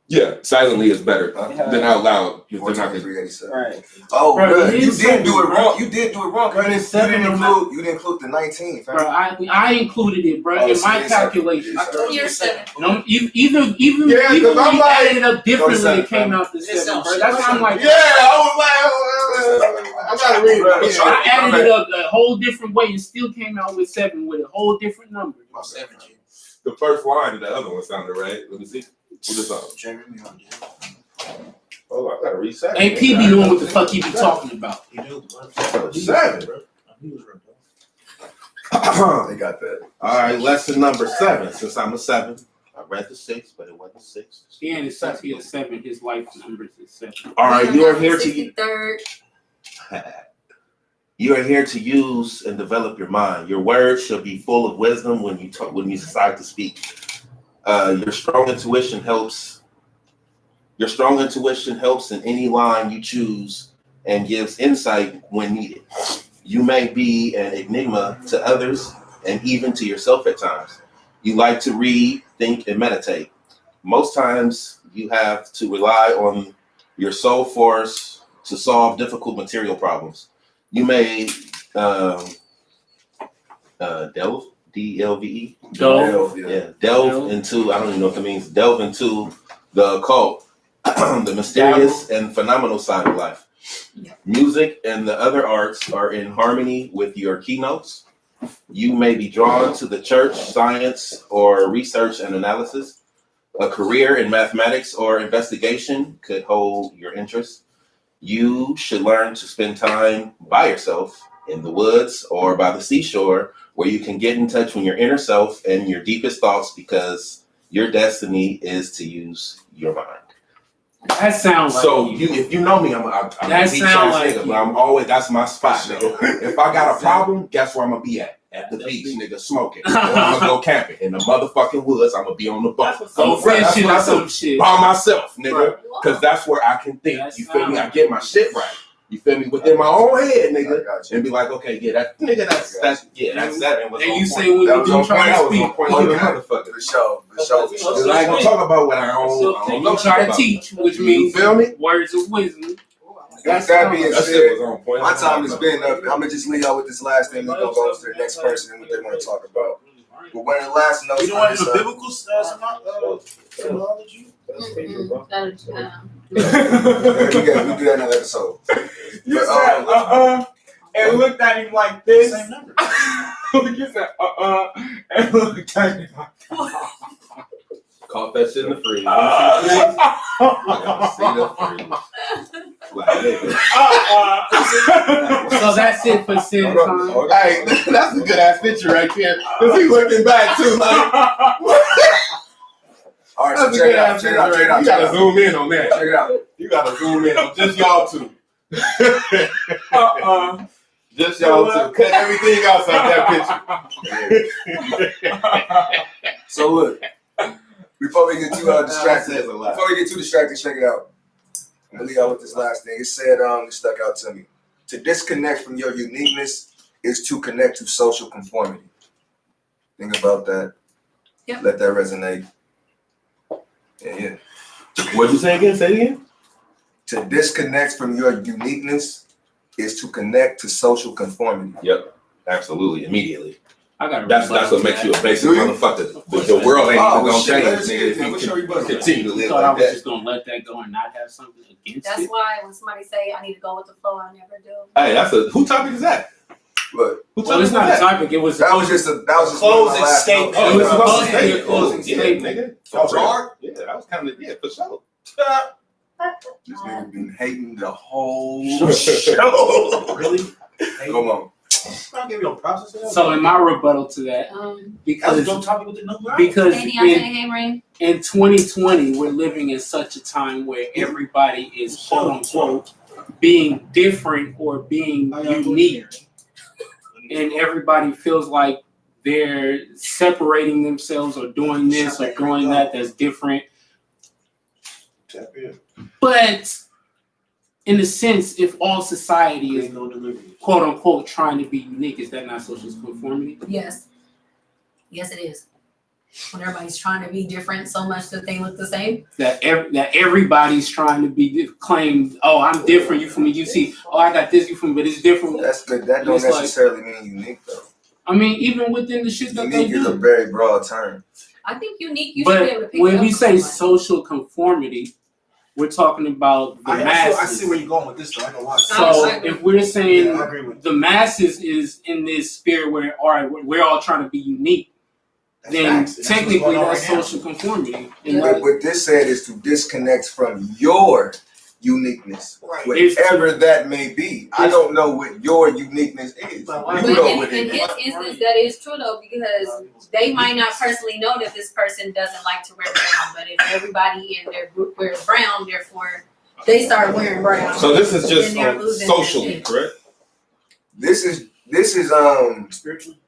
S3: Yeah, silently is better than out loud. Because they're not
S2: 42387.
S5: Right.
S2: Oh,
S1: Bro,
S2: bro,
S1: it
S2: you
S1: is
S2: did do it
S1: seven,
S2: wrong. You did do it wrong.
S1: Bro,
S2: You
S1: it's
S2: didn't
S1: seven on
S2: include the 19, fam.
S1: Bro, I included it, bro,
S2: Oh,
S1: in
S2: so
S1: my
S2: it is seven.
S1: calculation.
S2: It is seven.
S7: You're 7.
S1: No, even
S3: Yeah,
S1: even
S3: 'cause I'm
S1: when you
S3: like-
S1: added it up differently,
S2: seven,
S1: it came
S2: fam.
S1: out to
S4: It
S1: 7,
S4: sounds
S1: bro. That's why I'm like,
S3: Yeah, I was like, I gotta read it.
S1: I added it up a whole different way and still came out with 7 with a whole different number.
S4: About 7, G.
S3: The first line of the other one sounded right. Let me see. What is up?
S4: Jamie, me on you.
S3: Oh, I gotta reset.
S1: AP be knowing what the fuck he be talking about.
S4: He knew, bro.
S3: 7.
S4: Bro. He was right, bro.
S2: They got that.
S3: All right, lesson number 7. Since I'm a 7, I read the 6, but it wasn't 6.
S1: Yeah, and since he is 7, his life numbers is 7.
S3: All right, you are here to
S7: 63rd.
S3: you are here to use and develop your mind. Your words should be full of wisdom when you talk, when you decide to speak. Your strong intuition helps. Your strong intuition helps in any line you choose and gives insight when needed. You may be an enigma to others and even to yourself at times. You like to read, think, and meditate. Most times you have to rely on your soul force to solve difficult material problems. You may delve, D-L-V-E?
S1: Go.
S2: Yeah.
S3: Delve into, I don't even know what that means, delve into the occult, the mysterious and phenomenal side of life.
S7: Yeah.
S3: Music and the other arts are in harmony with your keynotes. You may be drawn to the church, science, or research and analysis. A career in mathematics or investigation could hold your interest. You should learn to spend time by yourself in the woods or by the seashore, where you can get in touch with your inner self and your deepest thoughts, because your destiny is to use your mind.
S1: That sounds like
S3: So
S1: you.
S3: if you know me, I'm
S1: That
S3: a beach
S1: sound
S3: ass
S1: like
S3: nigga,
S1: you.
S3: but I'm always, that's my spot, nigga. If I got a problem, guess where I'm gonna be at the beach, nigga, smoking. Or I'm gonna go camping in the motherfucking woods. I'm gonna be on the boat.
S1: Go
S3: That's
S1: fishing
S3: what
S1: or
S3: I do.
S1: some shit.
S3: By myself, nigga,
S1: Right.
S3: because that's where I can think.
S1: That
S3: You feel me? I
S1: sound
S3: get my shit right. You feel me? Within my own head, nigga, and be like, okay, yeah, that's 7 was
S1: And
S3: on
S1: you
S3: point.
S1: say when
S2: That
S1: you
S2: was
S1: do
S2: on
S1: try
S2: point.
S1: to
S3: That was
S1: speak,
S3: on point like a motherfucker.
S2: For sure.
S3: Because I ain't gonna talk about what I don't
S1: and
S3: know
S1: you try to
S3: about.
S1: teach, which
S3: You
S1: means
S3: feel me?
S1: words of wisdom.
S2: With that being
S3: That shit
S2: said,
S3: was on point.
S2: my time has been up. I'm gonna just leave y'all with this last thing. We're gonna go to the next person and what they want to talk about. But one of the last notes
S4: You don't want
S2: for
S4: the
S2: this,
S4: biblical symbology?
S2: we do that another episode.
S5: You
S2: But,
S5: said and looked at him like this.
S4: Same number.
S5: You said and looked at him like
S3: Caught that shit in the freeze. I gotta see the freeze. Like, nigga.
S1: So that's it for sin time.
S3: Hey, that's a good ass picture right there. Cause he looking back too, like.
S2: All right, so
S3: That's a
S2: check
S3: good
S2: it out.
S3: ass
S2: Check it
S3: picture
S2: out. Check it
S3: right
S2: out.
S3: there. You gotta zoom in on that.
S2: Check it out.
S3: You gotta zoom in on just y'all two. Just y'all two. Cut everything else out that picture.
S2: So look, before we get too distracted,
S3: That says a lot.
S2: check it out. I'm gonna leave y'all with this last thing. It said, it stuck out to me. To disconnect from your uniqueness is to connect to social conformity. Think about that.
S7: Yep.
S2: Let that resonate. Yeah.
S3: What'd you say again? Say it again.
S2: To disconnect from your uniqueness is to connect to social conformity.
S3: Yep. Absolutely. Immediately.
S1: I got.
S3: That's what makes you a basic
S2: Do you?
S3: motherfucker. The world ain't even gonna change,
S2: let's
S3: nigga,
S2: hear
S3: if
S2: it.
S3: you
S2: What's your rebuttal?
S3: continue to
S1: You
S3: live
S1: thought I
S3: like
S1: was
S3: that.
S1: just gonna let that go and not have something against
S7: That's
S1: it?
S7: why when somebody say I need to go with the flow, I never do.
S3: Hey, that's a who topic is that?
S2: Look,
S3: Who
S1: Well,
S3: topic
S1: it's
S3: is
S1: not a
S3: that?
S1: topic. It was
S2: that was just one of my
S4: Closing
S2: last
S4: statement.
S2: notes.
S3: Oh,
S1: It was
S3: supposed
S1: supposed to be a closing
S3: Yeah,
S1: statement.
S3: nigga.
S2: Oh,
S3: For real.
S2: hard?
S3: Yeah, that was kind of for sure.
S2: This nigga been hating the whole show.
S4: Really?
S2: Come on.
S4: I'll give you a process of that.
S1: So in my rebuttal to that,
S4: That was a
S1: because
S4: dope topic with the number.
S1: because
S7: Katie, I say,
S1: in,
S7: hey, Ring.
S1: in 2020 we're living in such a time where everybody is quote unquote being different or being unique, and everybody feels like they're separating themselves or doing this or doing that that's different. But in a sense, if all society is quote unquote trying to be unique, is that not social conformity?
S7: Yes. Yes, it is. when everybody's trying to be different so much that they look the same.
S1: That everybody's trying to be claimed. Oh, I'm different. You from me. You see. Oh, I got this. You from me, but it's different.
S2: That's good. That don't
S1: It's like-
S2: necessarily mean unique though.
S1: I mean, even within the shit that they
S2: Unique is a
S1: do.
S2: very broad term.
S7: I think unique. You should be able to
S1: But
S7: pick
S1: when
S7: it up
S1: we
S7: from
S1: say
S7: somebody.
S1: social conformity, we're talking about the
S4: I
S1: masses.
S4: see where you're going with this, though. I know why.
S1: So
S7: I agree.
S1: if we're saying
S4: Yeah, I agree with you.
S1: the masses is in this spirit where, all right, we're all trying to be unique,
S4: That's
S1: then
S4: facts. That's what's
S1: technically
S4: going on
S1: that's
S4: right now.
S1: social conformity.
S7: Yeah.
S2: But what this said is to disconnect from your uniqueness,
S4: Right.
S2: whatever that may be. I don't know what your uniqueness is.
S4: But
S2: You
S7: But
S2: know
S7: in
S2: what it
S7: his
S2: is.
S7: instance, that is true though, because they might not personally know that this person doesn't like to wear brown, but if everybody in their group wears brown, therefore they start wearing brown.
S3: So this is just
S7: Then they're losing
S3: socially,
S7: their shit.
S3: correct?
S2: This is
S4: Spiritually.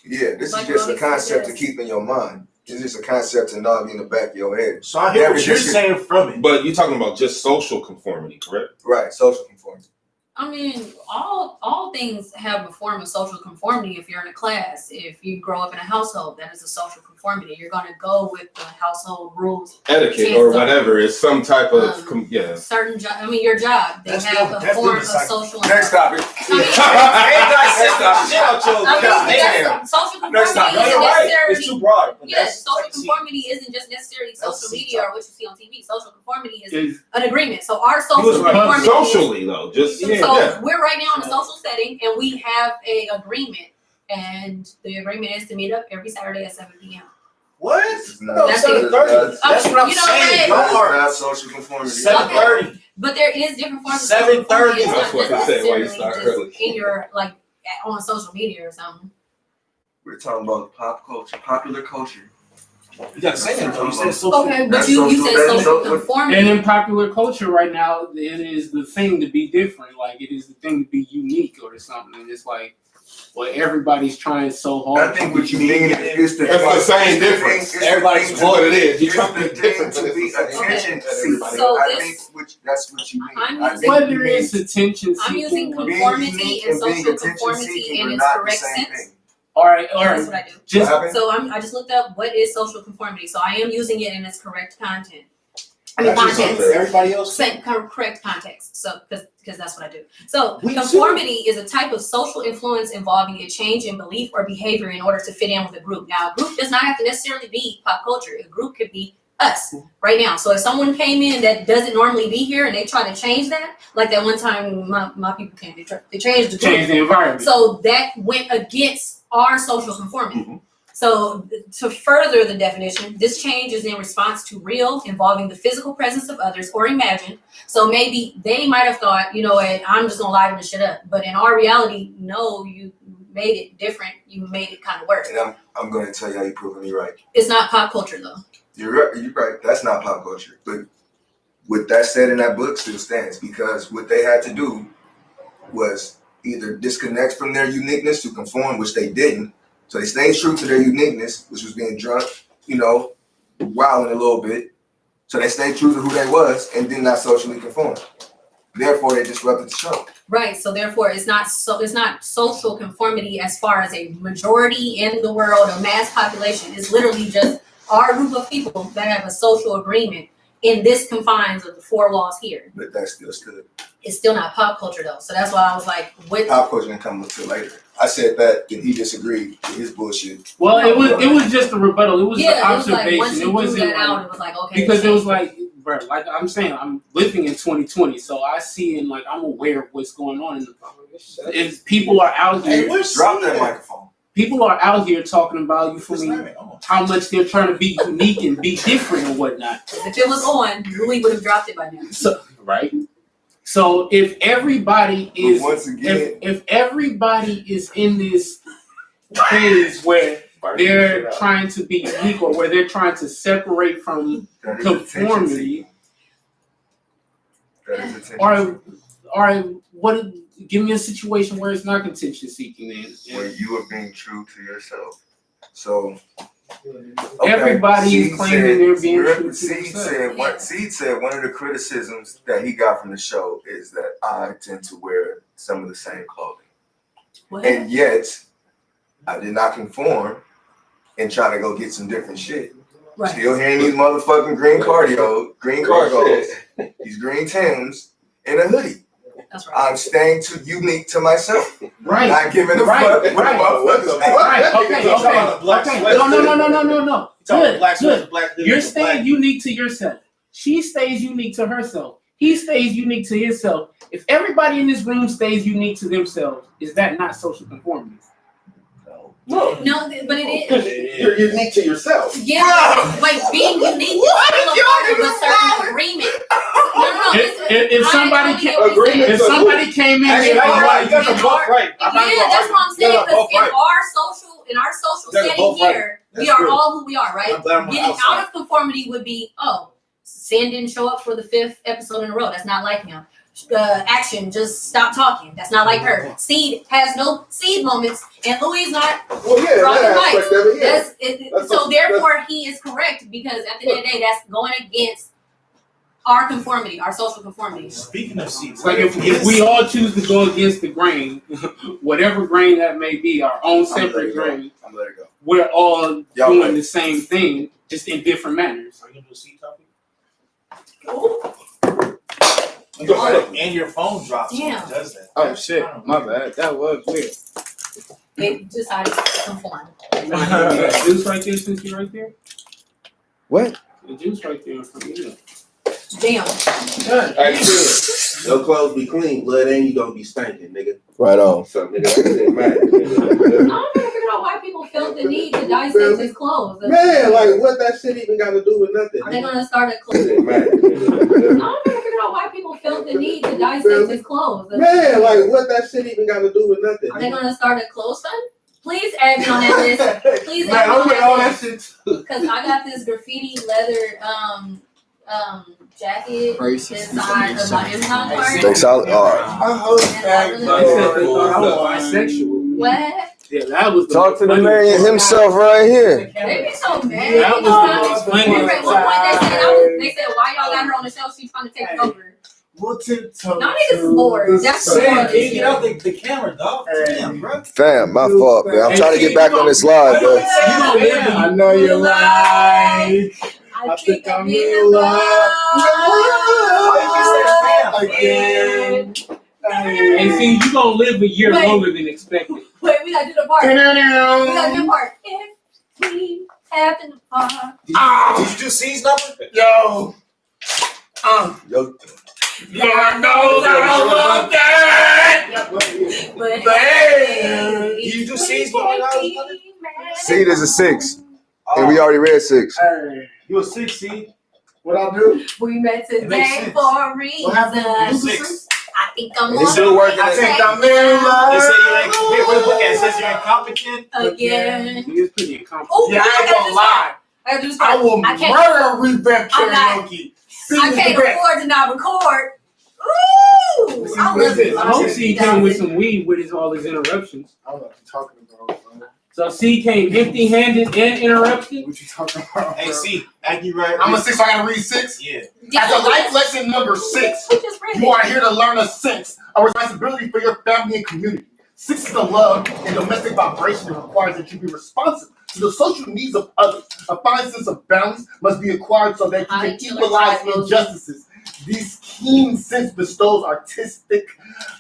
S2: yeah, this is
S7: Like
S2: just a
S7: Ronnie
S2: concept to
S7: says.
S2: keep in your mind. It's just a concept to knock in the back of your head.
S4: So I hear what
S2: Never
S4: you're
S2: just-
S4: saying from it.
S3: But you're talking about just social conformity, correct?
S2: Right, social conformity.
S7: I mean, all things have a form of social conformity. If you're in a class, if you grow up in a household, that is a social conformity. You're going to go with the household rules.
S3: Etiquette or whatever is some type of yeah.
S7: Certain job, I mean, your job, they
S4: That's
S7: have
S4: still-
S7: a
S4: that's
S7: form of
S4: still the
S7: social.
S2: Next topic.
S7: I mean,
S2: Damn.
S7: social
S2: Next
S7: conformity
S2: topic.
S4: No,
S7: isn't
S4: you're right.
S7: necessarily.
S4: It's too broad. But
S7: Yes,
S4: that's
S7: social
S4: like, see,
S7: conformity isn't just necessarily
S4: That's
S7: social
S4: the
S7: media or
S4: topic.
S7: what you see on TV. Social conformity is
S1: Is
S7: an agreement. So our
S4: was
S7: social
S4: right.
S7: conformity is-
S3: Socially though, just
S7: So
S3: yeah.
S7: we're right now in a social setting, and we have a agreement, and the agreement is to meet up every Saturday at 7 p.m.
S4: What?
S2: It's not-
S4: No,
S7: That's
S4: 7:30. That's what I'm
S7: You know
S4: saying.
S7: what?
S2: That is
S4: Y'all are
S2: not social conformity.
S4: 7:30.
S7: But there is different forms of
S4: 7:30.
S7: social conformity. It's
S3: That's
S7: not
S3: what I said, why you
S7: necessarily
S3: start
S7: just
S3: early.
S7: in your on social media or something.
S2: We're talking about pop culture, popular culture.
S4: You gotta say that though. You said social.
S7: Okay, but
S2: That's
S7: you
S2: social-
S7: said
S2: that's
S7: social
S2: social-
S1: and
S7: conformity.
S1: in popular culture right now, it is the thing to be different. Like it is the thing to be unique or something. And it's like, well, everybody's trying so hard.
S2: I think what you mean is the
S3: That's the same difference.
S4: Everybody's
S3: what it is. You
S2: It's
S3: trying to
S2: the
S3: be
S2: thing
S3: different,
S2: to
S3: but
S2: be
S3: it's the same.
S2: attention
S7: Okay.
S2: seeking.
S7: So
S2: I
S7: this-
S2: think that's what you mean.
S7: I'm
S2: I
S7: using-
S2: think
S1: Whether
S2: you mean
S1: it's attention
S7: I'm using
S1: seeking,
S2: being
S7: conformity
S2: unique
S7: and
S2: being
S7: social
S2: attention
S7: conformity
S2: seeking
S7: in
S2: are
S7: its
S2: not the
S7: correct
S2: same
S7: sense.
S2: thing.
S1: all right,
S7: That's what I do.
S1: just
S2: What happened?
S7: So I just looked up what is social conformity. So I am using it in its correct content. I mean
S4: That's just
S7: context.
S4: something everybody else.
S7: Same correct context. So because that's what I do. So
S4: We
S7: conformity is a type of social influence involving a change in belief or behavior in order to fit in with a group. Now, a group does not have to necessarily be pop culture. A group could be us right now. So if someone came in that doesn't normally be here and they try to change that, like that one time my people came, they changed the group.
S1: change the environment.
S7: So that went against our social conformity.
S3: Mhm.
S7: So to further the definition, this change is in response to real, involving the physical presence of others or imagined. So maybe they might have thought, you know what, I'm just gonna liven this shit up. But in our reality, no, you made it different. You made it kind of worse.
S2: And I'm going to tell you how you're proving me right.
S7: It's not pop culture though.
S2: You're right. You're right. That's not pop culture. But what that said in that book still stands because what they had to do was either disconnect from their uniqueness to conform, which they didn't. So they stayed true to their uniqueness, which was being drunk, wilding a little bit. So they stayed true to who they was and did not socially conform. Therefore, they disrupted the show.
S7: Right. So therefore, it's not social conformity as far as a majority in the world, a mass population. It's literally just our group of people that have a social agreement in this confines of the four walls here.
S2: But that still stood.
S7: It's still not pop culture though. So that's why I was like, what?
S2: Pop culture didn't come until later. I said that, and he disagreed with his bullshit.
S1: well, it was just a rebuttal. It was an
S7: Yeah, it was like
S1: observation.
S7: once you
S1: it
S7: threw
S1: wasn't
S7: that out,
S1: like,
S7: it was like okay.
S1: because it was like, bro, like I'm saying, I'm living in 2020, so I see and like I'm aware of what's going on. And people are out
S4: Hey,
S1: here.
S4: we're
S2: Drop that
S4: seeing
S2: microphone.
S1: People are out here talking about you for
S4: It's
S1: me.
S4: not even on.
S1: How much they're trying to be unique and be different and whatnot.
S7: if it was on, we would have dropped it by now.
S1: So right. So if everybody
S2: But
S1: is
S2: once again,
S1: if everybody is in this phase where they're trying to be unique or where they're trying to separate from
S2: that is
S1: conformity,
S2: attention-seeking. That is attention.
S1: or what? Give me a situation where it's not contention seeking. Then
S2: When you are being true to yourself. So
S1: Everybody is
S2: Seed
S1: claiming
S2: said-
S1: they're being
S2: remember
S1: true to
S2: Seed
S1: themselves.
S2: said Seed said one of the criticisms that he got from the show is that I tend to wear some of the same clothing.
S7: What?
S2: And yet I did not conform and trying to go get some different shit.
S7: Right.
S2: Still hearing these motherfucking green cargos, these green Timbs, and a hoodie.
S7: That's right.
S2: I'm staying unique to myself.
S1: Right.
S2: Not giving a fuck.
S1: Right.
S2: Motherfuckers.
S1: Right. Okay. No. Good. You're staying unique to yourself. She stays unique to herself. He stays unique to himself. If everybody in this room stays unique to themselves, is that not social conformity?
S3: No.
S7: No, but it is.
S3: You're unique to yourself.
S7: Yeah. Wait, being unique is still a part of a certain agreement. No.
S1: If somebody came in,
S4: Actually, you guys are both right.
S7: Yeah, that's what I'm saying. Because in our social setting here, we are all who we are, right? Getting out of conformity would be, Sin didn't show up for the 5th episode in a row. That's not like him. Action, just stop talking. That's not like her. Seed has no seed moments, and Louis not.
S3: Well, yeah, that aspect of it, yeah.
S7: So therefore, he is correct because at the end of the day, that's going against our conformity, our social conformity.
S4: Speaking of seeds,
S1: like if we all choose to go against the grain, whatever grain that may be, our own separate grain,
S2: I'm letting it go.
S1: we're all doing the same thing, just in different manners.
S4: Are you gonna do a seed topic?
S7: Ooh.
S4: And your phone drops.
S7: Damn.
S4: Does that?
S5: Oh shit, my bad. That was weird.
S7: They decided to conform.
S1: The juice right there, since you're right there.
S5: What?
S1: The juice right there in front of you.
S7: Damn.
S3: Hey, shit. Your clothes be clean, blood, and you don't be stinking, nigga.
S2: Right on.
S3: So, nigga, that didn't matter.
S7: I'm trying to figure out why people felt the need to dissect his clothes.
S3: Man, like, what that shit even got to do with nothing?
S7: Are they gonna start a
S3: It
S7: clothes?
S3: didn't matter.
S7: I'm trying to figure out why people felt the need to dissect his clothes.
S3: Man, like, what that shit even got to do with nothing?
S7: Are they gonna start a clothes fund? Please add me on that list. Please
S1: Man,
S7: add me
S1: I'm
S7: on
S1: with all
S7: that
S1: that
S7: list.
S1: shit too.
S7: Because I got this graffiti leather jacket inside of my Amazon cart.
S2: Stay solid. All right.
S5: I hope
S1: They said they thought I was bisexual.
S7: What?
S1: Yeah, that was the
S2: Talk to the
S1: funny
S2: man
S1: part.
S2: himself right here.
S7: They be so mad.
S1: That was the most funny
S7: Remember at one point they said, why y'all got her on the show? She's trying to take it over.
S5: We'll tiptoe.
S7: Y'all niggas is bored. That's the
S4: Sam,
S7: point.
S4: can you get out the camera, dog? Damn, bro.
S2: Fam, my fault, man. I'm trying to get back on this live, bro.
S5: I know you like.
S7: I think I'm in love.
S5: Again.
S1: And see, you gonna live a year longer than expected.
S7: Wait, we gotta do the part. We gotta do the part. If we happen to part.
S4: Did you do C's number?
S5: Yo.
S2: Yo,
S5: Lord knows I love that.
S7: But
S5: Hey.
S4: Did you do C's number?
S2: seed is a 6, and we already read 6.
S5: Hey.
S4: You a 6, C?
S5: What I do?
S7: We met
S4: It makes
S7: today
S4: sense.
S7: for a reason.
S5: What happened?
S4: You're
S5: Who's the
S4: 6.
S5: six?
S7: I think I'm
S2: He's still working.
S5: I think I'm in
S4: They
S5: love.
S4: say you ain't. Here, look at it. It says you're incompetent.
S7: again.
S1: He is pretty incompetent.
S7: Oh,
S5: Yeah, I ain't gonna lie.
S7: I gotta do this
S5: I
S7: part.
S5: will
S7: I can't-
S5: murder Revamp
S7: I'm not-
S5: karaoke.
S7: I can't afford to not record. Ooh, I love it.
S1: I hope C came with some weed with all his interruptions.
S5: I don't know what you're talking about, bro.
S1: So C came empty-handed and interrupted.
S5: What you talking about,
S4: Hey,
S5: bro?
S4: C, Aggie, right?
S5: I'm a 6, so I gotta read 6.
S4: Yeah.
S5: As a life lesson number 6,
S7: We just read
S5: you are
S7: it.
S5: here to learn a sense, a responsibility for your family and community. 6 is the love and domestic vibration that requires that you be responsive to the social needs of others. A fine sense of balance must be acquired so that you
S7: I
S5: can
S7: killer
S5: equalize
S7: tribal.
S5: injustices. This keen sense bestows artistic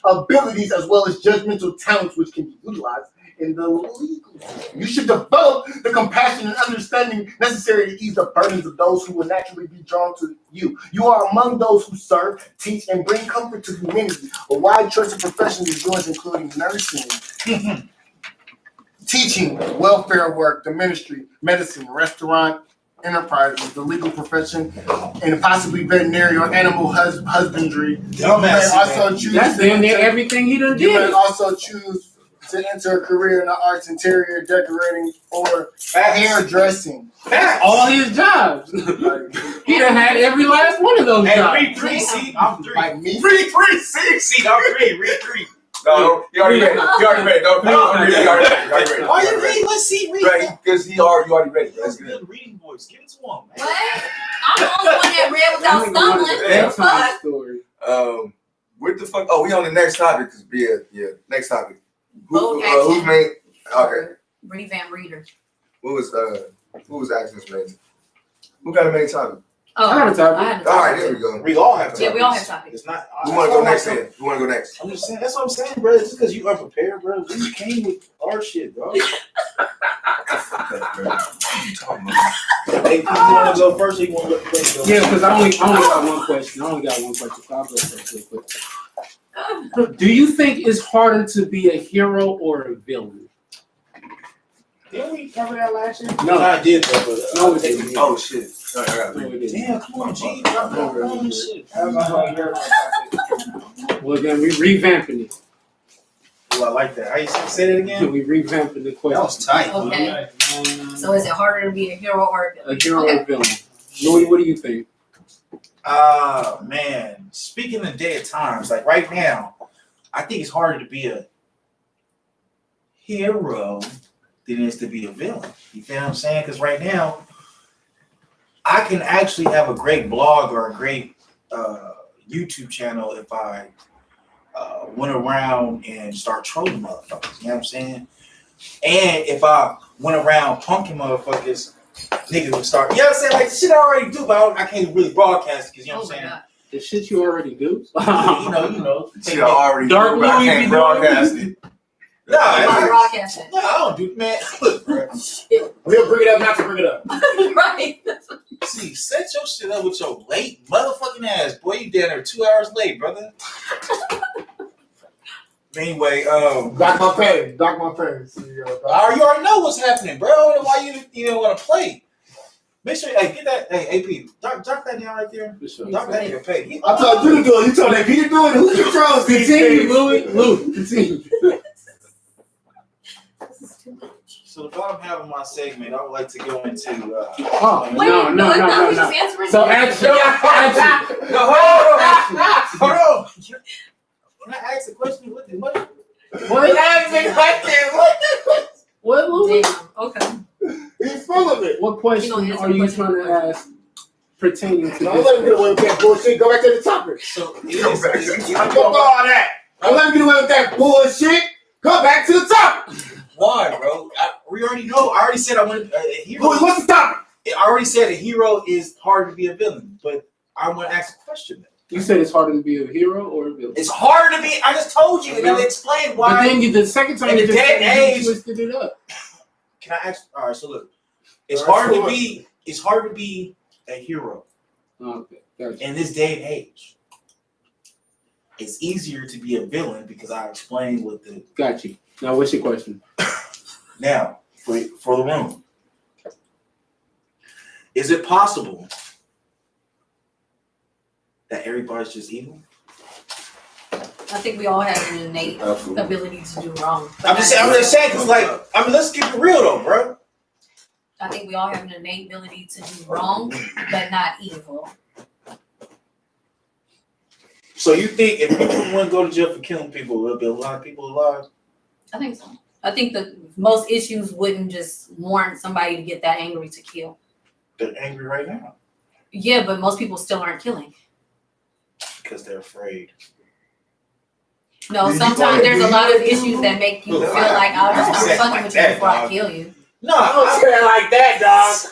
S5: abilities as well as judgmental talents which can be utilized in the legal system. You should develop the compassion and understanding necessary to ease the burdens of those who will naturally be drawn to you. You are among those who serve, teach, and bring comfort to humanity. A wide choice of professions is yours, including nursing, teaching, welfare work, the ministry, medicine, restaurant, enterprises, the legal profession, and possibly veterinary or animal husbandry. You may also choose
S1: That's
S5: to
S1: damn near
S5: enter-
S1: everything he done
S5: you may
S1: did.
S5: also choose to enter a career in the arts, interior decorating, or hairdressing.
S1: All his jobs. He done had every last one of those
S4: Hey,
S1: jobs.
S4: read 3, C. I'm 3.
S5: Like me.
S4: Read 3, C. C, I'm 3. Read 3.
S2: No, you already read. You already read. Don't. You already read. You already read.
S4: Why you read? Let's see. Read.
S2: Right, because you already read.
S4: That's
S2: That's good.
S4: good reading voice. Give it to him, man.
S7: What? I'm the only one that read without stumbling. What the
S1: That's my
S7: fuck?
S1: story.
S2: What the fuck? Oh, we on the next topic. Cause yeah. Next topic.
S7: Bold
S2: Who's
S7: action.
S2: made? Okay.
S7: Revamp reader.
S2: Who was asking this main? Who got a main topic?
S7: Oh,
S1: I got a topic.
S7: I had a
S2: All right,
S7: topic.
S2: there we go.
S4: We all have topics.
S7: Yeah, we all have topics.
S4: It's not.
S2: Who want to go next then? Who want to go next?
S4: I'm just saying. That's what I'm saying, bro. It's just because you unprepared, bro. We came with our shit, bro. Hey, you want to go first, or you want to go first?
S1: Yeah, because I only got one question. I only got one question. So I'll go first real quick. Do you think it's harder to be a hero or a villain?
S4: Didn't we cover that last year?
S1: No.
S4: I did though, but
S1: No, it didn't.
S2: Oh shit! All right, I got
S1: No,
S2: it.
S1: it didn't.
S4: damn, come on, G. Drop that shit.
S1: Well, then we revamping it.
S4: Oh, I like that. How you say that again?
S1: We revamping the question.
S4: That was tight.
S7: Okay. So is it harder to be a hero or a villain?
S1: A hero
S7: Okay.
S1: or a villain? Louis, what do you think?
S4: Man. Speaking of dead times, like right now, I think it's harder to be a hero than it is to be a villain. You feel what I'm saying? Because right now, I can actually have a great blog or a great YouTube channel if I went around and start trolling motherfuckers. You know what I'm saying? And if I went around punking motherfuckers, niggas would start. You know what I'm saying? Like the shit I already do, but I can't really broadcast it because you know
S7: Oh
S4: what I'm
S7: my
S4: saying.
S7: God.
S1: The shit you already do?
S4: you know.
S2: Shit, I already
S1: Dark
S2: do, but I
S1: Louis
S2: can't
S1: be
S2: broadcast it.
S4: No,
S7: I'm not
S4: I
S7: broadcasting.
S4: don't do, man. Look, bro.
S6: We'll bring it up, not to bring it up.
S7: Right.
S4: See, set your shit up with your late motherfucking ass, boy. You down there 2 hours late, brother. Anyway,
S6: Dock my parents. Dock my parents.
S4: you already know what's happening, bro. I don't know why you don't want to play. Make sure, hey, get that, hey, AP, drop that down right there.
S1: For sure.
S4: Drop that nigga pay.
S6: I told you to do it. You told AP to do it. Who controls these
S1: Continue,
S6: things?
S1: Louis, continue.
S4: So the bottom half of my segment, I would like to go into.
S1: Oh,
S7: Wait,
S1: no.
S7: I thought we just answering.
S1: So action.
S4: No, hold on. Can I ask a question? What?
S1: What, Louis?
S7: Damn. Okay.
S6: He's full of it.
S1: What question
S7: You gonna answer
S1: are
S7: the
S1: you
S7: question?
S1: trying to ask pertaining to
S6: Don't let him
S1: this?
S6: get away with that bullshit. Go back to the topic.
S4: So
S6: Don't go all that. Don't let him get away with that bullshit. Go back to the topic.
S4: why, bro? We already know. I already said I wanted a hero.
S6: Louis, what's the topic?
S4: I already said a hero is hard to be a villain, but I want to ask a question. Then.
S1: You said it's harder to be a hero or a villain.
S4: It's harder to be. I just told you, and I explained
S1: But
S4: why.
S1: then the second time
S4: in
S1: you
S4: the
S1: just
S4: day
S1: said
S4: and
S1: it, you
S4: age-
S1: twisted it up.
S4: Can I ask? All right. So look, it's
S6: All right,
S4: hard to
S6: sure.
S4: be. It's hard to be a hero
S1: Okay, gotcha.
S4: in this day and age. It's easier to be a villain because I explained what the
S1: Got you. Now, what's your question?
S4: now for the room. Is it possible that everybody's just evil?
S7: I think we all have an innate ability to do wrong.
S4: I'm just saying, cause like, I mean, let's keep it real though, bro.
S7: I think we all have an innate ability to do wrong, but not evil.
S4: So you think if people wouldn't go to jail for killing people, there'll be a lot of people alive?
S7: I think so. I think that most issues wouldn't just warrant somebody to get that angry to kill.
S4: They're angry right now
S7: Yeah, but most people still aren't killing.
S4: because they're afraid.
S7: No, sometimes there's a lot of issues that make you feel like I'll just start fucking with you before I kill you.
S4: No,
S6: Don't say it like that, dog.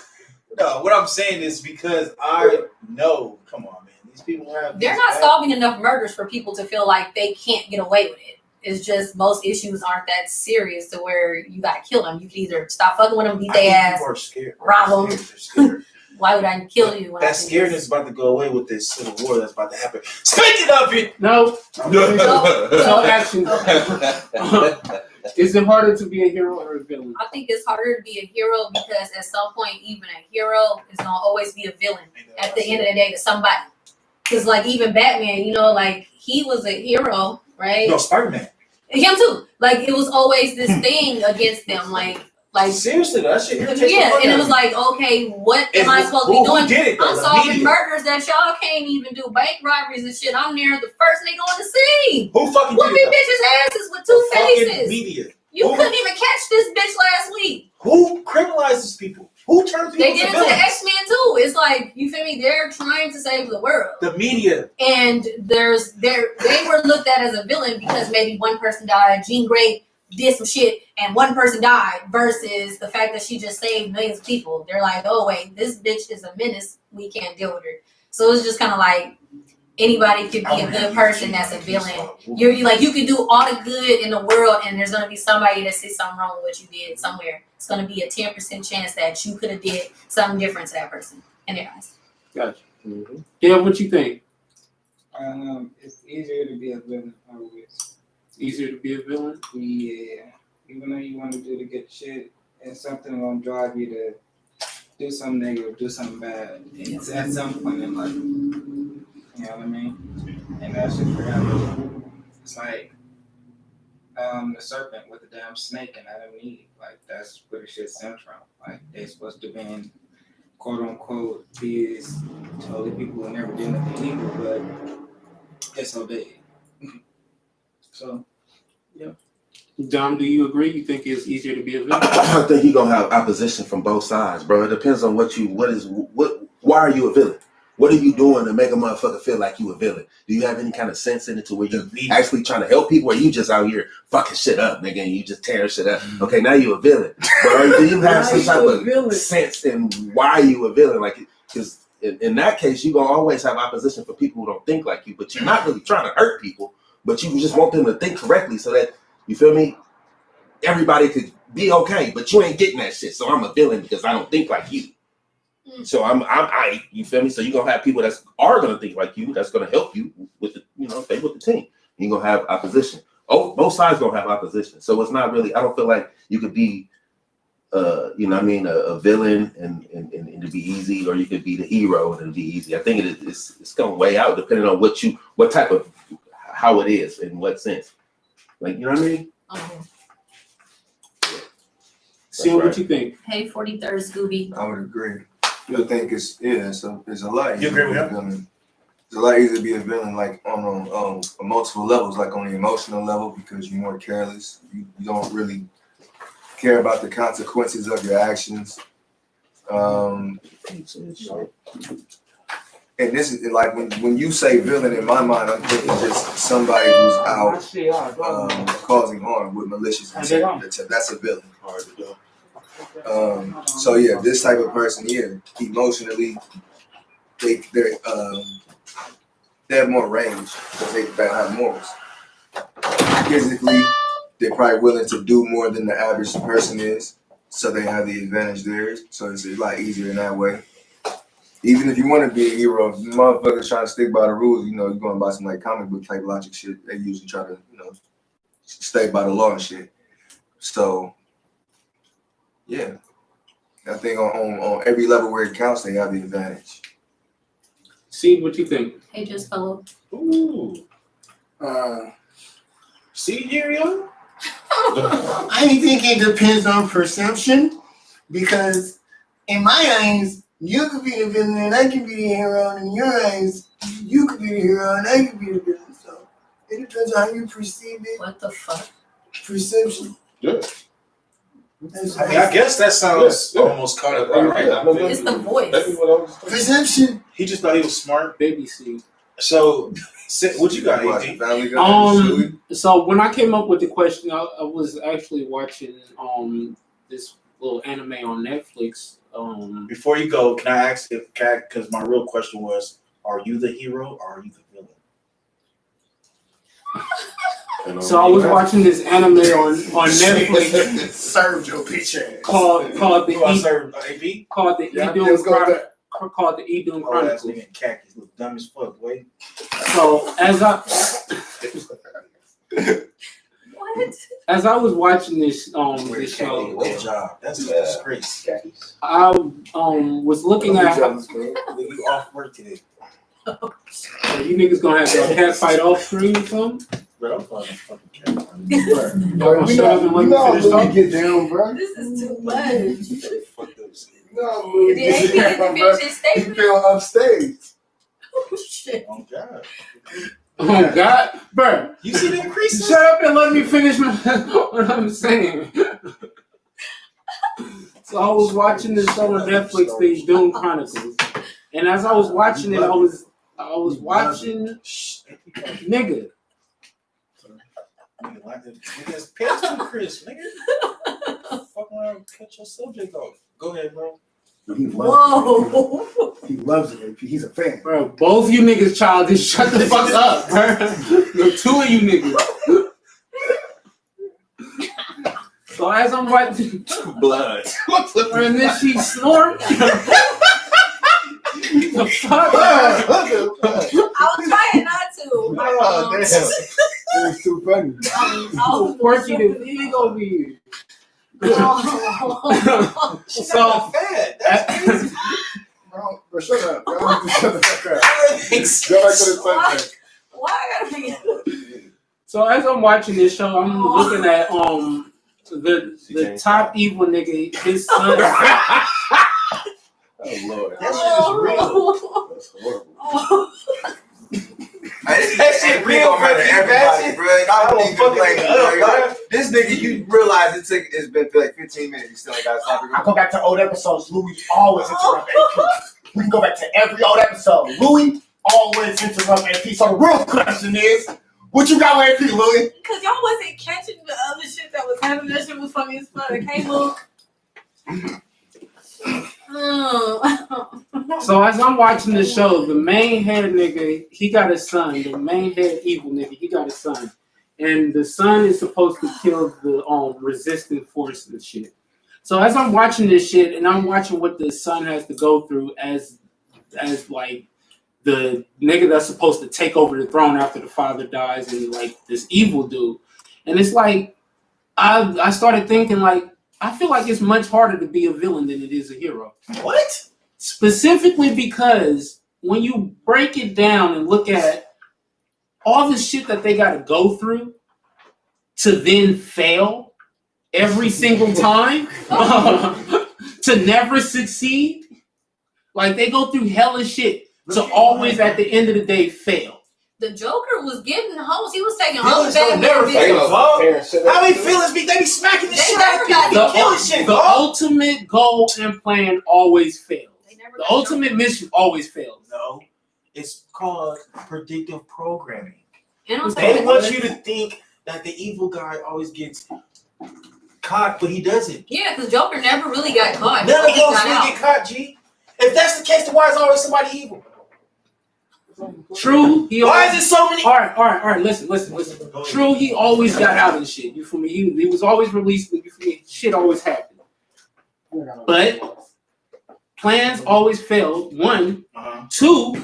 S4: no. What I'm saying is because I know. Come on, man. These people have.
S7: They're not solving enough murders for people to feel like they can't get away with it. It's just most issues aren't that serious to where you gotta kill them. You can either stop fucking with them, beat their ass.
S4: People are scared.
S7: rob 'em.
S4: They're scared.
S7: Why would I kill you? When
S4: That
S7: I can
S4: scaredness is about to go away with this civil war that's about to happen. Speaking of it,
S1: No. So action.
S3: That's
S1: Is it harder to be a hero or a villain?
S7: I think it's harder to be a hero because at some point, even a hero is gonna always be a villain at the end of the day to somebody. Because like even Batman, you know, like he was a hero, right?
S4: no, Spider-Man.
S7: Him too. Like it was always this thing against them, like
S4: Seriously, that shit irritates the
S7: yeah.
S4: fuck
S7: And
S4: out
S7: it
S4: of
S7: was
S4: me.
S7: like, okay, what
S4: It's
S7: am I supposed to be
S4: who
S7: doing?
S4: did it, though?
S7: I'm
S4: The
S7: solving
S4: media.
S7: murders that y'all can't even do, bank robberies and shit. I'm near the first nigga on the scene.
S4: Who fucking
S7: Whooping
S4: did it?
S7: bitches' asses with
S4: though?
S7: two
S4: The fucking
S7: faces.
S4: media.
S7: You
S4: Who-
S7: couldn't even catch this bitch last week.
S4: Who criminalizes people? Who turns people
S7: They did
S4: into
S7: it to the
S4: villains?
S7: X-Men too. It's like, you feel me? They're trying to save the world.
S4: The media.
S7: And they were looked at as a villain because maybe one person died. Jean Grey did some shit and one person died versus the fact that she just saved millions of people. They're like, oh wait, this bitch is a menace. We can't deal with her. So it's just kind of like anybody could be a good person that's a villain. You're like, you can do all the good in the world and there's gonna be somebody that sees something wrong with what you did somewhere. It's gonna be a 10% chance that you could have did something different to that person in their eyes.
S1: Gotcha. Yeah, what you think?
S5: It's easier to be a villain always.
S1: Easier to be a villain?
S5: Yeah. Even though you want to do the good shit, and something gonna drive you to do something negative, do something bad. It's at some point in life. You know what I mean? And that's just for him. It's like the serpent with the damn snake and Adam and Eve. Like that's where the shit stems from. Like they supposed to be quote unquote these holy people who never did nothing evil, but disobeyed. So
S1: Dom, do you agree? You think it's easier to be a villain?
S3: I think you're gonna have opposition from both sides, bro. It depends on why are you a villain? What are you doing to make a motherfucker feel like you a villain? Do you have any kind of sense in it to where you actually trying to help people, or you just out here fucking shit up, nigga, and you just tearing shit up? Okay, now you a villain. But do you have some type of sense in why you a villain? Like, because in that case, you're gonna always have opposition for people who don't think like you, but you're not really trying to hurt people, but you just want them to think correctly so that, you feel me, everybody could be okay, but you ain't getting that shit. So I'm a villain because I don't think like you. So I you feel me? So you're gonna have people that are gonna think like you, that's gonna help you with the, stay with the team. You're gonna have opposition. Oh, both sides gonna have opposition. So it's not really, I don't feel like you could be a villain and it'd be easy, or you could be the hero and it'd be easy. I think it's gonna weigh out depending on what type of, how it is, in what sense. Like, you know what I mean?
S1: See what you think?
S7: Hey, 43rd Scooby.
S2: I would agree. I think it's a lot
S4: You
S2: easier
S4: agree with
S2: to be a villain. It's a lot easier to be a villain, like on multiple levels, like on the emotional level, because you're more careless. You don't really care about the consequences of your actions. And this is like when you say villain, in my mind, I'm thinking just somebody who's out causing harm with malicious intent. That's a villain. So yeah, this type of person here, emotionally, they have more range because they have morals. Physically, they're probably willing to do more than the average person is, so they have the advantage there. So it's a lot easier in that way. Even if you want to be a hero, if motherfuckers trying to stick by the rules, you're going by some like comic book type logic shit. They usually try to, stay by the law and shit. So, yeah, I think on every level where it counts, they have the advantage.
S1: See what you think?
S7: Hey, just fellow.
S4: Ooh. See, Dario?
S8: I think it depends on perception, because in my eyes, you could be the villain and I could be the hero, and in your eyes, you could be the hero and I could be the villain. So it depends on how you perceive it.
S7: What the fuck?
S8: Perception.
S3: Yeah.
S4: I guess that sounds almost caught up right.
S7: It's the voice.
S8: Perception.
S4: He just thought he was smart.
S1: Baby C.
S4: So, what you got, AD?
S1: So when I came up with the question, I was actually watching this little anime on Netflix.
S4: Before you go, can I ask because my real question was, are you the hero or are you the villain?
S1: So I was watching this anime on Netflix.
S8: Served your bitch ass.
S1: called the
S4: AP?
S1: called the Edom
S4: Oh, that's
S1: Chronicles.
S4: nigga khakis look dumb as fuck, boy.
S1: So
S7: What?
S1: as I was watching this show,
S4: Good job. That's a disgrace.
S1: I was looking at how
S4: You off work today.
S1: you niggas gonna have a cat fight off screen or something.
S4: Bro, I'm playing fucking cat.
S1: Y'all shut up and let me finish talking.
S8: Get down, bro.
S7: This is too much.
S4: Fuck those.
S8: No,
S7: Did AP get to finish his
S8: You
S7: statement?
S8: feel upstage.
S7: Oh, shit.
S4: Oh, God.
S1: Oh God, bro!
S4: You see the increase?
S1: Shut up and let me finish what I'm saying. So I was watching this show on Netflix, the Doom Chronicles, and as I was watching it, I was watching, nigga.
S4: Nigga, like this pants too crisp, nigga. Fuck around and cut your subject off. Go ahead, bro.
S8: He loves
S7: Whoa.
S8: it. He loves it, AP. He's a fan.
S1: Bro, both you niggas childish. Shut the fuck up, bro. The two of you niggas. So as I'm watching,
S3: Blood. What the
S1: and then she snored. The fuck?
S7: I was trying not to.
S8: Oh, damn. It was too funny.
S1: So quirky the pig over here.
S4: She
S1: So-
S4: got a fat. That's crazy.
S8: Bro, shut up. Bro. Shut the fuck up.
S4: Thanks.
S8: Go back to the subject.
S7: Why I gotta be?
S1: So as I'm watching this show, I'm looking at the top evil nigga, his son.
S3: Oh Lord.
S4: That shit is real.
S8: That's horrible.
S2: That
S4: shit
S2: shit
S4: real
S2: don't matter to
S4: fucking
S2: everybody,
S4: bad.
S2: bro. I don't even blame you, bro. This nigga, you realize it's been like 15 minutes. You still ain't got to stop
S8: I
S2: it.
S8: go back to old episodes. Louis always interrupt AP. We can go back to every old episode. Louis always interrupt AP. So the real question is, what you got with AP, Louis?
S7: Because y'all wasn't catching the other shit that was happening. That shit was funny as fuck. Hey, Luke.
S1: So as I'm watching the show, the main head nigga, he got a son. The main head evil nigga, he got a son, and the son is supposed to kill the resistant force and shit. So as I'm watching this shit, and I'm watching what the son has to go through as like the nigga that's supposed to take over the throne after the father dies, and like this evil dude, and it's like I started thinking like I feel like it's much harder to be a villain than it is a hero.
S4: What?
S1: Specifically because when you break it down and look at all the shit that they got to go through to then fail every single time, to never succeed, like they go through hella shit to always at the end of the day fail.
S7: The Joker was getting hoes. He was taking all the
S4: Villains don't
S7: bad
S4: never
S7: bitches.
S4: fail, dog.
S8: Fair,
S4: How many villains they be smacking the
S7: They
S4: shit out of
S7: never
S4: people?
S7: got
S4: Be killing shit,
S1: The
S4: dog.
S1: ultimate goal and plan always fails.
S7: They never
S1: The
S7: got
S1: ultimate mission always fails.
S4: No, it's called predictive programming.
S7: And I'm
S4: They
S7: saying,
S4: want you to think that the evil guy always gets caught, but he doesn't.
S7: yeah, because Joker never really got caught.
S4: None of
S7: He
S4: those
S7: got
S4: will
S7: out.
S4: get caught, G. If that's the case, then why is always somebody evil?
S1: True, he
S4: Why
S1: always.
S4: is it so many?
S1: All right. Listen. True, he always got out and shit. You feel me? He was always released. You feel me? Shit always happened. But plans always failed. One, two.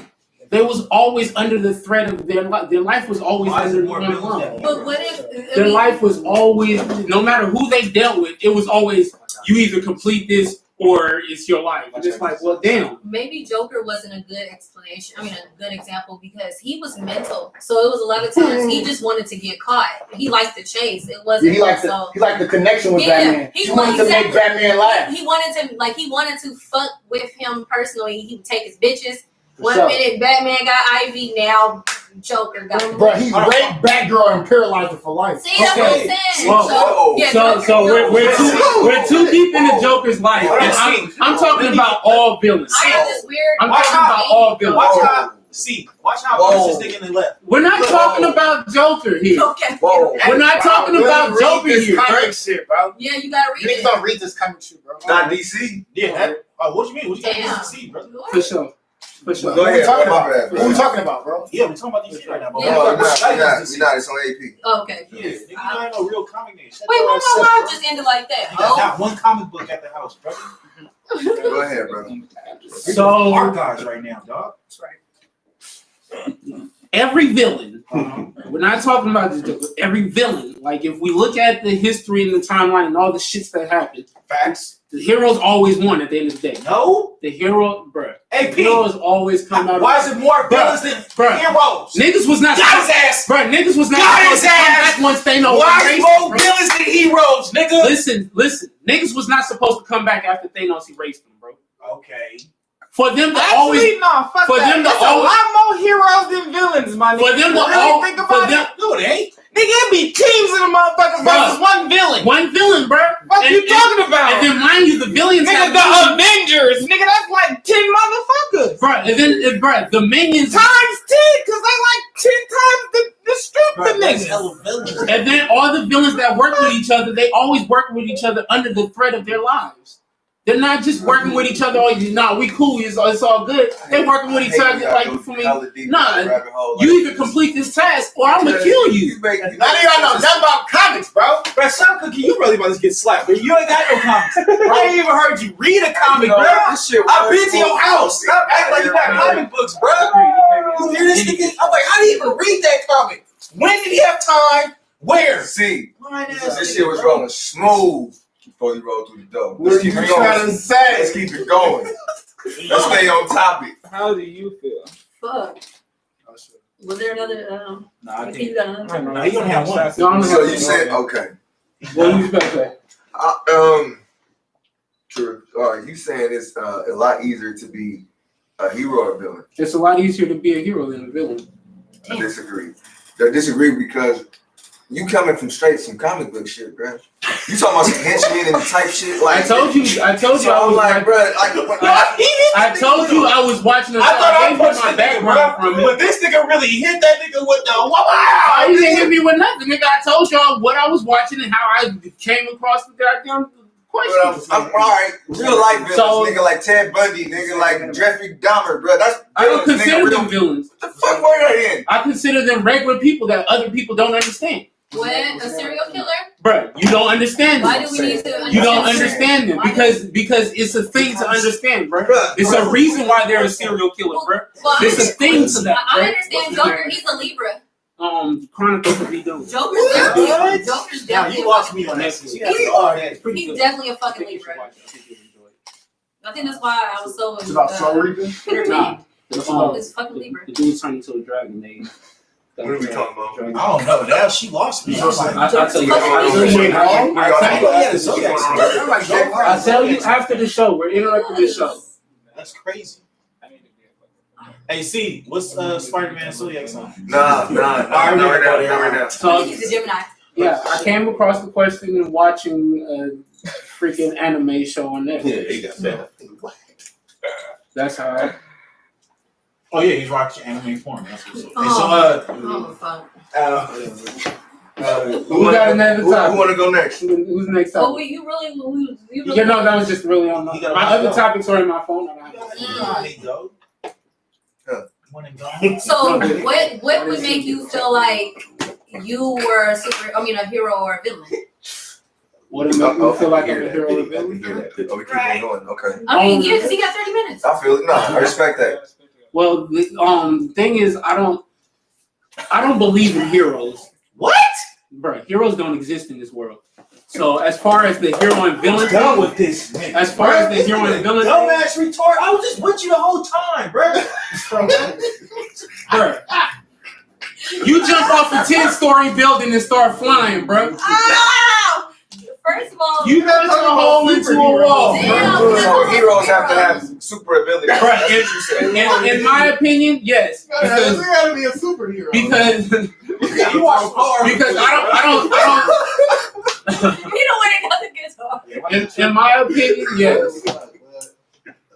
S1: They was always under the threat of their life. Their life was always
S4: Why is
S1: under
S4: it more villains
S1: one.
S4: than
S7: But what if
S1: Their life was always, no matter who they dealt with, it was always you either complete this or it's your life. And it's like, well, damn.
S7: maybe Joker wasn't a good explanation. I mean, a good example because he was mental. So it was a lot of times he just wanted to get caught. He liked the chase. It wasn't
S8: He liked
S7: so.
S8: the connection with
S7: Yeah,
S8: Batman.
S7: he
S8: He wanted to make
S7: exactly.
S8: Batman laugh.
S7: He wanted to fuck with him personally. He would take his bitches. One
S8: So-
S7: minute Batman got Ivy, now Joker got.
S8: Bro, he raped Batgirl and paralyzed her for life.
S7: See, that's what I'm
S4: Okay.
S7: saying.
S1: Whoa.
S7: So, yeah,
S1: So
S7: Joker-
S1: we're too deep into Joker's life.
S4: Hold on,
S1: And
S4: see.
S1: I'm talking about all villains.
S7: I have this weird.
S1: I'm
S4: Watch
S1: talking
S4: out.
S1: about all villains.
S4: Watch how. See, watch how
S2: Whoa.
S4: this nigga in the left.
S1: We're not talking about Joker here.
S7: Okay.
S2: Whoa.
S1: We're not talking about Joker here.
S8: comic shit, bro.
S7: Yeah, you gotta read
S8: Niggas
S7: it.
S8: don't read this comic shit, bro.
S2: Not DC.
S4: Yeah. That, what you mean? What you got
S7: Damn.
S4: to see, bro?
S1: For sure.
S2: Go
S8: What
S2: ahead.
S8: we talking
S2: My
S8: about?
S2: bad,
S8: What
S2: bro.
S8: we talking about, bro?
S4: Yeah, we're talking about DC right now, bro.
S7: Yeah.
S2: No, we're not.
S4: That
S2: We're not.
S4: is
S2: We're not. It's on AP.
S7: Okay.
S4: Yeah, nigga, you ain't no real comic nigga. Shut
S7: Wait,
S4: your
S7: why
S4: ass
S7: my
S4: up,
S7: life
S4: bro.
S7: just ended like that?
S4: You got
S7: Oh,
S4: not one comic book at the house, bro.
S2: Go ahead, bro.
S1: So
S4: Our guys right now, dog.
S1: every villain, we're not talking about this Joker, every villain, like if we look at the history and the timeline and all the shits that happened,
S4: Facts.
S1: the heroes always won at the end of the day.
S4: No.
S1: The hero, bruh.
S4: AP.
S1: Heroes always come out.
S4: Why is it more villains than
S1: Bruh.
S4: heroes?
S1: Niggas was not
S4: Got his ass.
S1: Bruh, niggas was not
S4: Got
S1: supposed
S4: his
S1: to come
S4: ass.
S1: back once they know.
S4: Why
S1: erased,
S4: more
S1: bro.
S4: villains than heroes, nigga?
S1: Listen. Niggas was not supposed to come back after Thanos erased them, bro.
S4: Okay.
S1: For them to
S5: Actually,
S1: always,
S5: no, fuck
S1: for
S5: that.
S1: them to
S5: There's
S1: always-
S5: a lot more heroes than villains, my nigga.
S1: for them to
S5: really
S1: all,
S5: think
S1: for
S5: about
S1: them,
S5: it.
S4: No, it ain't.
S5: Nigga, it be teams in the motherfucker versus one villain.
S1: One villain, bro.
S5: What you talking about?
S1: And then mind you, the villains
S5: Nigga,
S1: have
S5: the Avengers. Nigga, that's like 10 motherfuckers.
S1: bro. And then, bro, the minions.
S5: Times 10, because they like 10 times the strength of niggas.
S1: And then all the villains that work with each other, they always work with each other under the threat of their lives. They're not just working with each other. Oh, nah, we cool. It's all good. They're working with each other. Like for me, nah. You either complete this task or I'm gonna kill you.
S4: None of y'all know nothing about comics, bro. Bro, Sean Cookie, you really about to get slapped. Bro. You ain't got no comics. I ain't even heard you read a comic, bro. I've been to your house. Stop acting like you got comic books, bro. You hear this nigga? I'm like, how do you even read that comic? When did he have time? Where?
S2: See, this shit was rolling smooth before you rolled through the door. Let's keep it going. Let's keep it going. Let's stay on topic.
S5: How do you feel?
S7: Fuck. Was there another?
S4: Nah, I
S7: You
S4: think.
S7: got another?
S4: No, he only had one.
S1: No,
S2: So you said okay.
S1: What do you expect that?
S2: True. All right, you saying it's a lot easier to be a hero or a villain?
S1: It's a lot easier to be a hero than a villain.
S2: I disagree. I disagree because you coming from straight some comic book shit, bro. You talking about some henchmen and type shit. Like
S1: I told you.
S2: So
S1: I
S2: I'm like, bro, like
S1: I told you I was watching the show.
S4: I thought I
S1: gave you
S4: punched
S1: my
S4: the nigga,
S1: background
S4: bro.
S1: from it.
S4: But this nigga really hit that nigga with the wow.
S1: Oh, you didn't hit me with nothing, nigga. I told y'all what I was watching and how I came across the goddamn question.
S2: I'm all right. Real life villains,
S1: So-
S2: nigga like Ted Bundy, nigga like Jeffrey Dahmer, bro. That's
S1: I don't
S2: villains,
S1: consider
S2: nigga,
S1: them
S2: real.
S1: villains.
S2: What the fuck were they in?
S1: I consider them regular people that other people don't understand.
S7: What? A serial killer?
S1: Bruh, you don't understand
S7: Why
S1: them.
S7: do we need to understand?
S1: You don't understand them
S7: Why
S1: because it's a thing to understand, bruh.
S2: Bruh,
S1: It's a reason why they're a serial killer, bruh.
S7: Well,
S1: There's a thing to that,
S7: I
S1: bruh.
S7: understand Joker. He's a Libra.
S1: Chronicles of Redo.
S7: Joker's definitely. Joker's
S4: Nah,
S7: definitely.
S4: you lost me on that.
S1: He's-
S7: He's definitely a fucking Libra. I think that's why I was so.
S8: It's about Soul Reaper?
S7: entertained.
S1: Nah.
S7: It's fucking Libra.
S1: The dude turned into a dragon. They.
S2: What are we talking about?
S4: I don't know. Now she lost me. I was like,
S1: I'll tell you. I'll tell you after the show. We're interrupting the show.
S4: that's crazy. Hey, C, what's Spider-Man Zodiac song?
S2: Nah, not right now.
S1: So
S7: He's a Gemini.
S1: yeah, I came across the question and watching a freaking anime show on Netflix.
S3: Yeah, he got that.
S1: That's how I.
S4: Oh yeah, he's watching anime porn. That's what's up.
S7: Oh fuck.
S1: Who got another
S2: Who
S1: topic?
S2: want to go next?
S1: Who's next
S7: Oh,
S1: topic?
S7: wait, you really.
S1: Yeah, no, that was just really on my.
S4: You gotta
S1: My
S4: watch
S1: other
S4: it.
S1: topics are in my phone.
S4: There you go.
S2: Huh.
S4: Wanna go?
S7: So what would make you feel like you were a hero or a villain?
S1: What it make me feel like I'm a hero or a
S2: I
S1: villain?
S2: can hear that. Oh, we keep on going. Okay.
S7: I mean, yeah, because he got 30 minutes.
S2: I feel it. No, I respect that.
S1: Well, the thing is, I don't believe in heroes.
S4: What?
S1: Bro, heroes don't exist in this world. So as far as the hero and villain,
S4: I'm done with this. Man.
S1: as far as the hero and villain,
S4: dumbass retard. I was just with you the whole time, bro.
S1: bro, you jump off a 10-story building and start flying, bro.
S7: Oh! First of all,
S1: You punch a hole into a wall, bro.
S7: Damn.
S2: So heroes have to have super abilities.
S1: Bro,
S2: That's what you said.
S1: in my opinion, yes, because
S8: gotta be a superhero.
S4: You watch hard.
S1: because I don't.
S7: you know when it doesn't get hard.
S1: In my opinion, yes.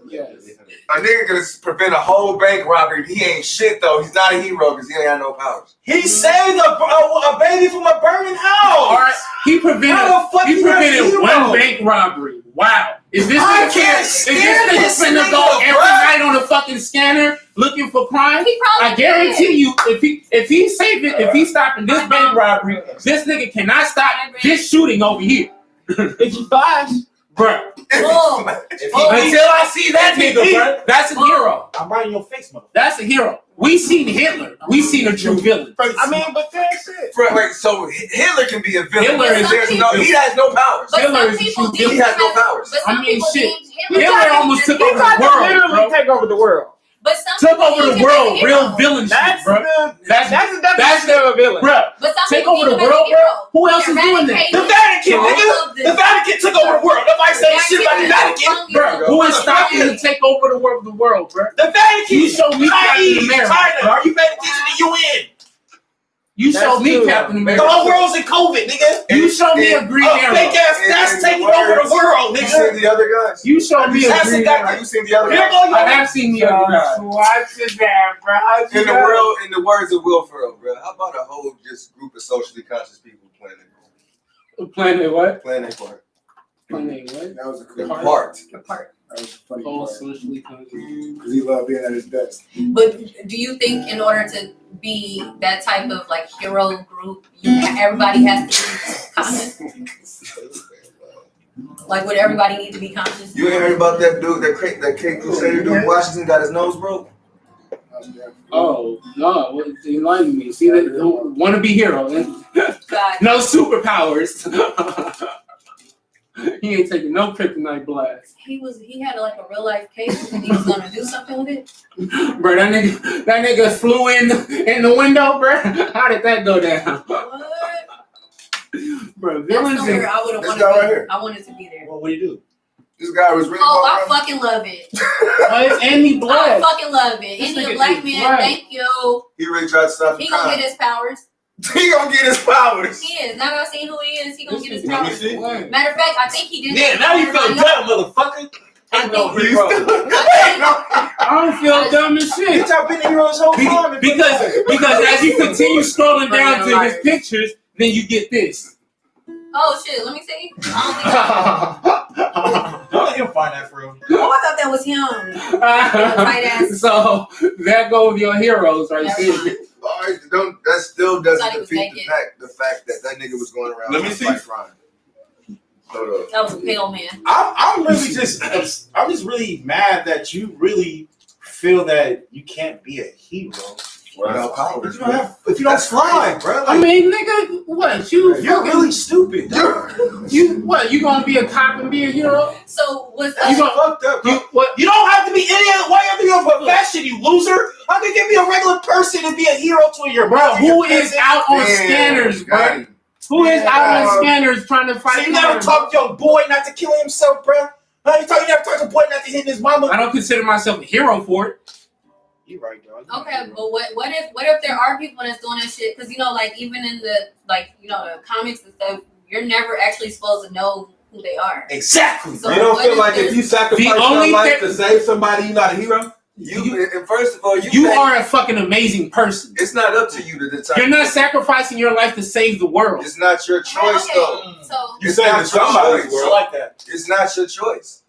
S1: Yes.
S2: A nigga could prevent a whole bank robbery. He ain't shit though. He's not a hero because he ain't got no powers.
S4: He saved a baby from a burning house.
S1: All right, he prevented
S4: How the fuck you not a
S1: one
S4: hero?
S1: bank robbery. Wow. Is this
S4: I
S1: nigga
S4: can't
S1: is
S4: stand
S1: this
S4: this
S1: nigga finna
S4: nigga,
S1: go every
S4: bruh.
S1: night on a fucking scanner looking for crime?
S7: He probably
S1: I guarantee you, if he's stopping this bank robbery, this nigga cannot stop this shooting over here.
S5: If you flash,
S1: Bruh.
S7: Whoa.
S1: Until I see that nigga, bruh, that's a hero.
S4: I'm right in your face, motherfucker.
S1: That's a hero. We seen Hitler. We seen a true villain.
S5: I mean, but that's it.
S2: Wait, so Hitler can be a villain.
S1: Hitler is-
S2: He has no powers.
S7: But
S1: Hitler
S7: some
S1: is a
S7: people
S1: true
S7: deem
S2: He has no
S7: him as-
S2: powers.
S7: But some
S1: I mean,
S7: people
S1: shit.
S7: deemed Hitler
S1: Hitler almost took over the world,
S5: Literally
S1: bro.
S5: take over the world.
S7: But some
S1: Took
S7: people
S1: over
S7: deemed
S1: the
S7: him as a
S1: world.
S7: hero.
S1: Real villain shit,
S5: That's
S1: bro.
S5: that's
S1: That's
S5: definition of a villain.
S1: bro.
S7: But some
S1: Take
S7: people
S1: over the
S7: deem him as a
S1: world,
S7: hero.
S1: bro. Who else is doing that?
S4: The Vatican,
S7: All
S4: nigga.
S7: of this.
S4: The Vatican took over the world. Nobody say shit about the Vatican.
S1: Bro, who is stopping to take over the world, bro?
S4: The Vatican.
S1: You show me Captain
S4: Chinese,
S1: America,
S4: China.
S1: bro.
S4: Are you paying attention to the UN?
S1: You You
S5: That's
S1: showed me
S5: true.
S1: Captain
S4: The
S1: America.
S4: whole world's in COVID, nigga.
S1: You showed me a
S2: And-
S1: green
S4: Oh,
S1: arrow.
S4: fake ass
S2: And-
S4: that's
S2: and
S4: taking
S2: the
S4: over the
S2: words-
S4: world,
S2: You seen
S4: nigga.
S2: the other guys?
S1: You showed me a
S4: That's
S1: green
S4: a goddamn-
S1: arrow.
S2: You seen the other
S4: Here
S2: guys?
S4: go your
S1: I have seen the other guy.
S5: Watch it down, bro.
S2: In the words of Will Ferrell, bro. How about a whole just group of socially conscious people playing their
S1: Planet what?
S2: playing their part?
S1: Planet what?
S8: That was a
S2: Their
S8: cool
S2: part.
S7: Apart.
S8: That was a funny
S1: Oh,
S8: part.
S1: socially conscious.
S8: Because he loved being at his best.
S7: But do you think in order to be that type of like hero group, everybody has to be conscious? Like, would everybody need to be conscious?
S2: You ain't heard about that dude, that Cape Crusader dude in Washington got his nose broke?
S1: Oh no! What, enlighten me. See that? Want to be hero?
S7: God.
S1: No superpowers. He ain't taking no kryptonite blast,
S7: He had like a real life case and he was gonna do something with it.
S1: bro. That nigga flew in the window, bro. How did that go down,
S7: What?
S1: bro?
S7: That's
S1: Villains
S7: somewhere
S1: and
S7: I would have
S2: This
S7: wanted
S2: guy
S7: to
S2: right
S7: be.
S2: here.
S7: I wanted to be there.
S4: What do you do?
S2: This guy was really
S7: Oh, I
S2: going
S7: fucking love it.
S1: and he
S7: I
S1: black.
S7: fucking love it.
S1: This
S7: Any
S1: nigga
S7: black
S1: is
S7: man,
S1: black.
S7: thank you.
S2: He really tried to stop the
S7: He gonna
S2: crime.
S7: get his powers.
S2: He gonna get his powers.
S7: He is. Now that I seen who he is, he gonna get his
S1: This
S7: powers.
S1: nigga is black.
S7: Matter of fact, I think he did.
S4: Yeah, now you feel
S7: everybody
S4: dumb, motherfucker.
S7: I think-
S2: He's still-
S1: I don't feel dumb as shit.
S4: Bitch, I've been a hero this whole time.
S1: Because as you continue scrolling down to his
S7: Right.
S1: pictures, then you get this.
S7: Oh shit, let me see. I
S4: Don't let him find that for real.
S7: don't think. Oh, I thought that was him. Tight ass.
S1: So that go with your heroes right
S7: Never
S1: there.
S7: mind.
S2: All right, that still
S7: Thought
S2: doesn't
S7: he was
S2: defeat
S7: naked.
S2: the fact that nigga was going around
S3: Let me
S2: trying to
S3: see.
S2: fight crime. Hold up.
S7: That was a pale man.
S4: I'm really just really mad that you really feel that you can't be a hero.
S2: Without powers,
S4: If you don't fly, bro.
S1: I mean, nigga, what
S4: you're
S1: fucking-
S4: really stupid.
S1: you gonna be a cop and be a hero?
S7: So was
S4: That's
S1: You gonna-
S4: fucked up.
S1: You what?
S4: You don't have to be any other. Why you have to be a profession, you loser? How can you be a regular person and be a hero to your
S1: Bro,
S4: brother?
S1: who is out on
S2: Damn,
S1: scanners,
S2: got
S1: bro?
S2: him.
S1: Who is out on
S2: Yeah.
S1: scanners trying to
S4: So
S1: fight
S4: you never
S1: crime?
S4: talk to your boy not to kill himself, bro? Huh? You never talk to a boy not to hit his mama?
S1: I don't consider myself a hero for it.
S4: You right, dog.
S7: okay, but what if there are people that's doing that shit? Because like even in the the comics and stuff, you're never actually supposed to know who they are.
S4: Exactly.
S7: So
S3: You don't
S7: what
S3: feel
S7: if
S3: like if
S7: there's-
S3: you sacrifice
S1: The only
S3: your life
S1: thing-
S3: to save somebody, you're not a hero?
S2: And first of all,
S1: You
S2: can't-
S1: are a fucking amazing person.
S2: It's not up to you to determine.
S1: You're not sacrificing your life to save the world.
S2: It's not your choice,
S7: Okay,
S2: though.
S7: so
S3: You
S2: It's
S3: saving
S2: not your
S3: somebody's
S2: choice.
S4: I
S3: world.
S4: like that.
S2: It's not your choice.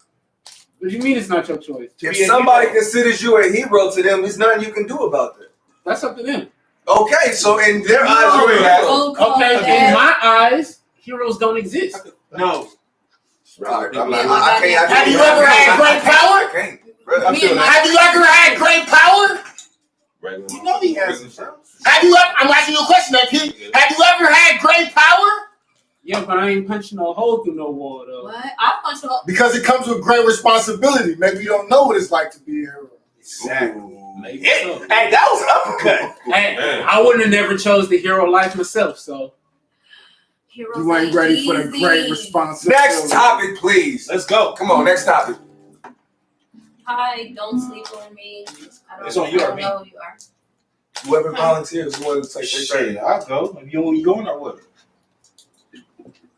S1: What do you mean it's not your choice?
S4: To
S2: If
S4: be a
S2: somebody
S4: hero.
S2: considers you a hero to them, there's nothing you can do about that.
S1: That's up to them.
S2: Okay, so in their eyes, you're a hero.
S7: don't call
S1: Okay,
S7: that-
S1: in my eyes, heroes don't exist.
S4: No.
S2: All right, I'm
S7: Yeah,
S2: not- I can't.
S4: Have you ever had great power?
S2: I can't. Bro,
S7: Me and my-
S4: Have you ever had great power?
S3: Regular.
S4: You know he has
S3: Regular
S4: some. I'm asking you a question, AP. Have you ever had great power?
S1: Yeah, but I ain't punching a hole through no wall though.
S7: What? I punch a hole.
S8: Because it comes with great responsibility. Maybe you don't know what it's like to be a hero.
S2: Ooh.
S1: Maybe
S4: Hey,
S1: so.
S4: hey, that was an uppercut.
S1: Hey,
S3: Man.
S1: I wouldn't have never chose the hero life myself. So
S7: Heroes
S8: You ain't ready for the
S7: easy.
S8: great responsibility.
S2: Next topic, please.
S4: Let's go.
S2: Come on, next topic.
S7: Hi, don't sleep on me. I don't,
S4: It's on you
S7: I
S4: or
S7: don't
S4: me?
S7: know who you are.
S2: Whoever volunteers, who wants to take their turn.
S4: Shit, I'll go. You going or what?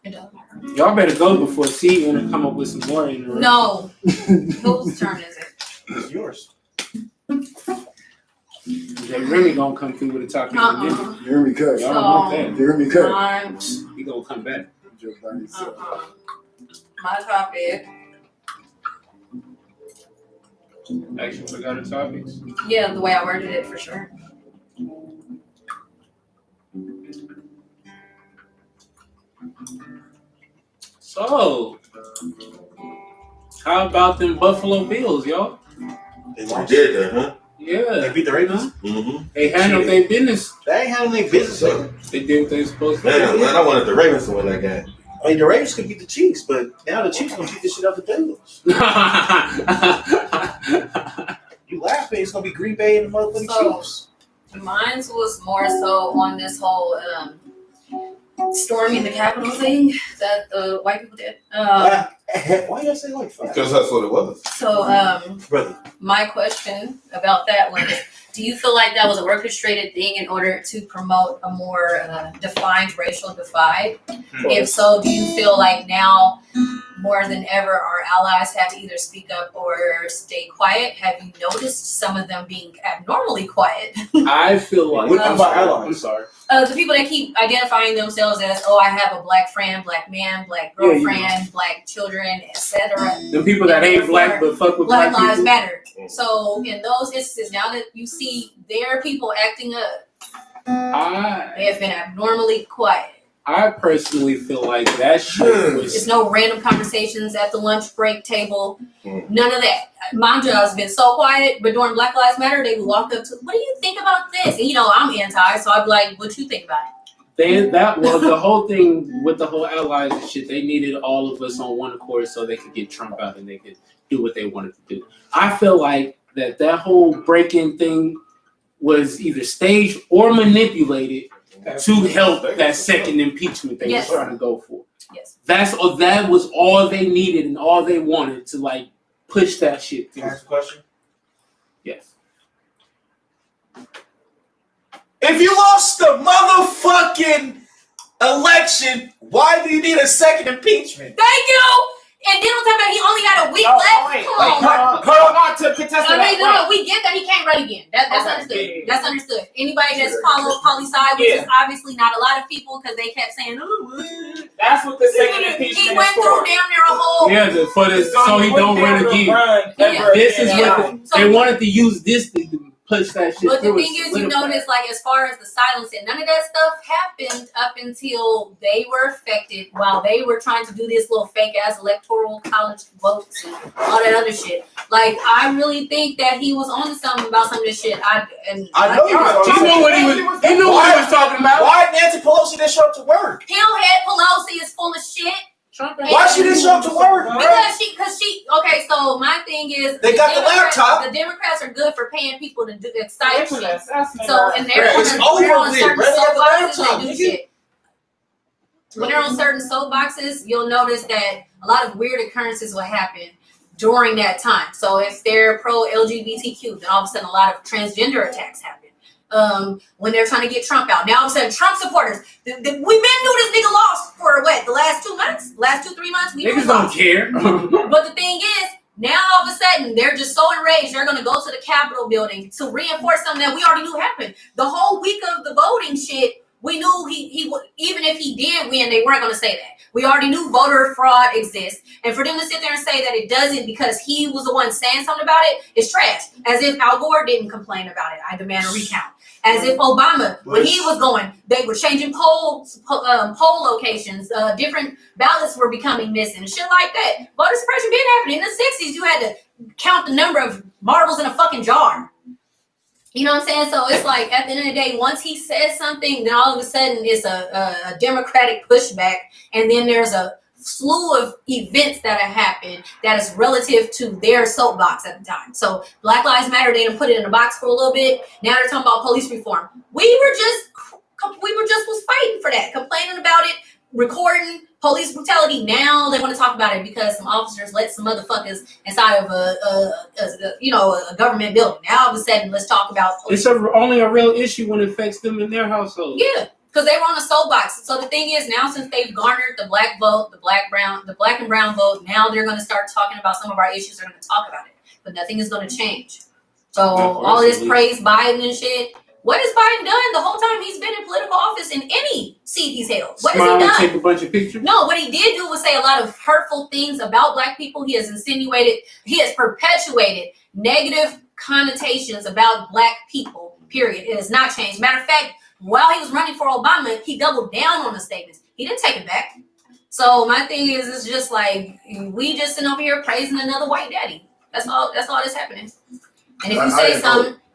S7: It doesn't matter.
S1: y'all better go before C wanna come up with some more in the room.
S7: No. Whose turn is it?
S4: It's yours.
S1: Jay Remy gonna come through with a topic in a minute.
S7: Uh-uh.
S8: You hear me cut?
S1: Y'all don't want that.
S8: You hear me cut?
S7: Mine.
S1: He gonna come back.
S8: Just like you said.
S7: Uh-uh. My topic.
S1: Actually, forgot the topics.
S7: Yeah, the way I worded it for sure.
S1: So, how about them Buffalo Bills, y'all?
S4: They
S3: You
S4: lost.
S3: did that, huh?
S4: They
S1: Yeah,
S4: beat the Ravens.
S3: Mm-hmm.
S1: they handled their business.
S4: They ain't handling their business. Though.
S1: They did what they supposed to
S3: Man,
S1: do.
S3: man, I wanted the Ravens to win that game.
S4: I mean, the Ravens could beat the Chiefs, but now the Chiefs gonna beat the shit out the Bengals. You laughing? It's gonna be Green Bay and the motherfucking
S7: So-
S4: Chiefs.
S7: Mine was more so on this whole storming the Capitol thing that the white people did.
S4: Why you say white fuck?
S3: Because that's what it was.
S7: So,
S4: Brother.
S7: my question about that was, do you feel like that was a orchestrated thing in order to promote a more defined racial divide? If so, do you feel like now more than ever our allies have to either speak up or stay quiet? Have you noticed some of them being abnormally quiet?
S1: I feel like
S4: What about
S1: I'm
S4: allies?
S1: sorry.
S7: The people that keep identifying themselves as, oh, I have a black friend, black man, black girlfriend, black children, etc.
S1: The people that ain't black but fuck with
S7: Black
S1: black
S7: Lives
S1: people.
S7: Matter. So in those instances, now that you see their people acting up, they have been abnormally quiet.
S1: I personally feel like that shit was.
S7: There's no random conversations at the lunch break table. None of that. My job's been so quiet, but during Black Lives Matter, they walked up to, what do you think about this? And I'm anti, so I'd be like, what you think about it?
S1: The whole thing with the whole allies and shit, they needed all of us on one accord so they could get Trump out and they could do what they wanted to do. I feel like that whole break-in thing was either staged or manipulated to help that second impeachment they was trying to go for.
S7: Yes.
S1: That was all they needed and all they wanted to like push that shit through.
S4: Can I ask a question?
S1: Yes.
S4: If you lost the motherfucking election, why do you need a second impeachment?
S7: Thank you! And then on top of that, he only had a week left.
S5: Hold on, not to contest that.
S7: We get that he can't run again. That's understood.
S5: Yeah.
S7: That's understood. Anybody that's followed poli sci, which is obviously not a lot of people, because they kept saying,
S5: that's what the second impeachment
S7: he
S5: is
S7: went
S5: for.
S7: through damn near a whole.
S1: So he don't run again. This is what they wanted to use this to push that shit
S7: But the
S1: through.
S7: thing is, you notice, like, as far as the silencing, none of that stuff happened up until they were affected while they were trying to do this little fake ass electoral college votes and all that other shit. Like, I really think that he was on to something about some of this shit.
S4: I know
S1: He knew what he was talking about.
S4: Why Nancy Pelosi didn't show up to work?
S7: Hillhead Pelosi is full of shit.
S4: Why she didn't show up to work?
S7: Because she. Okay, so my thing is
S4: they got the laptop.
S7: The Democrats are good for paying people to do excite shit.
S5: So
S7: and they're on certain soapboxes, they do shit. When they're on certain soapboxes, you'll notice that a lot of weird occurrences will happen during that time. So if they're pro LGBTQ, then all of a sudden a lot of transgender attacks happen. When they're trying to get Trump out. Now all of a sudden Trump supporters, we've been knew this nigga lost for what, the last 2 months? Last 2-3 months?
S1: Niggas don't care.
S7: But the thing is, now all of a sudden they're just so enraged they're gonna go to the Capitol building to reinforce something that we already knew happened. The whole week of the voting shit, we knew he would, even if he did win, they weren't gonna say that. We already knew voter fraud exists. And for them to sit there and say that it doesn't because he was the one saying something about it, it's trash. As if Al Gore didn't complain about it. I demand a recount. As if Obama, when he was going, they were changing poll locations. Different ballots were becoming missing. Shit like that. Voter suppression been happening. In the 60s, you had to count the number of marbles in a fucking jar. You know what I'm saying? So it's like, at the end of the day, once he says something, then all of a sudden it's a Democratic pushback. And then there's a slew of events that have happened that is relative to their soapbox at the time. So Black Lives Matter, they didn't put it in a box for a little bit. Now they're talking about police reform. We were just was fighting for that, complaining about it, recording police brutality. Now they want to talk about it because some officers let some motherfuckers inside of a government building. Now all of a sudden, let's talk about police.
S1: It's only a real issue when it affects them in their household.
S7: Yeah. Because they were on a soapbox. So the thing is, now since they've garnered the black vote, the black and brown vote, now they're going to start talking about some of our issues. They're going to talk about it, but nothing is going to change. So all this praise Biden and shit. What has Biden done the whole time he's been in political office in any seat he's held? What has he done?
S1: Take a bunch of pictures.
S7: No, what he did do was say a lot of hurtful things about black people. He has perpetuated negative connotations about black people. Period. It has not changed. Matter of fact, while he was running for Obama, he doubled down on the statements. He didn't take it back. So my thing is, it's just like, we just sitting over here praising another white daddy. That's all that's happening. And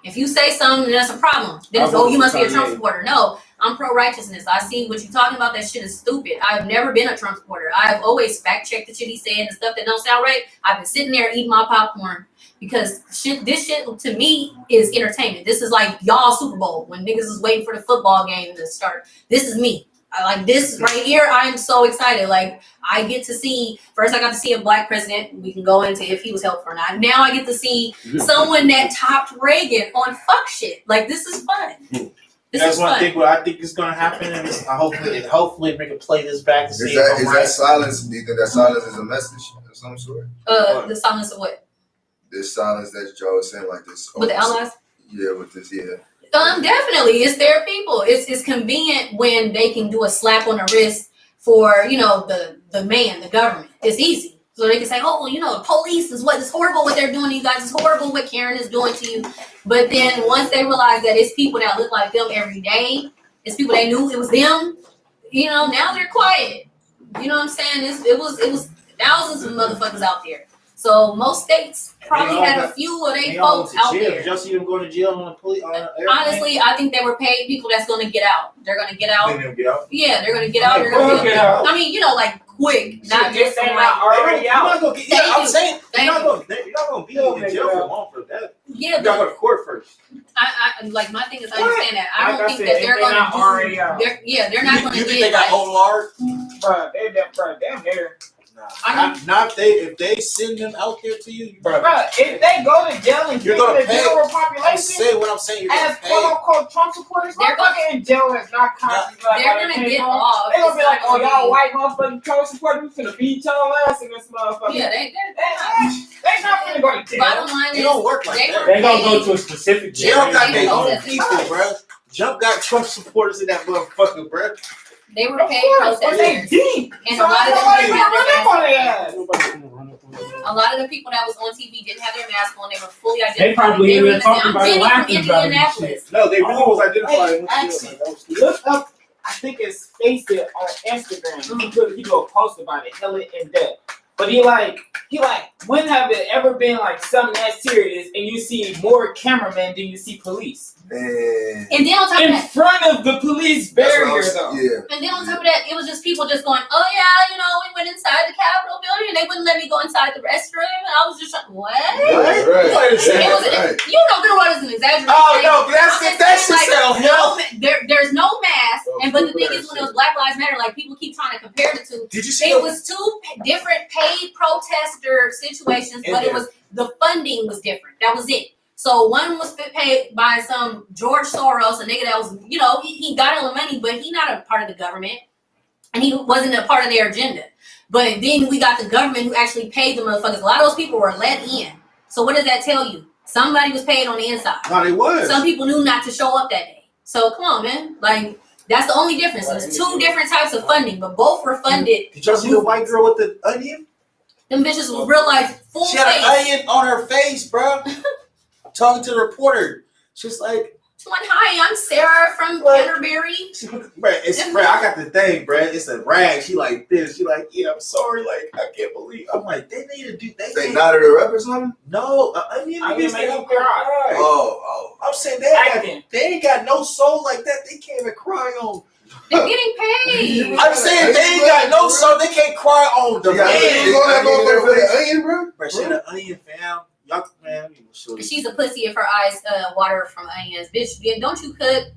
S7: if you say something, then that's a problem. Then it's, you must be a Trump supporter. No, I'm pro-righteousness. I see what you're talking about. That shit is stupid. I've never been a Trump supporter. I've always fact-checked the shit he said and stuff that don't sound right. I've been sitting there eating my popcorn. Because this shit to me is entertainment. This is like y'all Super Bowl when niggas is waiting for the football game to start. This is me. Like this right here, I am so excited. Like I get to see first, I got to see a black president. We can go into if he was helpful or not. Now I get to see someone that topped Reagan on fuck shit. Like this is fun.
S4: That's one thing. What I think is going to happen, and hopefully we can play this back to see
S2: Is that silence? Do you think that silence is a message of some sort?
S7: The silence of what?
S2: This silence that Joe is saying, like this.
S7: With the allies?
S2: Yeah, with this, yeah.
S7: Definitely, it's their people. It's convenient when they can do a slap on the wrist for the man, the government. It's easy, so they can say, oh, the police is what is horrible what they're doing to you guys. It's horrible what Karen is doing to you. But then once they realize that it's people that look like them every day, it's people they knew it was them. Now they're quiet. You know what I'm saying? It was thousands of motherfuckers out there. So most states probably had a few of their folks out there.
S4: Did y'all see them going to jail on the police?
S7: Honestly, I think they were paid people that's going to get out. They're going to get out.
S4: They get out.
S7: Yeah, they're going to get out. They're going to get out. I mean, like quick, not just from like
S5: already out.
S4: I'm saying you're not going to be in jail for long for that.
S7: Yeah,
S4: you got to go to court first.
S7: I like my thing is I understand that. I don't think that they're going to do. They're not going to get.
S4: You think they got OLR?
S5: Bro, damn near.
S4: If they send them out there to you,
S5: bro. If they go to jail and
S4: you're
S5: get
S4: gonna
S5: the
S4: pay.
S5: general population,
S4: say what I'm saying.
S5: As quote unquote Trump supporters, they're going in jail is not constantly.
S7: They're gonna get off.
S5: They're gonna be like, oh y'all white motherfucking Trump supporters, we finna beat y'all ass in this motherfucker.
S7: Yeah,
S5: they're not gonna go to jail.
S7: Bottom line
S4: is, don't work like that.
S1: They gonna go to a specific jail.
S4: Jump got their own people, bro. Jump got Trump supporters in that motherfucker, bro.
S7: They were paid protesters, and a lot of the people that was on TV didn't have their mask on. They were fully identified.
S1: They probably
S7: were
S1: talking about
S7: I'm
S1: laughing
S7: from
S1: about
S7: Indianapolis.
S4: No, they really was identified.
S5: Actually, look up. I think it's Face It on Instagram. He do a post about it, hella in depth. But he like, when have it ever been like something that serious and you see more cameramen than you see police?
S2: Man.
S7: And then on top of
S5: in
S7: that,
S5: front of the police barrier though.
S2: Yeah.
S7: And then on top of that, it was just people just going, oh yeah, we went inside the Capitol building and they wouldn't let me go inside the restroom. And I was just like, what?
S2: Right.
S7: There was an exaggeration.
S4: Oh no, that shit sound hell.
S7: There's no mask, but the thing is, when it was Black Lives Matter, like people keep trying to compare the two.
S4: Did you see
S7: it was two different paid protester situations, but it was the funding was different. That was it. So one was paid by some George Soros, a nigga that was, he got all the money, but he not a part of the government, and he wasn't a part of their agenda. But then we got the government who actually paid the motherfuckers. A lot of those people were let in. So what does that tell you? Somebody was paid on the inside.
S4: No, they was.
S7: Some people knew not to show up that day. So come on, man. Like, that's the only difference. There's two different types of funding, but both were funded.
S4: Did y'all see the white girl with the onion?
S7: Them bitches was real life full face.
S4: She had an onion on her face, bro. Talking to the reporter. She's like,
S7: hi, I'm Sarah from Canterbury.
S4: Bro, I got the thing, bro. It's a rag. She like this. She like, yeah, I'm sorry. Like, I can't believe. I'm like, they need to do.
S2: They knotted her up or something?
S4: No, onion.
S5: I can make them cry.
S2: Oh.
S4: I'm saying they ain't got no soul like that. They can't even cry on.
S7: They're getting paid.
S4: I'm saying they ain't got no soul. They can't cry on the
S2: onion, bro.
S4: Bro, she had an onion, fam. Y'all, man,
S7: she's a pussy if her eyes water from onions. Bitch, don't you cook?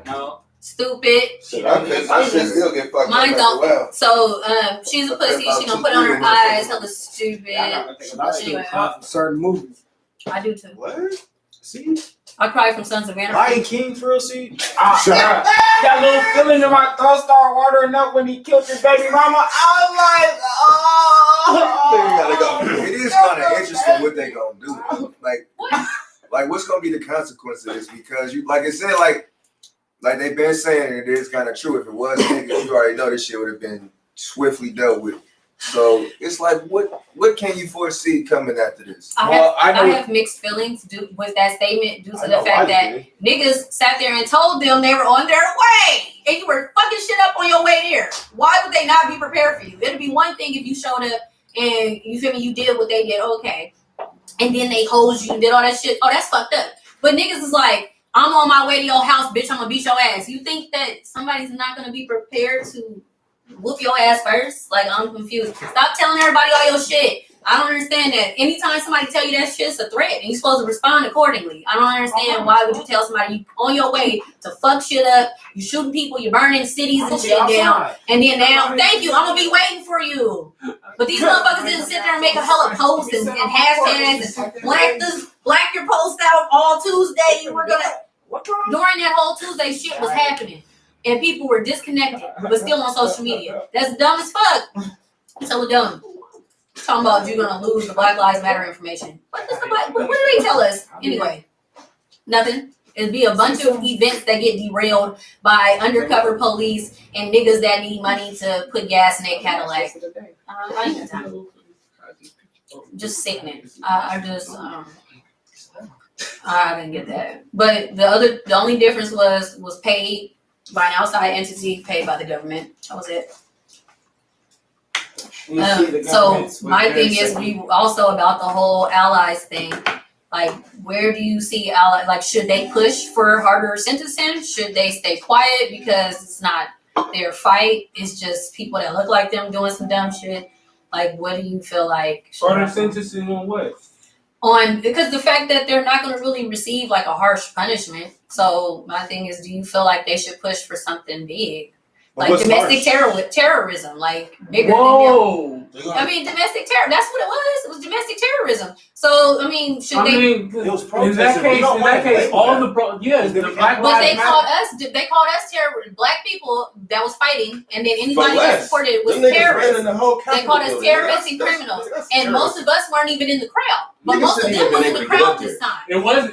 S5: No.
S7: Stupid.
S2: I should still get fucked
S7: Mine
S2: up.
S7: don't.
S2: Well.
S7: So she's a pussy. She gonna put it on her eyes. Hella stupid.
S1: I still cry from certain movies.
S7: I do too.
S4: What? See?
S7: I cry from Sons of Anarchy.
S4: Lion King for real, see?
S5: That little feeling in my throat started watering up when he killed his baby mama. I was like,
S2: It is kind of interesting what they gonna do. Like what's gonna be the consequence of this? Because you, like I said, like they've been saying, it is kind of true. If it was niggas, you already know this shit would have been swiftly dealt with. So it's like, what can you foresee coming after this?
S7: I have mixed feelings with that statement due to the fact that niggas sat there and told them they were on their way, and you were fucking shit up on your way there. Why would they not be prepared for you? It'd be one thing if you showed up and you feel me, you did what they did, okay, and then they hosed you and did all that shit. Oh, that's fucked up. But niggas is like, I'm on my way to your house, bitch. I'm gonna beat your ass. You think that somebody's not gonna be prepared to whoop your ass first? Like, I'm confused. Stop telling everybody all your shit. I don't understand that. Anytime somebody tell you that shit's a threat and you're supposed to respond accordingly. I don't understand why would you tell somebody you on your way to fuck shit up, you shooting people, you burning cities and shit down, and then now, thank you, I'm gonna be waiting for you. But these motherfuckers didn't sit there and make a hella post and hashtags and black your post out all Tuesday. We're gonna during that whole Tuesday shit was happening. And people were disconnected, but still on social media. That's dumb as fuck. So dumb. Talking about you're gonna lose the Black Lives Matter information. What do they tell us? Anyway, nothing. It'd be a bunch of events that get derailed by undercover police and niggas that need money to put gas in their Cadillac. I ain't got time. Just sickening. I didn't get that. But the only difference was paid by an outside entity, paid by the government. That was it. So my thing is, we also about the whole allies thing. Like, where do you see allies? Like, should they push for harder sentencing? Should they stay quiet because it's not their fight? It's just people that look like them doing some dumb shit. Like, what do you feel like?
S1: Harder sentencing on what?
S7: Because the fact that they're not going to really receive like a harsh punishment. So my thing is, do you feel like they should push for something big? Like domestic terrorism, like bigger than them. I mean, domestic terror. That's what it was. It was domestic terrorism. So, I mean, should they?
S1: In that case, all the Black
S7: But they
S1: Lives
S7: called
S1: Matter.
S7: us. They called us terrorists. Black people that was fighting, and then anybody that supported it was terrorists. They called us terrorists and criminals, and most of us weren't even in the crowd. But most of them was in the crowd this time.
S1: It was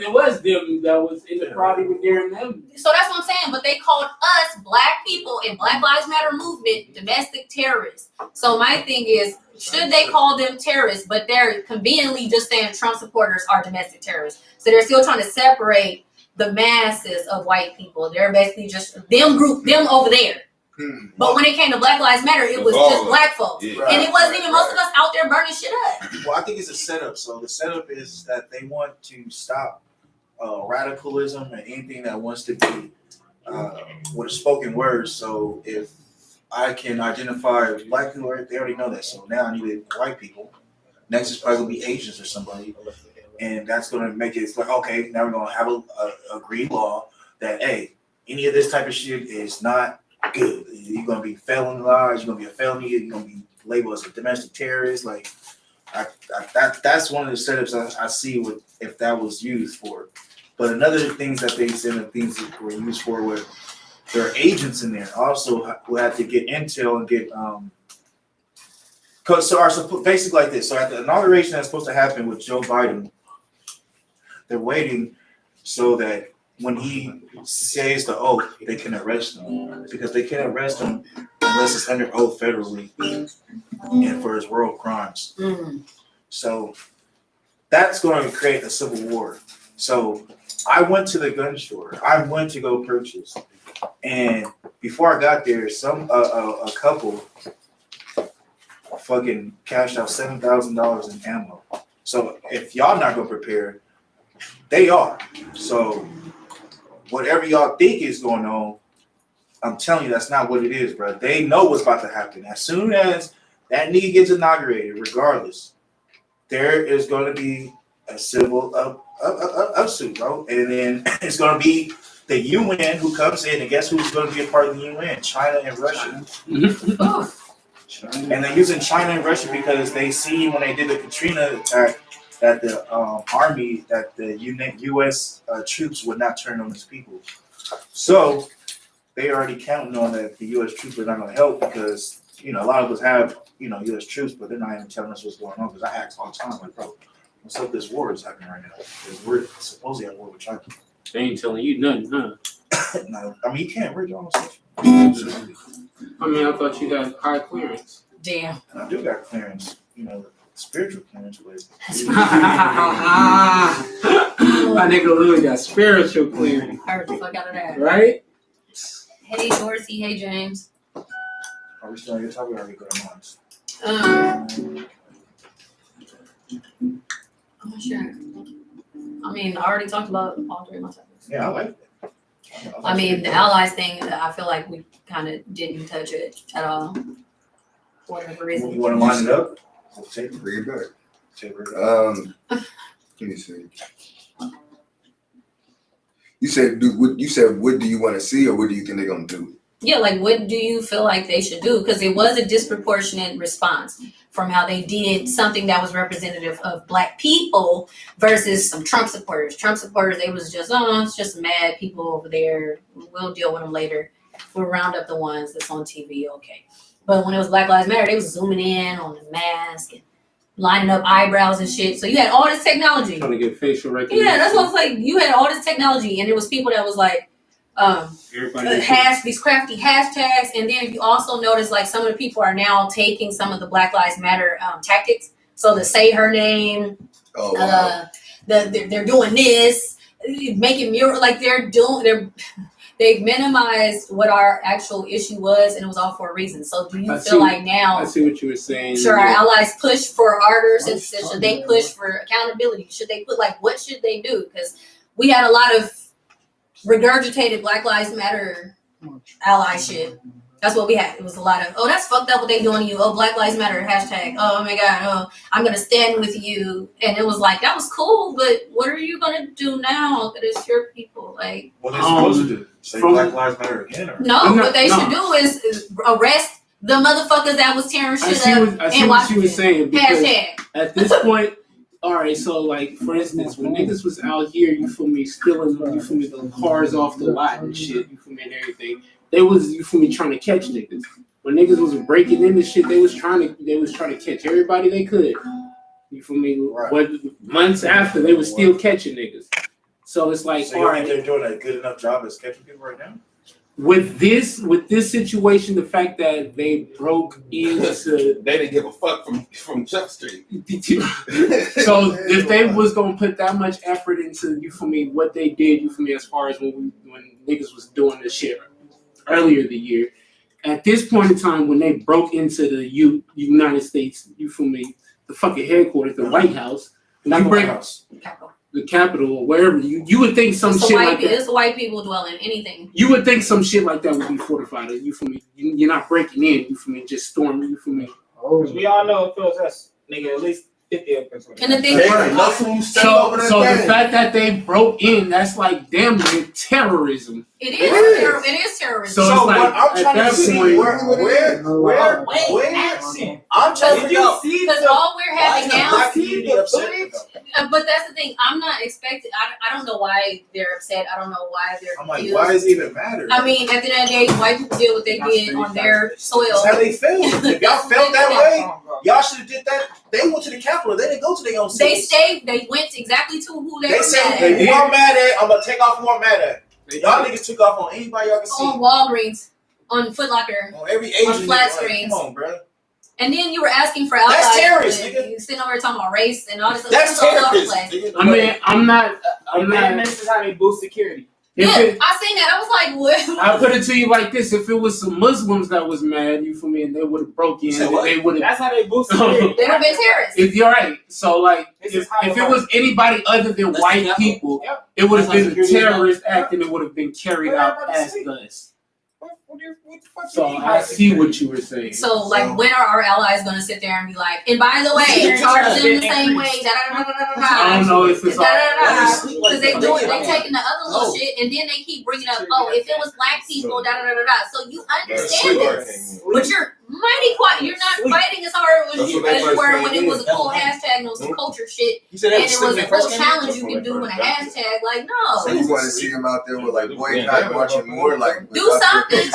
S1: them that was in the crowd even during them.
S7: So that's what I'm saying. But they called us Black people and Black Lives Matter movement domestic terrorists. So my thing is, should they call them terrorists? But they're conveniently just saying Trump supporters are domestic terrorists. So they're still trying to separate the masses of white people. They're basically just them over there. But when it came to Black Lives Matter, it was just black folks. And it wasn't even most of us out there burning shit up.
S4: Well, I think it's a setup. So the setup is that they want to stop radicalism and anything that wants to be with a spoken word. So if I can identify black people, they already know that. So now I need white people. Next is probably going to be Asians or somebody. And that's going to make it like, okay, now we're going to have a green law that, hey, any of this type of shit is not good. You're going to be felonized. You're going to be a felony. You're going to be labeled as a domestic terrorist. Like, that's one of the setups I see with if that was used for. But another things that they said and things that were used for were there are agents in there also who had to get intel and get basically like this. So at the inauguration that's supposed to happen with Joe Biden, they're waiting so that when he says the oath, they can arrest him because they can't arrest him unless it's under oath federally and for his world crimes. So that's going to create a civil war. So I went to the gun store. I went to go purchase, and before I got there, a couple fucking cashed out $7,000 in ammo. So if y'all not gonna prepare, they are. So whatever y'all think is going on, I'm telling you that's not what it is, bro. They know what's about to happen. As soon as that nigga gets inaugurated, regardless, there is going to be a civil upsuit, bro. And then it's going to be the UN who comes in, and guess who's going to be a part of the UN? China and Russia. And they're using China and Russia because they see when they did the Katrina attack that the army, that the U.S. Troops would not turn on its people. So they already counting on that the U.S. troops are not going to help because, a lot of us have, U.S. troops, but they're not even telling us what's going on because I ask all the time, like, bro, what's up this war is happening right now? Because we're supposedly at war with China.
S1: They ain't telling you nothing, huh?
S4: No, I mean, you can't. We're your own station.
S1: I mean, I thought you got high clearance.
S7: Damn.
S4: And I do got clearance, spiritual clearance.
S1: My nigga Louis got spiritual clearance.
S7: Heard the fuck out of that.
S1: Right?
S7: Hey, Dorsey. Hey, James.
S4: Are we still on your topic or are we going on?
S7: I'm not sure. I mean, I already talked about all three of my topics.
S4: Yeah, I like that.
S7: I mean, the allies thing, I feel like we kind of didn't touch it at all. For whatever reason.
S4: You want to line it up?
S2: Bring it back. Let me see. You said, what do you want to see, or what do you think they're gonna do?
S7: Yeah, like what do you feel like they should do? Because it was a disproportionate response from how they did something that was representative of Black people versus some Trump supporters. Trump supporters, they was just, it's just mad people over there. We'll deal with them later. We'll round up the ones that's on TV, okay. But when it was Black Lives Matter, they was zooming in on the mask and lining up eyebrows and shit. So you had all this technology.
S1: Trying to get facial recognition.
S7: Yeah, that's what I was like. You had all this technology, and there was people that was like, these crafty hashtags, and then if you also notice, like some of the people are now taking some of the Black Lives Matter tactics. So to say her name, they're doing this, making mural, like they've minimized what our actual issue was, and it was all for a reason. So do you feel like now?
S1: I see what you were saying.
S7: Should our allies push for harder sentences? Should they push for accountability? Should they put what should they do? Because we had a lot of regurgitated Black Lives Matter ally shit. That's what we had. It was a lot of, that's fucked up what they doing to you. Oh, Black Lives Matter hashtag. Oh my God. Oh, I'm gonna stand with you. And it was like, that was cool, but what are you gonna do now that it's your people? Like,
S4: what they're supposed to do? Say Black Lives Matter again? Or?
S7: No, what they should do is arrest the motherfuckers that was tearing shit up.
S1: I see what you were saying.
S7: Hashtag.
S1: At this point, all right, so like for instance, when niggas was out here, you feel me, stealing, you feel me, the cars off the lot and shit, you feel me, and everything. They was, you feel me, trying to catch niggas. When niggas was breaking into shit, they was trying to catch everybody they could. You feel me?
S4: Right.
S1: But months after, they was still catching niggas. So it's like,
S4: so all right, they're doing a good enough job as catching people right now.
S1: With this situation, the fact that they broke into,
S3: they didn't give a fuck from Jump Street.
S1: So if they was gonna put that much effort into, you feel me, what they did, you feel me, as far as when niggas was doing this shit earlier the year, at this point in time when they broke into the United States, you feel me, the fucking headquarters, the White House,
S4: not the White House,
S1: the Capitol, or wherever, you would think some shit like that.
S7: It's white people dwelling, anything.
S1: You would think some shit like that would be fortified. You feel me? You're not breaking in. You feel me? Just storming. You feel me?
S5: We all know it feels us, nigga. At least 50 of us.
S7: And the thing,
S1: so the fact that they broke in, that's like damn near terrorism.
S7: It is terrorism.
S1: So it's like,
S4: what I'm trying to see, where
S5: action.
S4: I'm trying to
S5: Did
S4: figure out.
S5: you see
S7: because all we're having now.
S4: Black community upset.
S7: But that's the thing. I'm not expecting. I don't know why they're upset. I don't know why they're
S4: I'm like,
S7: confused.
S4: why does it even matter?
S7: I mean, at the end of the day, white people did what they did on their soil.
S4: That's how they felt. If y'all felt that way, y'all should have did that. They went to the Capitol. They didn't go to their own
S7: They
S4: cities.
S7: stayed. They went exactly to who they
S4: They
S7: were
S4: said,
S7: mad at.
S4: who I'm mad at, I'm gonna take off who I'm mad at. Y'all niggas took off on anybody y'all can see.
S7: On Walgreens, on Foot Locker,
S4: On every Asian
S7: on flat
S4: nigga. Like,
S7: screens.
S4: come on, bro.
S7: And then you were asking for allies.
S4: That's terrorist,
S7: and
S4: nigga.
S7: You sitting over here talking about race and all this
S4: That's
S7: stuff. All over the
S4: terrorist.
S7: place.
S4: Nigga.
S1: I mean, I'm not.
S5: This is how they boost security.
S1: If
S7: Yeah,
S1: it,
S7: I seen that. I was like, what?
S1: I put it to you like this: if it was some Muslims that was mad, you feel me, and they would have broke in,
S4: Say what?
S1: they would have.
S5: That's how they boost security.
S7: They would have been terrorists.
S1: If you're right, so like,
S5: This
S1: if
S5: is how
S1: it
S5: it
S1: was anybody other than
S5: Let's
S1: white
S5: see that.
S1: people,
S5: Yep.
S1: it would have
S5: That's how
S1: been a
S5: security is
S1: terrorist
S5: done.
S1: act, and it would have been carried
S5: What
S1: out
S5: everybody
S1: as
S5: see?
S1: us.
S5: What the fuck
S1: So
S5: you mean
S1: I
S5: by
S1: see
S5: security?
S1: what you were saying.
S7: So, like, when are our allies going to sit there and be like, and by the way,
S5: Security
S7: charge
S5: has
S7: them the
S5: been
S7: same way,
S5: increased.
S1: I don't know if it's all.
S7: because they
S4: do
S7: they taking the other little shit, and then they keep bringing up, oh, if it was black people, So you understand this, but you're mighty quiet. You're not fighting as hard as you were when it was a cool hashtag and it was some culture shit,
S4: You said
S7: and
S4: that
S7: it was a cool challenge you can do with a hashtag. Like,
S2: So
S7: no,
S2: you want to see him out there with like boycott marching more, like
S7: Do something.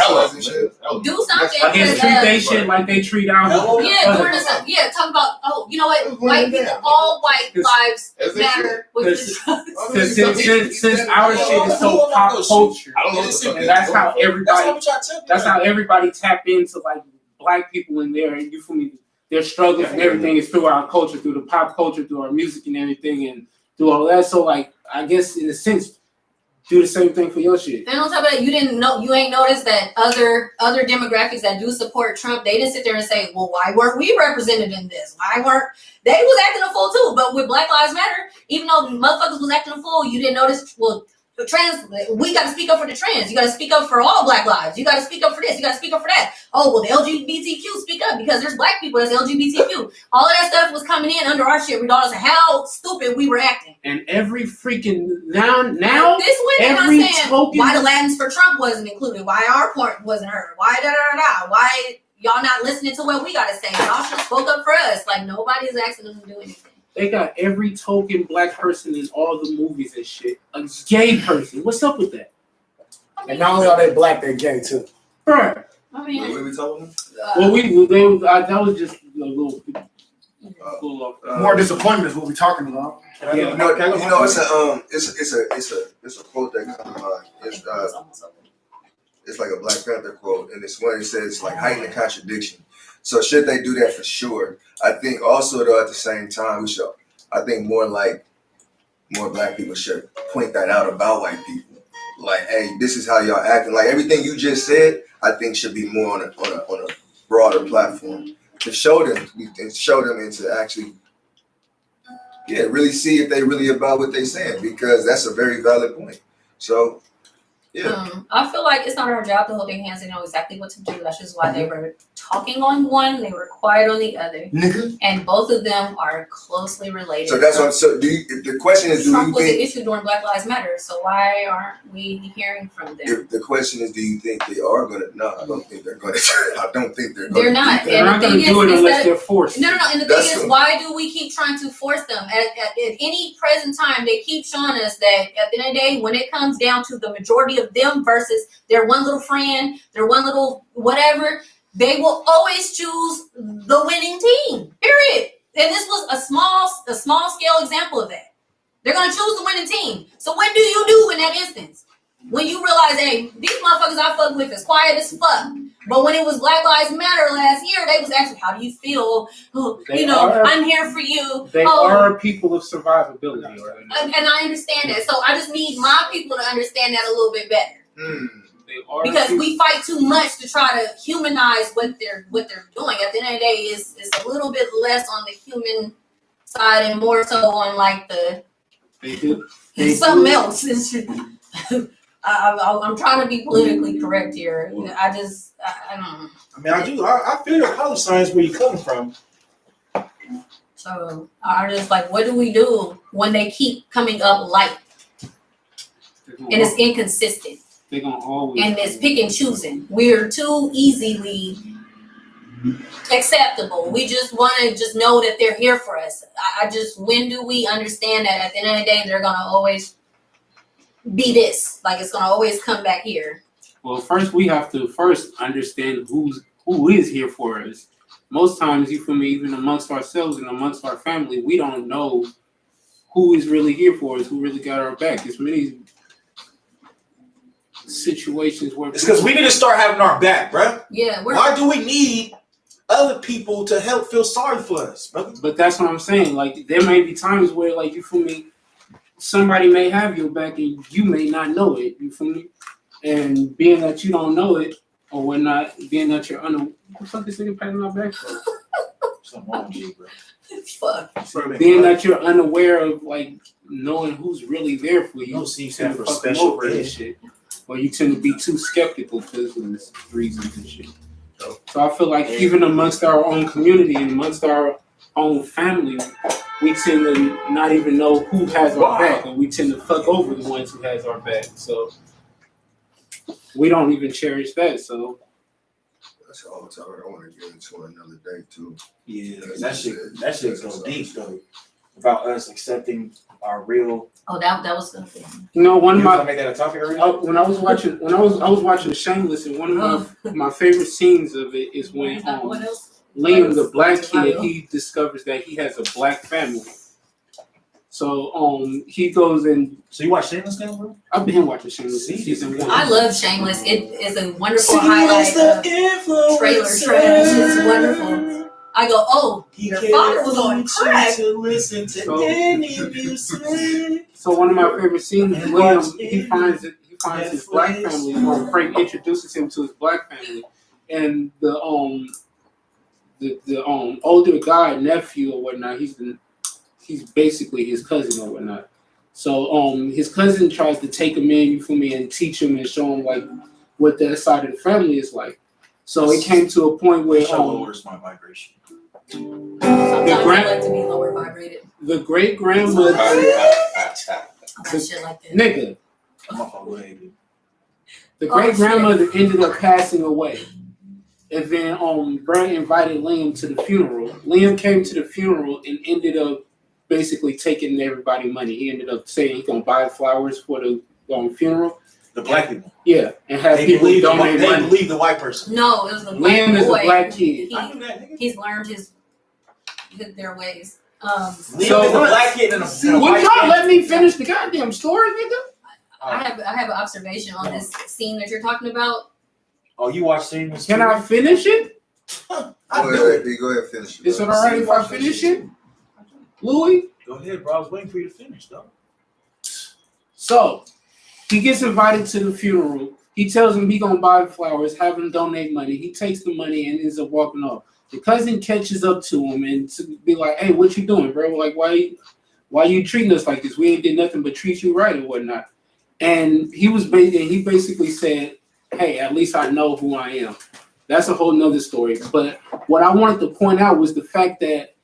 S7: do something.
S1: I guess
S7: because,
S1: treat they shit like they treat our.
S7: Yeah, during this, talk about, oh, you know what? White people, all white lives matter.
S1: Since our shit is so pop culture,
S3: I don't know what the fuck
S1: and that's how everybody.
S4: we try to tell
S1: That's how everybody tap into like black people in there, and you feel me? Their struggles and everything is through our culture, through the pop culture, through our music and everything, and through all that. So like, I guess in a sense, do the same thing for your shit.
S7: And on top of that, you ain't noticed that other demographics that do support Trump, they didn't sit there and say, well, why weren't we represented in this? They was acting a fool too. But with Black Lives Matter, even though motherfuckers was acting a fool, you didn't notice, well, we got to speak up for the trans. You got to speak up for all Black lives. You got to speak up for this. You got to speak up for that. Oh, well, the LGBTQ speak up because there's Black people that's LGBTQ. All of that stuff was coming in under our shit, regardless of how stupid we were acting.
S1: And every freaking now
S7: this women are
S1: every
S7: saying
S1: token,
S7: why the Latins for Trump wasn't included, why our part wasn't heard, why da da da da, why y'all not listening to what we gotta say? Y'all should have spoke up for us. Like nobody's asking them to do anything.
S1: they got every token Black person in all the movies and shit. A gay person. What's up with that?
S9: And not only are they Black, they're gay too.
S1: Right.
S7: I mean,
S2: What we talking
S1: Well, that was just a little off.
S9: More disappointment is what we're talking about.
S1: Yeah.
S2: It's a quote that comes to mind. It's like a Black Panther quote, and it's one that says like heighten the contradiction. So should they do that for sure? I think also though at the same time I think more Black people should point that out about white people. Like, hey, this is how y'all acting. Like everything you just said, I think should be more on a broader platform to show them and to actually really see if they really about what they saying, because that's a very valid point. So
S7: I feel like it's not our job to hold their hands and know exactly what to do. That's just why they were talking on one, they were quiet on the other,
S8: Nigga.
S7: and both of them are closely related.
S2: So that's what. So the question is,
S7: Trump was an issue during Black Lives Matter, so why aren't we hearing from them?
S2: If the question is, do you think they are gonna? No, I don't think they're gonna. I don't think they're gonna.
S7: They're not.
S1: They're not going to do it unless they're forced.
S7: No. And the thing is, why do we keep trying to force them? At any present time, they keep showing us that at the end of the day, when it comes down to the majority of them versus their one little friend, their one little whatever, they will always choose the winning team. Period. And this was a small scale example of that. They're gonna choose the winning team. So what do you do in that instance? When you realize, hey, these motherfuckers I fuck with is quiet as fuck. But when it was Black Lives Matter last year, they was actually, how do you feel? I'm here for you.
S1: They are people of survivability. Right?
S7: And I understand that. So I just need my people to understand that a little bit better. Because we fight too much to try to humanize what they're doing. At the end of the day, it's a little bit less on the human side and more so on like something else. I'm trying to be politically correct here. I don't know.
S4: I mean, I feel your policy signs where you're coming from.
S7: So I just like, what do we do when they keep coming up light and it's inconsistent?
S1: They're gonna always,
S7: and it's pick and choosing. We're too easily acceptable. We just want to just know that they're here for us. When do we understand that at the end of the day they're gonna always be this? Like it's gonna always come back here.
S1: Well, first we have to understand who is here for us. Most times, you feel me, even amongst ourselves and amongst our family, we don't know who is really here for us, who really got our back. There's many situations where
S4: it's because we need to start having our back, bro.
S7: Yeah.
S4: Why do we need other people to help feel sorry for us, brother?
S1: But that's what I'm saying. Like there may be times where, like, you feel me, somebody may have your back and you may not know it. You feel me? And being that you don't know it or whatnot, being that you're what the fuck is nigga patting my back for?
S4: Something wrong with you, bro.
S7: Fuck.
S1: Being that you're unaware of like knowing who's really there for you.
S4: No, see, you stand for
S1: fuck them
S4: special
S1: over and shit. Or you tend to be too skeptical because of this reasons and shit. So I feel like even amongst our own community and amongst our own family, we tend to not even know who has our back, and we tend to fuck over the ones who has our back. So we don't even cherish that. So
S2: that's all the time. I want to get into another day too.
S4: Yeah, that shit goes deep though. About us accepting our real.
S7: Oh, that was good.
S1: you know, one of my
S4: make that a topic already?
S1: when I was watching Shameless, and one of my favorite scenes of it is when Liam, the black kid, he discovers that he has a black family. So he goes and
S4: So you watch Shameless now, bro?
S1: I've been watching Shameless since season 1.
S7: I love Shameless. It is a wonderful highlight of trailer trash. It's wonderful. I go, oh, your father was on crack.
S4: To listen to any music.
S1: So one of my favorite scenes is Liam, he finds his black family, or Frank introduces him to his black family, and the older guy, nephew or whatnot, he's basically his cousin or whatnot. So his cousin tries to take him in, you feel me, and teach him and show him like what that side of the family is like. So it came to a point where
S4: lowers my vibration.
S7: Sometimes I like to be lower vibrated.
S1: the great grandmother,
S7: Shit like that.
S1: nigga,
S4: I'm off my way, dude.
S1: the great grandmother ended up passing away. And then Brad invited Liam to the funeral. Liam came to the funeral and ended up basically taking everybody money. He ended up saying he's gonna buy flowers for the funeral.
S4: The black people.
S1: Yeah, and have people donate money.
S4: They believe the white person.
S7: No, it was the black
S1: Liam is
S7: boy.
S1: a black kid.
S4: I knew that, nigga.
S7: He's learned their ways.
S4: Liam
S1: So
S4: is a black kid and a
S1: Would
S4: white
S1: y'all
S4: man.
S1: let me finish the goddamn story, nigga?
S7: I have an observation on this scene that you're talking about.
S4: Oh, you watch Scenes?
S1: Can I finish it?
S4: I
S2: Go
S4: do
S2: ahead,
S4: it.
S2: B. Go ahead, finish it.
S1: Is it
S2: bro.
S1: alright if I finish it? Louis?
S4: Go ahead, bro. I was waiting for you to finish, though.
S1: So, he gets invited to the funeral. He tells him he gonna buy flowers, have him donate money. He takes the money and ends up walking off. The cousin catches up to him and to be like, "Hey, what you doing, bro? Like, why you treating us like this? We ain't did nothing but treat you right or whatnot." And he basically said, "Hey, at least I know who I am." That's a whole nother story. But what I wanted to point out was the fact that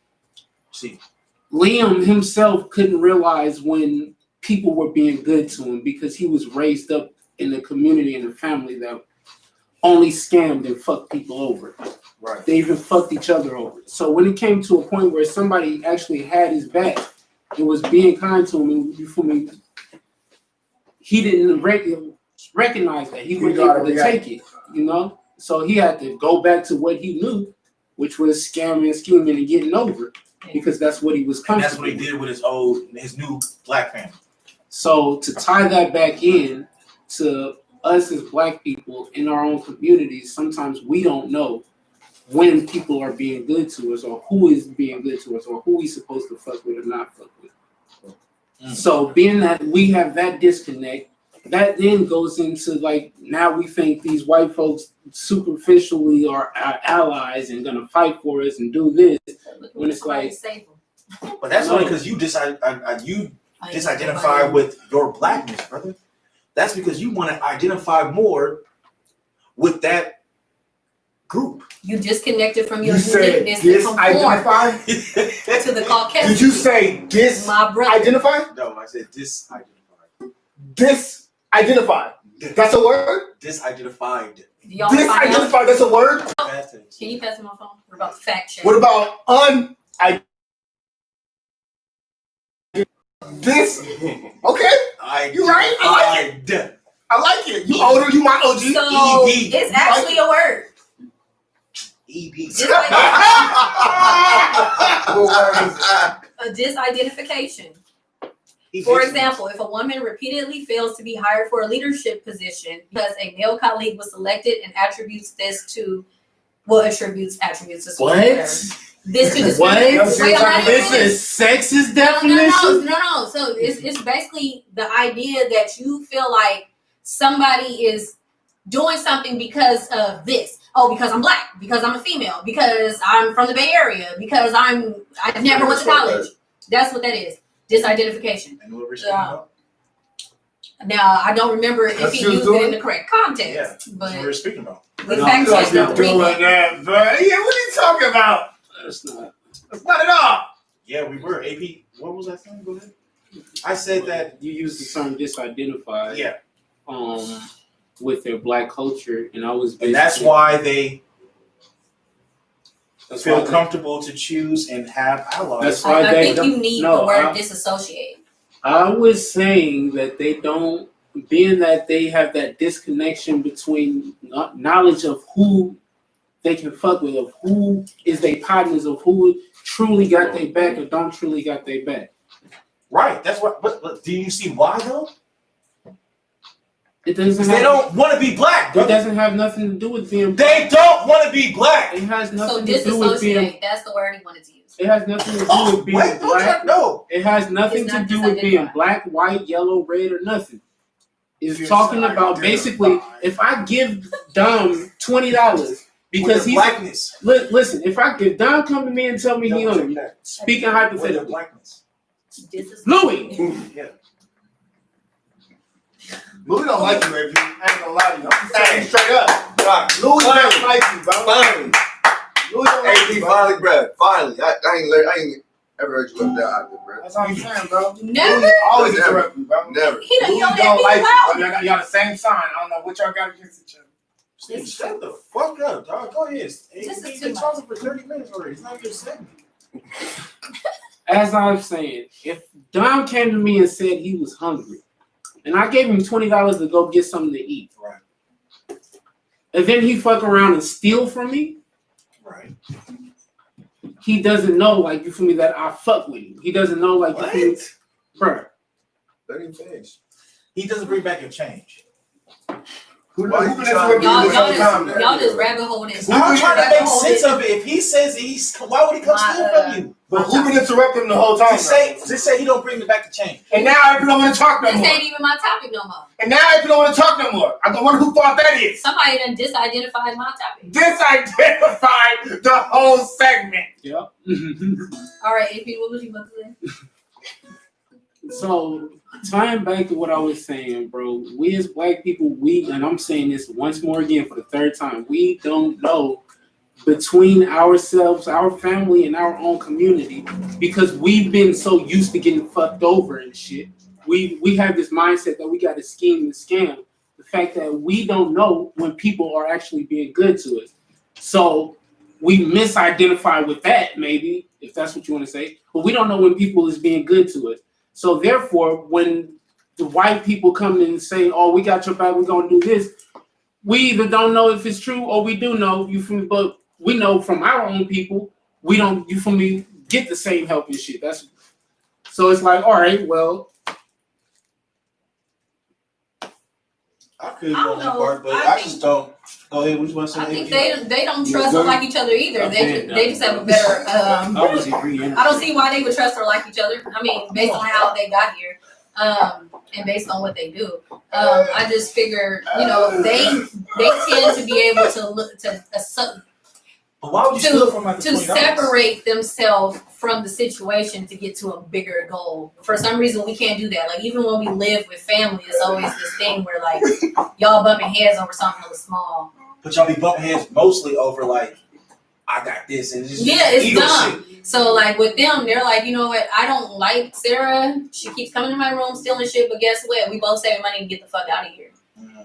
S1: Liam himself couldn't realize when people were being good to him because he was raised up in a community and a family that only scammed and fucked people over.
S4: Right.
S1: They even fucked each other over. So when it came to a point where somebody actually had his back and was being kind to him, and you feel me, he didn't recognize that. He wasn't able to take it, you know? So he had to go back to what he knew, which was scamming, scheming, and getting over, because that's what he was
S4: And
S1: comfortable
S4: that's what he did with his new black family.
S1: So to tie that back in to us as black people in our own communities, sometimes we don't know when people are being good to us or who is being good to us or who we supposed to fuck with or not fuck with. So being that we have that disconnect, that then goes into like, now we think these white folks superficially are our allies and gonna fight for us and do this, when it's like,
S4: But that's only because you disidentify with your blackness, brother. That's because you want to identify more with that group.
S7: You disconnected from your
S9: You said
S7: uniqueness and conform
S9: disidentify?
S7: to the Caucasian.
S9: Did you say
S7: My brother.
S9: disidentify?
S4: No, I said disidentify.
S9: Disidentify. That's a word?
S4: Disidentified.
S7: Y'all find out?
S9: Disidentify, that's a word?
S7: Can you pass me my phone? We're about to fact check.
S9: What about this? Okay, you right. I like it. I like it. You older, you my OG.
S7: So
S4: ED.
S7: it's actually a word.
S4: ED.
S7: Just like a disidentification. For example, if a woman repeatedly fails to be hired for a leadership position because a male colleague was selected and attributes this to, attributes to
S1: what?
S7: this to discriminate.
S1: What?
S7: Wait, I'm not
S1: This
S7: even
S1: is sexist
S7: No.
S1: definition?
S7: No. So it's basically the idea that you feel like somebody is doing something because of this. Oh, because I'm black, because I'm a female, because I'm from the Bay Area, because I never went to college. That's what that is. Disidentification.
S4: And what we're speaking about?
S7: Now I don't remember if he used it in the correct context,
S4: Yeah, that's what
S7: but
S4: we're speaking about.
S7: we fact checked the
S9: doing
S7: Revamp.
S9: that, bro. Yeah, what are you talking about?
S1: That's not.
S9: That's not at all.
S4: Yeah, we were. AP, what was that thing? Go ahead. I said that.
S1: You used the term disidentified.
S4: Yeah.
S1: With their black culture, and I was.
S4: And that's why they feel comfortable to choose and have allies.
S1: That's why
S7: I
S1: they
S7: think you need
S1: no,
S7: the word disassociate.
S1: I was saying that they don't, being that they have that disconnection between knowledge of who they can fuck with, of who is their partners, of who truly got their back or don't truly got their back.
S4: Right. That's what. But do you see why though?
S1: It doesn't.
S4: They don't want to be black.
S1: It
S4: Brother.
S1: doesn't have nothing to do with being.
S4: They don't want to be black.
S1: It has
S7: So
S1: nothing to do with being.
S7: disassociate, that's the word he wanted to use.
S1: It has nothing to do with being
S4: Wait,
S1: black.
S4: no.
S1: It has nothing
S7: It's
S1: to
S7: not
S1: do with being
S7: disidentified.
S1: black, white, yellow, red, or nothing. It's talking about basically if I give Dom $20 because he's
S4: blackness.
S1: Listen, if Dom come to me and tell me he on speaking hypothetically,
S4: blackness.
S1: Louis,
S4: Yeah.
S9: Louis don't like you, AP. I ain't gonna lie to you. I'm just saying straight up.
S2: Right.
S9: Louis don't like you, bro.
S2: Finally.
S9: Louis don't like
S2: AP,
S9: you, bro.
S2: finally, bro. Finally. I ain't ever heard you up there out there, bro.
S9: That's what I'm saying, bro.
S7: Never.
S9: Louis always
S2: Never.
S9: interrupt you, bro.
S2: Never.
S7: He don't,
S9: Louis
S7: you
S9: don't like you,
S7: loud.
S9: bro. Y'all got the same sign. I don't know what y'all got against each other.
S4: Steve, shut the fuck up, dog. Go ahead.
S7: This is
S4: He's
S7: too
S4: been
S7: much.
S4: talking for 30 minutes already. It's not your segment.
S1: As I was saying, if Dom came to me and said he was hungry, and I gave him $20 to go get something to eat,
S4: Right.
S1: and then he fuck around and steal from me,
S4: Right.
S1: he doesn't know, like, you feel me, that I fuck with him. He doesn't know, like, you feel me, bruh.
S2: Let him finish.
S4: He doesn't bring back your change.
S2: Why you
S9: been
S2: trying to
S9: interrupting
S2: do
S9: you
S2: this
S9: the whole time,
S2: man?
S7: Y'all just rabbit hole this.
S4: I'm trying to make
S7: Rabbit hole
S4: sense
S7: this.
S4: of it. If he says why would he come steal from you?
S9: But who been interrupting him the whole time?
S4: Just say he don't bring it back to change.
S9: And now AP don't want to talk no
S7: This
S9: more.
S7: ain't even my topic no more.
S9: And now AP don't want to talk no more. I wonder who thought that is.
S7: Somebody done disidentified my topic.
S9: Disidentified the whole segment.
S1: Yep.
S7: All right, AP, what was you about to say?
S1: So, tying back to what I was saying, bro, we as black people, and I'm saying this once more again for the third time, we don't know between ourselves, our family, and our own community because we've been so used to getting fucked over and shit. We have this mindset that we got to scheme and scam. The fact that we don't know when people are actually being good to us. So we misidentify with that, maybe, if that's what you want to say, but we don't know when people is being good to us. So therefore, when the white people come in and say, "Oh, we got your back, we're gonna do this," we either don't know if it's true or we do know. You feel me? But we know from our own people, we don't. You feel me? Get the same help and shit. That's so. It's like, all right, well,
S4: I feel you
S7: I don't
S4: on that
S7: know.
S4: part, but
S7: I
S4: I
S7: think-
S4: just don't. Go ahead. What you want to say?
S7: I think they don't trust or like each other either. They just have a better.
S1: I was agreeing.
S7: I don't see why they would trust or like each other. I mean, based on how they got here, and based on what they do. I just figure, they tend to be able to look
S4: But why would you steal from like
S7: to
S4: $20?
S7: separate themselves from the situation to get to a bigger goal. For some reason, we can't do that. Like, even when we live with family, it's always this thing where, like, y'all bumping heads over something really small.
S4: But y'all be bumping heads mostly over like, I got this, and it's just
S7: It's
S4: ego
S7: dumb.
S4: shit.
S7: So, like, with them, they're like, you know what? I don't like Sarah. She keeps coming to my room stealing shit, but guess what? We both saving money to get the fuck out of here.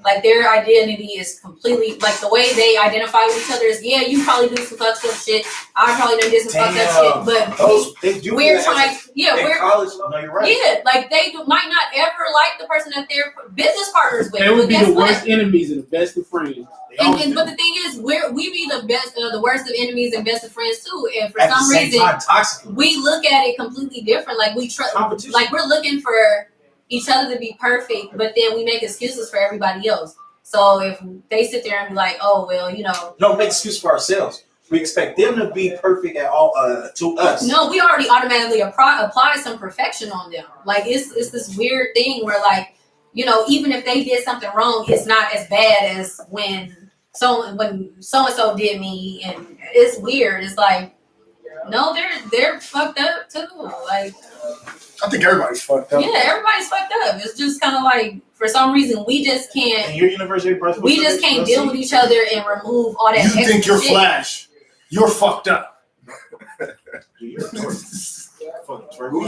S7: Like, their identity is completely, like, the way they identify with each other is, yeah, you probably do some fucked up shit. I probably done did some fucked up shit. But
S4: They do
S7: we're
S4: that
S7: trying,
S4: in college. No, you're right.
S7: yeah, like, they might not ever like the person that they're business partners with.
S1: They would
S7: but
S1: be
S7: guess
S1: the
S7: what?
S1: worst enemies and the best of friends.
S7: But the thing is, we be the best, the worst of enemies and best of friends too. And for
S4: At the
S7: some
S4: same
S7: reason,
S4: time, toxic.
S7: we look at it completely different. Like, we trust,
S4: Competition.
S7: like, we're looking for each other to be perfect, but then we make excuses for everybody else. So if they sit there and be like, "Oh well,
S4: No, make excuse for ourselves. We expect them to be perfect at all to us.
S7: no, we already automatically apply some perfection on them. Like, it's this weird thing where, like, even if they did something wrong, it's not as bad as when so and so did me, and it's weird. It's like, no, they're fucked up too. Like,
S9: I think everybody's fucked up.
S7: yeah, everybody's fucked up. It's just kind of like, for some reason, we just can't.
S4: And your university birth.
S7: We just can't deal with each other and remove all that
S9: You
S7: extra
S9: think you're
S7: shit.
S9: Flash. You're fucked up.
S2: Who's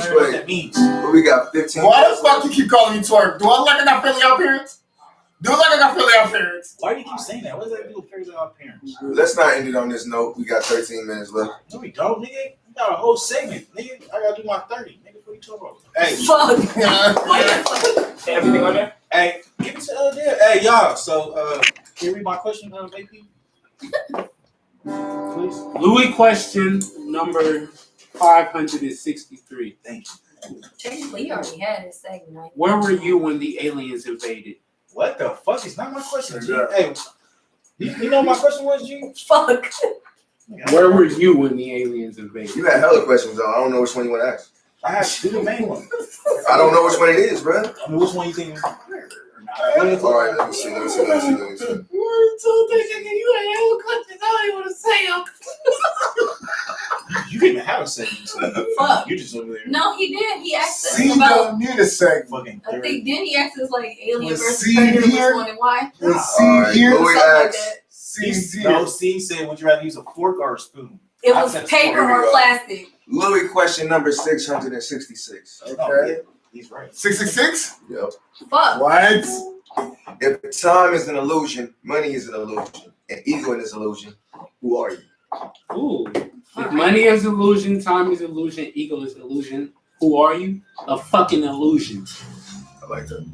S4: What that means.
S2: But we got 15.
S9: Why the fuck you keep calling me twerk? Do I look like I got friendly out parents? Do I look like I got friendly out parents?
S4: Why do you keep saying that? What does that do with fairies and our parents?
S2: Let's not end it on this note. We got 13 minutes left.
S4: No, we don't, nigga. We got a whole segment, nigga. I gotta do my 30, nigga. What you talking about? Hey,
S7: Fuck. What the fuck?
S5: Everything on there?
S4: hey, give it to there. Hey, y'all. So, can you read my question, baby? Please.
S1: Louis question number 563.
S4: Thank you.
S7: Technically, you already had it segment. Right?
S1: Where were you when the aliens invaded?
S4: What the fuck? It's not my question, G.
S2: Yeah.
S4: Hey, you know what my question was, G?
S7: Fuck.
S1: Where were you when the aliens invaded?
S2: You had hella questions, though. I don't know which one you want to ask.
S4: I have to do the main one.
S2: I don't know which one it is, bro.
S4: I mean, which one you think?
S2: All right, let me see.
S8: You ain't told that nigga you ain't hella questions. I don't even want to say them.
S4: You didn't even have a segment. So
S7: Fuck.
S4: you just over there.
S7: No, he did. He asked us
S8: C
S7: about.
S8: don't need a segment.
S4: Fucking
S7: I think then he asked us like alien
S8: Was
S7: versus
S8: C
S7: predator, which
S8: here?
S7: one and why.
S8: Let's see
S2: Alright,
S8: here.
S2: Louis
S7: Something like
S2: asks,
S7: that.
S8: C's here.
S4: No, C said, would you rather use a fork or a spoon?
S7: It
S4: I
S7: was
S4: said
S7: paper
S2: here we
S7: or
S2: go.
S7: plastic.
S2: Louis, question number 666.
S8: Okay.
S4: Oh, yeah, he's right.
S8: 666?
S2: Yep.
S7: Fuck.
S8: What?
S2: If time is an illusion, money is an illusion, and ego is an illusion, who are you?
S1: Ooh. If
S7: Alright.
S1: money is illusion, time is illusion, ego is illusion. Who are you? A fucking illusion.
S2: I like that.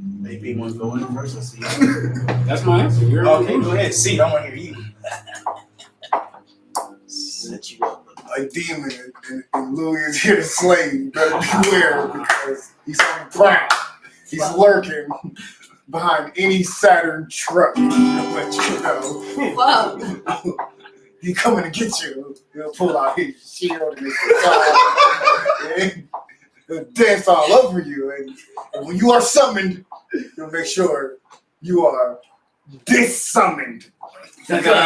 S4: Maybe one go in first. Let's see.
S1: That's my answer. You're an
S4: Okay,
S1: illusion.
S4: go ahead. C, I want to hear you. Set you up.
S8: A demon, and Louis is here to slay you. Better beware because he's on the prowl. He's lurking behind any Saturn truck. I'll let you know.
S7: Fuck.
S8: He coming to get you. He'll pull out his shield and his guitar and he'll dance all over you. And when you are summoned, he'll make sure you are dissummoned. He's
S1: You're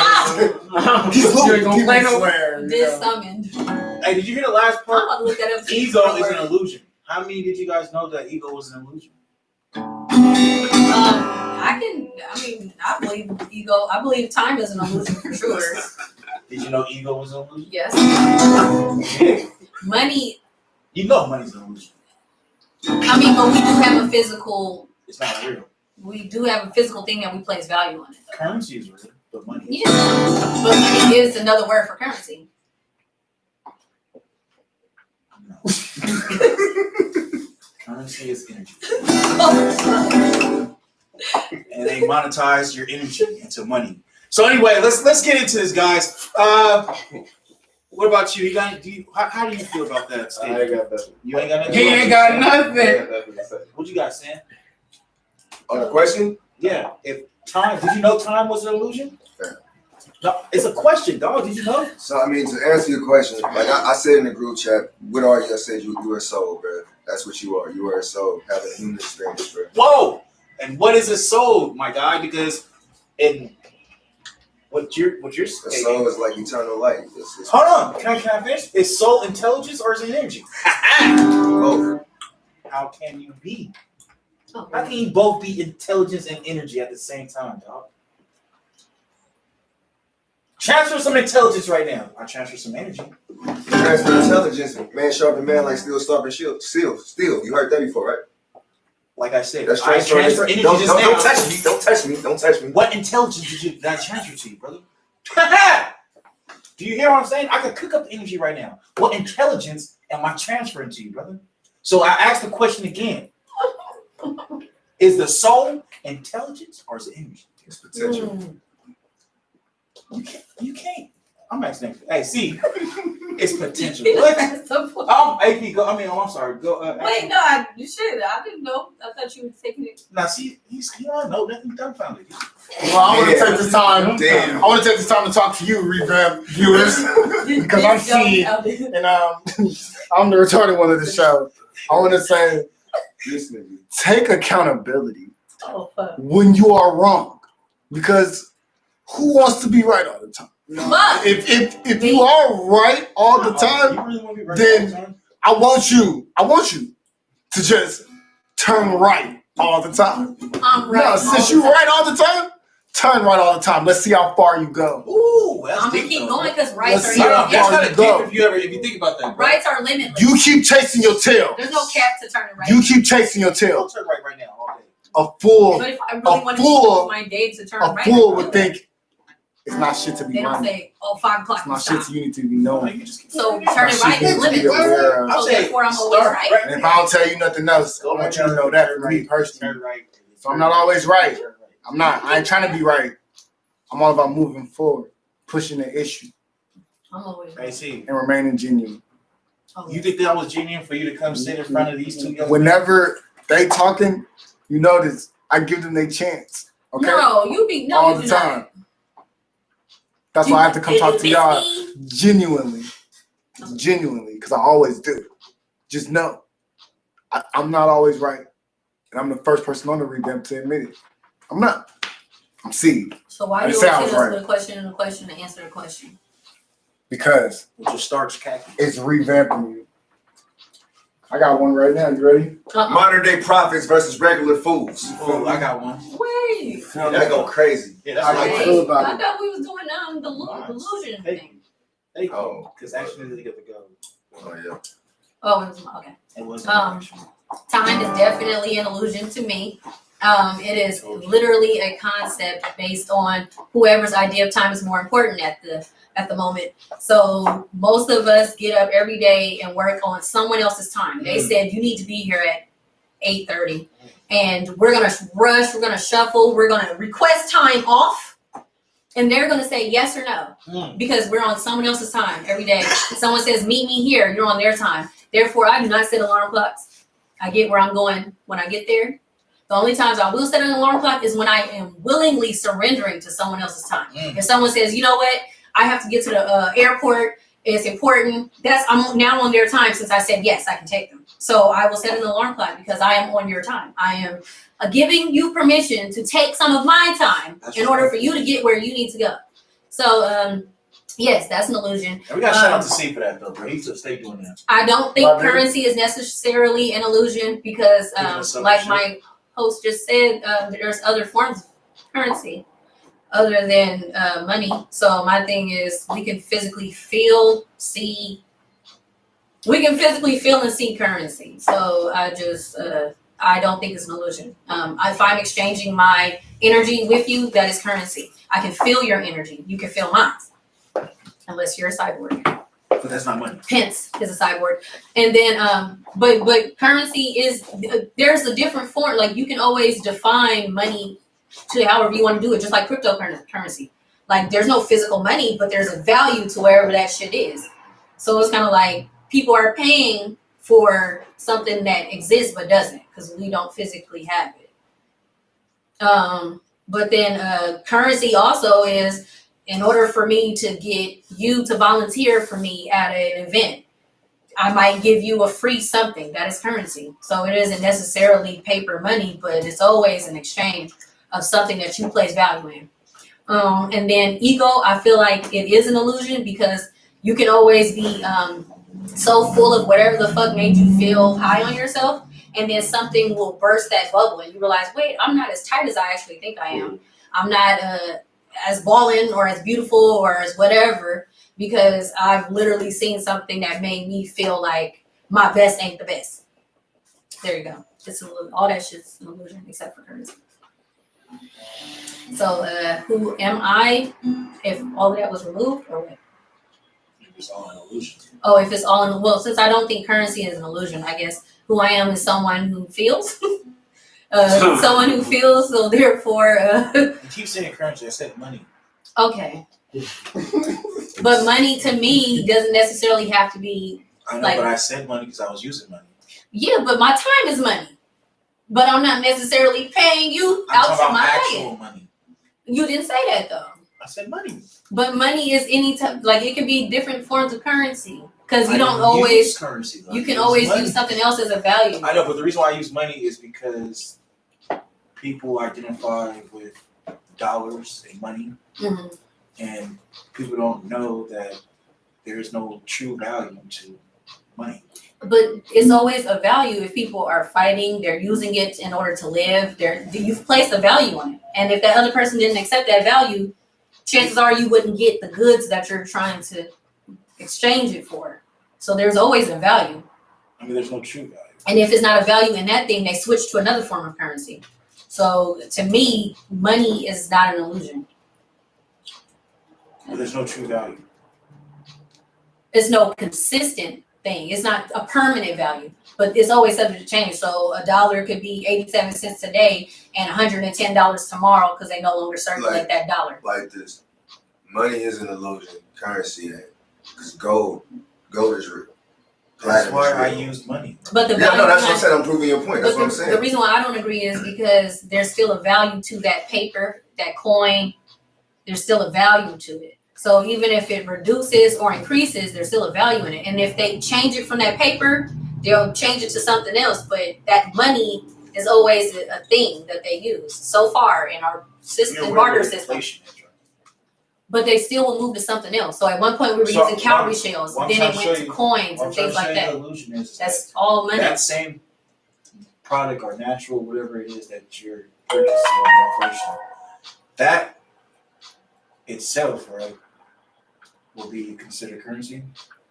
S8: Louis
S1: gonna play
S8: Demon
S1: no.
S8: Slayer. you know.
S7: Dissummoned.
S4: Hey, did you hear the last
S7: I'm
S4: part?
S7: about to look that up.
S4: Ego is an illusion. How many did you guys know that ego was an illusion?
S7: I believe ego. I believe time is an illusion for sure.
S4: Did you know ego was an illusion?
S7: Yes. Money.
S4: You know money's an illusion.
S7: I mean, but we do have a physical.
S4: It's not real.
S7: We do have a physical thing that we place value on it. Though.
S4: Currency is real, but money is
S7: Yeah, but money is another word for currency.
S4: no. Currency is energy. And they monetize your energy into money. So anyway, let's get into this, guys. What about you? How do you feel about that
S3: I ain't
S4: statement?
S3: got nothing.
S4: You ain't got nothing.
S1: He ain't got
S3: I ain't
S1: nothing.
S3: got nothing to say.
S4: What you got, Sam?
S2: On the question?
S4: Yeah. If time, did you know time was an illusion? No, it's a question, dog. Did you know?
S2: So, I mean, to answer your question, like I said in the group chat, what are you? I said you are a soul, bro. That's what you are. You are a soul, having a human experience, bro.
S4: Whoa! And what is a soul, my guy? Because in what you're
S2: A
S4: stating.
S2: soul is like eternal light. It's
S4: Hold on, can I finish? Is soul intelligence or is it energy?
S2: both.
S4: How can you be?
S7: Oh,
S4: How can you both be intelligence and energy at the same time, dog? Transfer some intelligence right now. I transfer some energy.
S2: Transfer intelligence, man sharpen man like steel sharpen shield. Steel. You heard that before, right?
S4: Like I said,
S2: That's
S4: I transfer energy
S2: don't,
S4: just
S2: don't,
S4: now.
S2: don't touch me. Don't touch me. Don't touch me.
S4: What intelligence did I transfer to you, brother? Do you hear what I'm saying? I could cook up the energy right now. What intelligence am I transferring to you, brother? So I asked the question again. Is the soul intelligence or is it energy?
S2: It's potential.
S4: You can't. I'm asking. Hey, see, it's potential. What? AP, go. I'm sorry. Go.
S7: Wait, no, you should. I didn't know. I thought you were taking it.
S4: Now, see, he don't know nothing. Dumbfounded.
S8: Well, I want to take this time.
S2: Damn.
S8: I want to take this time to talk to you, Revamp viewers, because I'm C and I'm the retarded one of the show. I want to say,
S2: Listen to me.
S8: take accountability
S7: Oh fuck.
S8: when you are wrong, because who wants to be right all the time?
S7: Fuck.
S8: If you are right all the time,
S4: You really want to be right
S8: then-
S4: all the time?
S8: I want you to just turn right all the time.
S7: I'm right.
S8: No,
S7: all
S8: since
S7: the
S8: you
S7: time.
S8: right all the time, turn right all the time. Let's see how far you go.
S4: Ooh, that's
S7: I'm gonna
S4: deep,
S7: keep
S4: though.
S7: going because rights
S8: Let's
S7: are
S8: see how
S7: limitless.
S4: That's
S8: far
S4: kind
S8: you
S4: of
S8: go.
S4: deep if you think about that. Bro.
S7: Rights are limitless.
S8: You keep chasing your tail.
S7: There's no cap to turning right.
S8: You keep chasing your
S4: Don't
S8: tail.
S4: turn right now all day.
S8: A fool,
S7: But if I really
S8: a
S7: wanted to
S8: fool-
S7: use my day to turn
S8: a
S7: right,
S8: fool
S7: I
S8: would
S7: do.
S8: think it's not shit to be
S7: They don't
S8: learning.
S7: say, "Oh, 5 o'clock."
S8: It's not
S7: you
S8: shit
S7: stop.
S8: to you need to be knowing.
S4: You just keep
S7: So
S4: turning
S7: turning
S8: Shit
S7: right
S8: you
S7: is
S8: need to be
S7: limitless.
S8: aware of.
S4: I'll
S7: So
S4: say,
S7: therefore, I'm always
S4: start
S7: right.
S8: And if I don't tell you nothing else, I want you to know that for me personally.
S4: Turn right.
S8: So I'm not always right.
S4: Turn right.
S8: I'm not. I ain't trying to be right. I'm all about moving forward, pushing the issue,
S7: I'm always
S4: Hey,
S7: right.
S4: see,
S8: and remaining genuine.
S4: you think that was genuine for you to come sit in front of these two young
S8: Whenever they talking, you notice I give them their chance. Okay?
S7: No, you be no.
S8: all
S7: you
S8: the
S7: do not.
S8: time. That's why I have to come talk to y'all genuinely, because I always do. Just know, I'm not always right, and I'm the first person on the Revamp to admit it. I'm not. I'm C.
S7: So why
S8: It
S7: do you always
S8: sounds
S7: hit us
S8: right.
S7: with a question and a question to answer the question?
S8: because
S4: With your starch khaki.
S8: it's revamping you. I got one right now. You ready?
S2: Modern day prophets versus regular fools.
S4: Oh, I got one.
S7: Wait.
S2: That go crazy.
S4: Yeah, that's
S8: I
S4: like
S8: like feel about
S7: I
S8: it.
S7: thought we was doing delusion thing.
S4: Hey,
S2: Oh.
S4: because actually they get the go.
S2: Oh yeah.
S7: Oh, it was okay.
S4: It was
S7: Time is definitely an illusion to me. It is literally a concept based on whoever's idea of time is more important at the moment. So most of us get up every day and work on someone else's time. They said you need to be here at 8:30, and we're gonna rush, we're gonna shuffle, we're gonna request time off, and they're gonna say yes or no because we're on someone else's time every day. Someone says meet me here, you're on their time. Therefore, I do not set alarm clocks. I get where I'm going when I get there. The only times I will set an alarm clock is when I am willingly surrendering to someone else's time. If someone says, you know what, I have to get to the airport, it's important. I'm now on their time since I said yes, I can take them. So I will set an alarm clock because I am on your time. I am giving you permission to take some of my time in order for you to get where you need to go. So yes, that's an illusion.
S4: And we got to shout out to C for that though, bro. He should stay doing that.
S7: I don't think currency is necessarily an illusion because, like my host just said, there's other forms of currency other than money. So my thing is, we can physically feel and see currency. So I don't think it's an illusion. If I'm exchanging my energy with you, that is currency. I can feel your energy. You can feel mine. Unless you're a cyborg.
S4: But that's not money.
S7: Pence is a cyborg. And then, but currency is, there's a different form. Like you can always define money to however you want to do it, just like cryptocurrency. Like there's no physical money, but there's a value to wherever that shit is. So it's kind of like people are paying for something that exists but doesn't because we don't physically have it. But then currency also is, in order for me to get you to volunteer for me at an event, I might give you a free something. That is currency. So it isn't necessarily paper money, but it's always an exchange of something that you place value in. And then ego, I feel like it is an illusion because you can always be so full of whatever the fuck made you feel high on yourself, and then something will burst that bubble and you realize, wait, I'm not as tight as I actually think I am. I'm not as balling or as beautiful or as whatever, because I've literally seen something that made me feel like my best ain't the best. There you go. It's an illusion. All that shit's an illusion except for currency. So who am I if all of that was removed or what?
S4: It's all an illusion.
S7: Oh, if it's all in, well, since I don't think currency is an illusion, I guess who I am is someone who feels. Someone who feels, so therefore
S4: You keep saying currency, I said money.
S7: okay. But money to me doesn't necessarily have to be.
S4: I know,
S7: like,
S4: but I said money because I was using money.
S7: Yeah, but my time is money. But I'm not necessarily paying you
S4: I'm
S7: out
S4: talking
S7: for
S4: about
S7: my
S4: actual
S7: time.
S4: money.
S7: You didn't say that though.
S4: I said money.
S7: But money is any type, like it can be different forms of currency. Because you
S4: I
S7: don't
S4: use
S7: always,
S4: currency. Though.
S7: you can
S4: I
S7: always
S4: money.
S7: use something else as a value.
S4: I know, but the reason why I use money is because people identify with dollars and money,
S7: Mhm.
S4: and people don't know that there is no true value to money.
S7: But it's always a value if people are fighting, they're using it in order to live, you've placed a value on it. And if that other person didn't accept that value, chances are you wouldn't get the goods that you're trying to exchange it for. So there's always a value.
S4: I mean, there's no true value.
S7: And if it's not a value in that thing, they switch to another form of currency. So to me, money is not an illusion.
S4: But there's no true value.
S7: It's no consistent thing. It's not a permanent value, but it's always subject to change. So $1 could be 87 cents today and $110 tomorrow because they no longer circulate that dollar.
S2: Like this, money is an illusion. Currency ain't. Because gold is real.
S4: That's
S2: Platinum
S4: why
S2: is
S4: I
S2: real.
S4: use money.
S7: But the
S2: Yeah,
S7: value
S2: no, that's what I
S7: behind-
S2: said. I'm proving your point. That's
S7: but
S2: what I'm
S7: the
S2: saying.
S7: reason why I don't agree is because there's still a value to that paper, that coin. There's still a value to it. So even if it reduces or increases, there's still a value in it. And if they change it from that paper, they'll change it to something else. But that money is always a thing that they use so far in our system, barter system.
S4: Inflation is, right?
S7: but they still will move to something else. So at one point we were
S4: So,
S7: using cowrie shells,
S4: what I'm
S7: then
S4: trying
S7: it
S4: to
S7: went
S4: show
S7: to
S4: you-
S7: coins
S4: What
S7: and
S4: I'm trying
S7: things
S4: to show
S7: like
S4: you
S7: that.
S4: the illusion is
S7: That's all money.
S4: that same product or natural, whatever it is that you're purchasing or inflation, that itself, right, will be considered currency,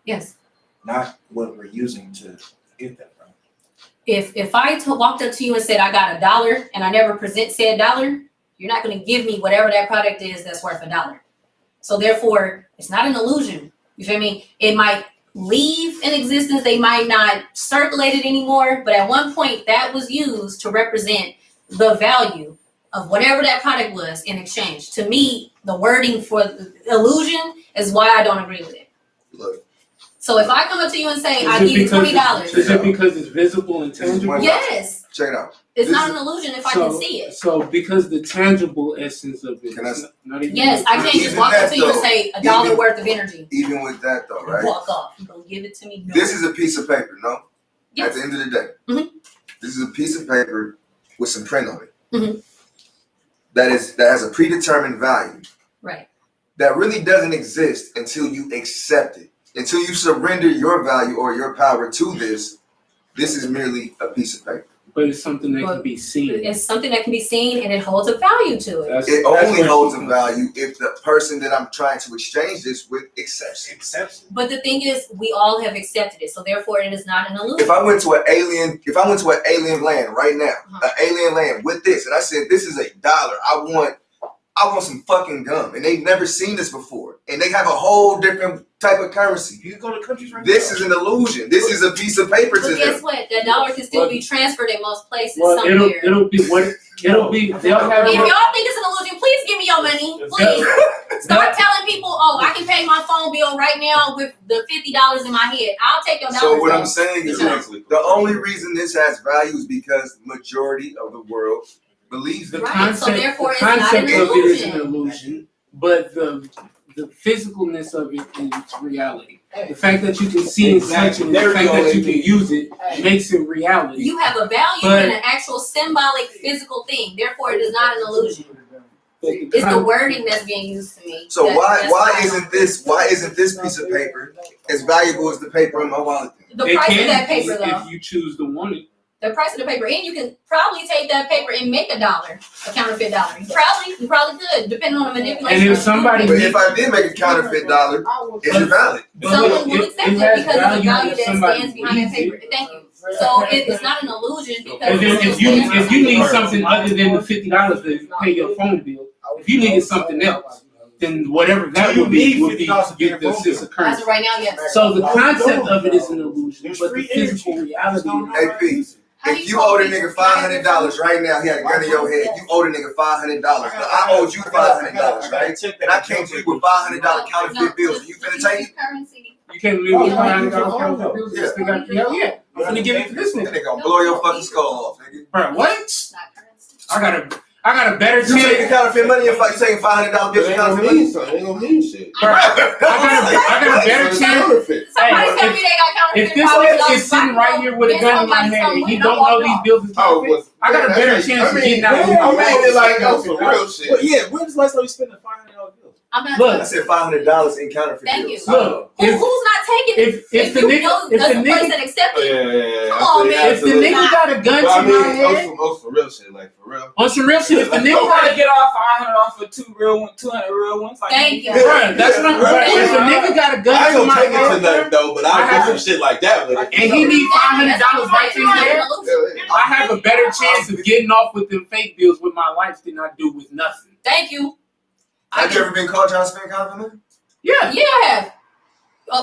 S7: Yes.
S4: not what we're using to get that from.
S7: If I walked up to you and said I got $1 and I never present said dollar, you're not going to give me whatever that product is that's worth $1. So therefore, it's not an illusion. You feel me? It might leave in existence. They might not circulate it anymore. But at one point, that was used to represent the value of whatever that product was in exchange. To me, the wording for the illusion is why I don't agree with it.
S2: Look,
S7: So if I come up to you and say,
S1: Is
S7: I
S1: it
S7: give you
S1: because
S7: $20,
S1: Is it because it's visible and tangible?
S7: yes,
S2: check it out.
S7: it's
S2: This
S7: not
S2: is-
S7: an illusion if I can see it.
S1: So because the tangible essence of it,
S2: Can I-
S1: is not even
S7: Yes, I can't just
S2: Even
S7: walk up
S2: that,
S7: to you and
S2: though,
S7: say $1
S2: even-
S7: worth of energy.
S2: Even with that though, right?
S7: Walk off. You gonna give it to me? No.
S2: This is a piece of paper, no?
S7: Yes.
S2: At the end of the day,
S7: Mhm.
S2: this is a piece of paper with some print on it.
S7: Mhm.
S2: That has a predetermined value
S7: Right.
S2: that really doesn't exist until you accept it. Until you surrender your value or your power to this, this is merely a piece of paper.
S1: But it's something that can be seen.
S7: It's something that can be seen and it holds a value to it.
S1: That's-
S2: It
S1: that's
S2: only
S1: where
S2: holds
S1: she
S2: a
S1: comes
S2: value if the person that I'm trying to exchange this with accepts it.
S4: Exception.
S7: But the thing is, we all have accepted it, so therefore it is not an illusion.
S2: If I went to an alien land right now,
S7: Uh-huh.
S2: an alien land with this, and I said, this is $1, I want some fucking gum. And they've never seen this before. And they have a whole different type of currency.
S4: You go to countries right
S2: This
S4: now.
S2: is an illusion. This is a piece of paper to
S7: But guess
S2: them.
S7: what? That dollar can still be transferred in most places
S1: Well,
S7: somewhere.
S1: it'll be what they'll have.
S7: If y'all think it's an illusion, please give me your money. Please. Start telling people, oh, I can pay my phone bill right now with the $50 in my head. I'll take your dollars.
S2: So what I'm
S7: though.
S2: saying is
S3: Exactly.
S2: the only reason this has value is because majority of the world believes
S1: The
S2: it.
S7: Right, so
S1: concept,
S7: therefore
S1: the
S7: it's not
S1: concept
S7: an
S1: of it is an
S7: illusion.
S1: illusion, but the physicalness of it is reality. The fact that you can see and touch it, and the
S4: There
S1: fact
S4: you go,
S1: that you
S4: AP.
S1: can use it makes it reality.
S7: You have a value
S1: But-
S7: in an actual symbolic physical thing. Therefore, it is not an illusion.
S1: But
S7: It's the wording that's being used to me.
S2: So
S7: That's
S2: why
S7: I
S2: isn't this piece of paper as valuable as the paper in my wallet?
S7: the
S1: it
S7: price
S1: can
S7: of that
S1: be
S7: paper though?
S1: if you choose to want it.
S7: The price of the paper, and you can probably take that paper and make $1, a counterfeit dollar. You probably could, depending on the manipulation.
S1: And if
S7: of the
S1: somebody-
S2: But if I did make a counterfeit dollar, is it valid?
S1: But
S7: someone
S1: look,
S7: will
S1: it
S7: accept it
S1: has
S7: because of the
S1: value
S7: value
S1: if
S7: that
S1: somebody
S7: stands behind that
S1: believes
S7: paper.
S1: it.
S7: Thank you. So it's not an illusion because
S1: If you need something other than the $50 to pay your phone bill, if you needed something else, then whatever that
S4: Do you
S1: would be
S4: need
S1: would be
S4: $50 to pay your
S1: the
S4: phone bill?
S1: sense of
S7: as
S1: currency.
S7: of right now, yes.
S1: So the concept of it is an illusion,
S4: There's
S1: but the
S4: free
S1: physical
S4: energy.
S1: reality.
S2: AP,
S7: How do
S2: if you
S7: call
S2: owed a
S7: people?
S2: nigga $500 right now, he had a gun in your head, you owed a nigga $500. Now I owed you $500, right? And I came to you with $500 counterfeit bills, and you finna take it?
S7: Currency.
S1: You can't live with
S4: Oh,
S1: $500
S4: yeah.
S1: counterfeit bills. You still got, yeah. I'm gonna give it to this
S2: That
S1: nigga.
S2: nigga gonna blow your fucking skull off, nigga.
S1: Bro, what?
S7: It's not currency.
S1: I got a better
S2: You taking
S1: chance.
S2: counterfeit money and you taking $500 bills
S3: It
S2: and
S3: ain't gonna
S2: counterfeit money?
S3: mean something. It ain't gonna mean shit.
S1: Bro, I got a better
S3: It's
S1: chance.
S3: counterfeit.
S7: Somebody
S1: Hey,
S7: tell me they got counterfeit
S1: If this
S7: $500
S1: nigga is sitting right here with a gun in my hand and he don't know these bills is
S3: Oh,
S1: counterfeit, I got a better chance of getting out of
S3: I mean,
S1: it.
S3: like, no, some real shit.
S4: Well, yeah, when's the last time you spent a $500 bill?
S7: I'm not.
S1: Look,
S2: I said $500 in counterfeit
S7: Thank
S2: bills.
S7: you.
S1: Look,
S7: Who's not taking it?
S1: if the
S7: you
S1: nigga,
S7: know
S1: if
S7: that's
S1: the
S7: the place
S1: nigga,
S7: that accepts it.
S3: Yeah.
S7: Come on, man.
S1: if the nigga got a gun
S3: But
S1: to
S3: I
S1: my
S3: mean,
S1: head,
S3: on some real shit, like for real.
S1: on some real shit, if the nigga
S5: You
S1: got
S5: gotta get off 500 off for 200 real ones. Like,
S7: Thank you.
S1: Bruh, that's what I'm saying. If the nigga got a
S3: I
S1: gun
S3: ain't
S1: to
S3: gonna
S1: my
S3: take it to
S1: head,
S3: nothing though, but
S1: I
S3: I'll
S1: have-
S3: do some shit like that with it.
S1: and he need $500 right then and there,
S3: Yeah.
S1: I have a better chance of getting off with them fake bills with my life than I do with nothing.
S7: Thank you.
S2: Have you ever been caught trying to spend counterfeit money?
S1: Yeah.
S7: Yeah, I have.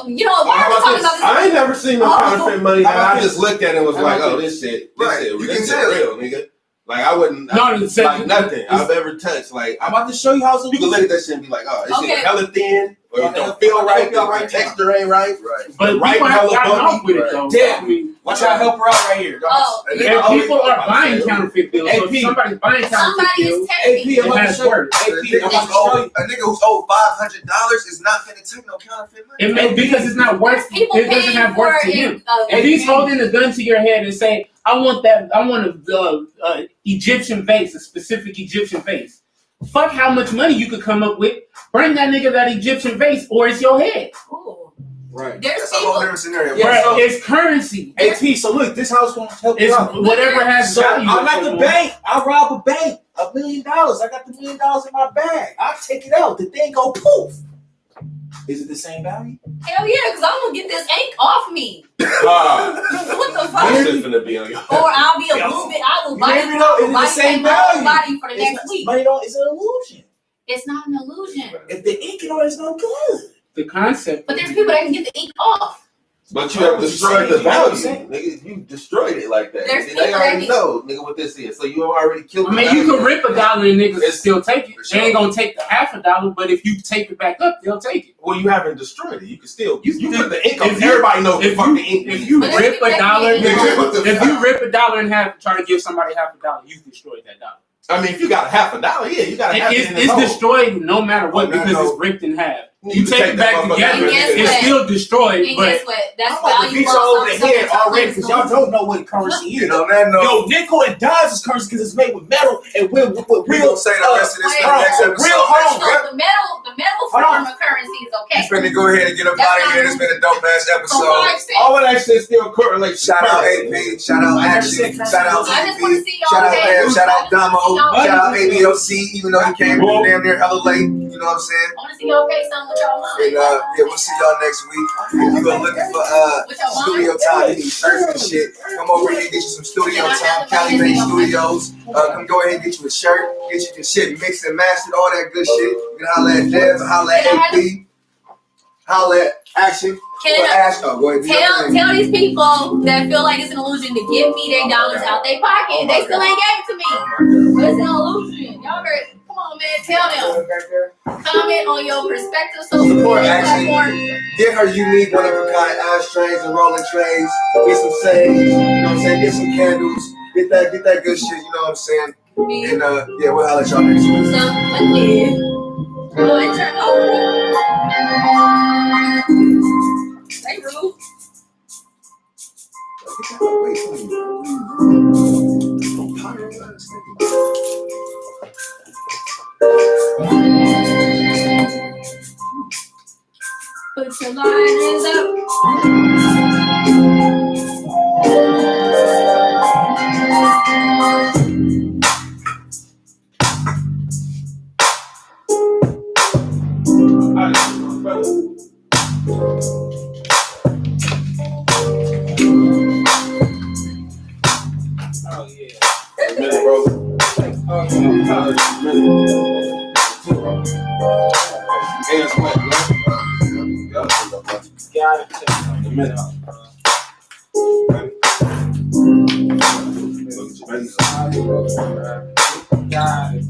S7: You know, why are we talking about this?
S3: I ain't never seen no
S7: Oh.
S3: counterfeit money.
S4: How about
S3: I just looked at it and was
S4: How
S3: like,
S4: about
S3: oh, this shit
S2: You
S3: this
S2: can
S3: shit
S2: tell.
S3: real, nigga. Like I wouldn't,
S1: No, it's
S3: like nothing
S1: it's-
S3: I've ever touched. Like
S4: I'm about to show you how it's
S3: you can look at that shit and be like, oh, this
S7: Okay.
S3: shit hella thin, or it
S4: Yeah,
S3: don't feel
S4: it'll
S3: right,
S4: feel
S3: the
S4: right
S3: texture ain't right.
S2: Right.
S1: But
S3: Right
S1: people have
S3: hella
S1: gotten
S3: bumpy,
S1: off with it
S3: right.
S1: though.
S4: Damn.
S1: I mean,
S4: Watch out, help her out right here.
S7: Oh,
S2: And
S1: and
S2: then
S1: people are buying
S3: Hey,
S1: counterfeit bills. So if
S4: AP.
S1: somebody's buying counterfeit
S7: somebody
S1: bills,
S7: is texting me.
S4: AP, I'm
S1: It
S4: about to
S1: has
S4: show you.
S1: worked.
S2: A
S4: AP,
S2: nigga
S4: I'm about to show
S2: who's owed $500 is not finna take no counterfeit money.
S1: it may because it's not worth.
S7: People
S1: It doesn't
S7: paying
S1: have
S7: for
S1: worth to
S7: it.
S1: him. If he's holding a gun to your head and saying, "I want that. I want a Egyptian vase, a specific Egyptian vase," Fuck how much money you could come up with. Bring that nigga that Egyptian vase, or it's your head.
S7: Ooh.
S4: Right.
S7: There's
S2: That's a whole different scenario.
S4: Yeah,
S1: Right,
S4: so-
S1: it's currency.
S4: AP, so look, this house gonna help you
S1: It's
S4: out.
S1: whatever has
S4: So
S1: value.
S4: I'm at the bank. I rob a bank. $1 million. I got the $1 million in my bag. I take it out. The thing go poof. Is it the same value?
S7: Hell yeah, because I'm gonna get this ink off me. What the
S3: This
S7: fuck?
S3: shit's gonna be on your.
S7: Or I'll be a blue bit. I will
S4: You
S7: body,
S4: never know, it's the same
S7: my whole
S4: value.
S7: body for the next week.
S4: But it's an illusion.
S7: It's not an illusion.
S4: If the ink on it's no good.
S1: The concept.
S7: But there's people that can get the ink off.
S3: But you have destroyed the value, nigga. You destroyed it like that.
S7: There's
S3: They
S7: people
S3: already
S7: that
S3: know, nigga, what this is. So you already killed.
S1: I mean,
S3: the
S1: you
S3: value.
S1: can rip $1 and niggas will still take it.
S2: For
S1: They ain't gonna take the $50, but if you tape it back up, they'll take it.
S3: Well, you haven't destroyed it. You can still. You
S1: You-
S3: put the ink on.
S1: if you-
S3: Everybody knows the
S1: if
S3: fuck
S1: you-
S3: the ink.
S1: If
S3: means.
S1: you
S7: But there's
S1: rip
S7: people that
S1: $1,
S7: can get it.
S1: if you rip $1 in half, try to give somebody $50, you destroyed that dollar.
S3: I mean, if you got $50, yeah, you got half it in the
S1: It's
S3: hole.
S1: destroyed no matter what
S2: Oh, no,
S1: because
S2: no.
S1: it's ripped in half.
S3: You
S1: You
S3: can
S1: take
S3: take
S1: it
S3: that
S1: back
S3: motherfucker
S1: together,
S7: And guess
S1: it's
S7: what?
S1: still destroyed,
S7: And
S1: but
S7: guess what? That's
S4: I'm about to
S7: value
S4: beat
S7: for
S4: y'all over the
S7: something
S4: head already because y'all don't know what currency is.
S2: And on that note,
S4: Yo, nickel and dimes is currency because it's made with metal and with
S2: we
S4: real.
S2: gonna say the rest of this
S7: wait,
S2: for the next
S7: hold on,
S2: episode.
S4: real
S2: next
S4: home.
S2: week.
S7: So the metal
S4: Hold
S7: form
S4: on.
S7: of currency is okay.
S2: We finna go ahead and get up
S7: That's
S2: out of here.
S7: not-
S2: It's been a dope ass
S7: So
S2: episode.
S7: 5 cents.
S3: All of that shit still correlates. to
S2: Shout out
S3: currency.
S2: AP, shout out
S4: I never
S2: Action,
S4: said
S2: shout out
S7: I just want to
S2: AP,
S7: see y'all
S2: shout out
S7: okay.
S2: Bam, shout out Damo,
S7: I
S2: shout out ABOC, even though he came through damn near hella late. You know what I'm saying?
S7: want to see y'all okay something with y'all mom.
S2: And yeah, we'll see y'all next week. If you are looking for
S7: With your mom.
S2: studio time, you need shirts and shit, come over here and get you some studio time. Cali Bay Studios. Come go ahead and get you a shirt, get you your shit mixed and mastered, all that good shit. You can holla at Dev, holla at AP, holla at Action.
S7: Can
S2: Or Ash. Oh, go ahead. do your thing.
S7: tell these people that feel like it's an illusion to give me their dollars out their pocket.
S2: Oh my
S7: They still
S2: God.
S7: ain't gave it to me.
S2: Oh my
S7: But it's an illusion. Y'all heard? Come on, man. Tell them.
S2: God.
S7: Comment on your respective social
S2: Support
S7: media
S2: Action.
S7: platforms.
S2: Get her unique, one of a kind ashtrays and rolling trays. Get some sage, you know what I'm saying? Get some candles. Get that good shit, you know what I'm saying? And yeah, we'll holler at y'all next week.
S7: So, yeah. Oh, it turned over. They rude. Put your lighters up.
S6: Oh yeah.
S3: A minute, bro.
S6: Oh yeah.
S3: Hands wet, bro.
S6: Gotta check
S3: A minute.
S6: Got it.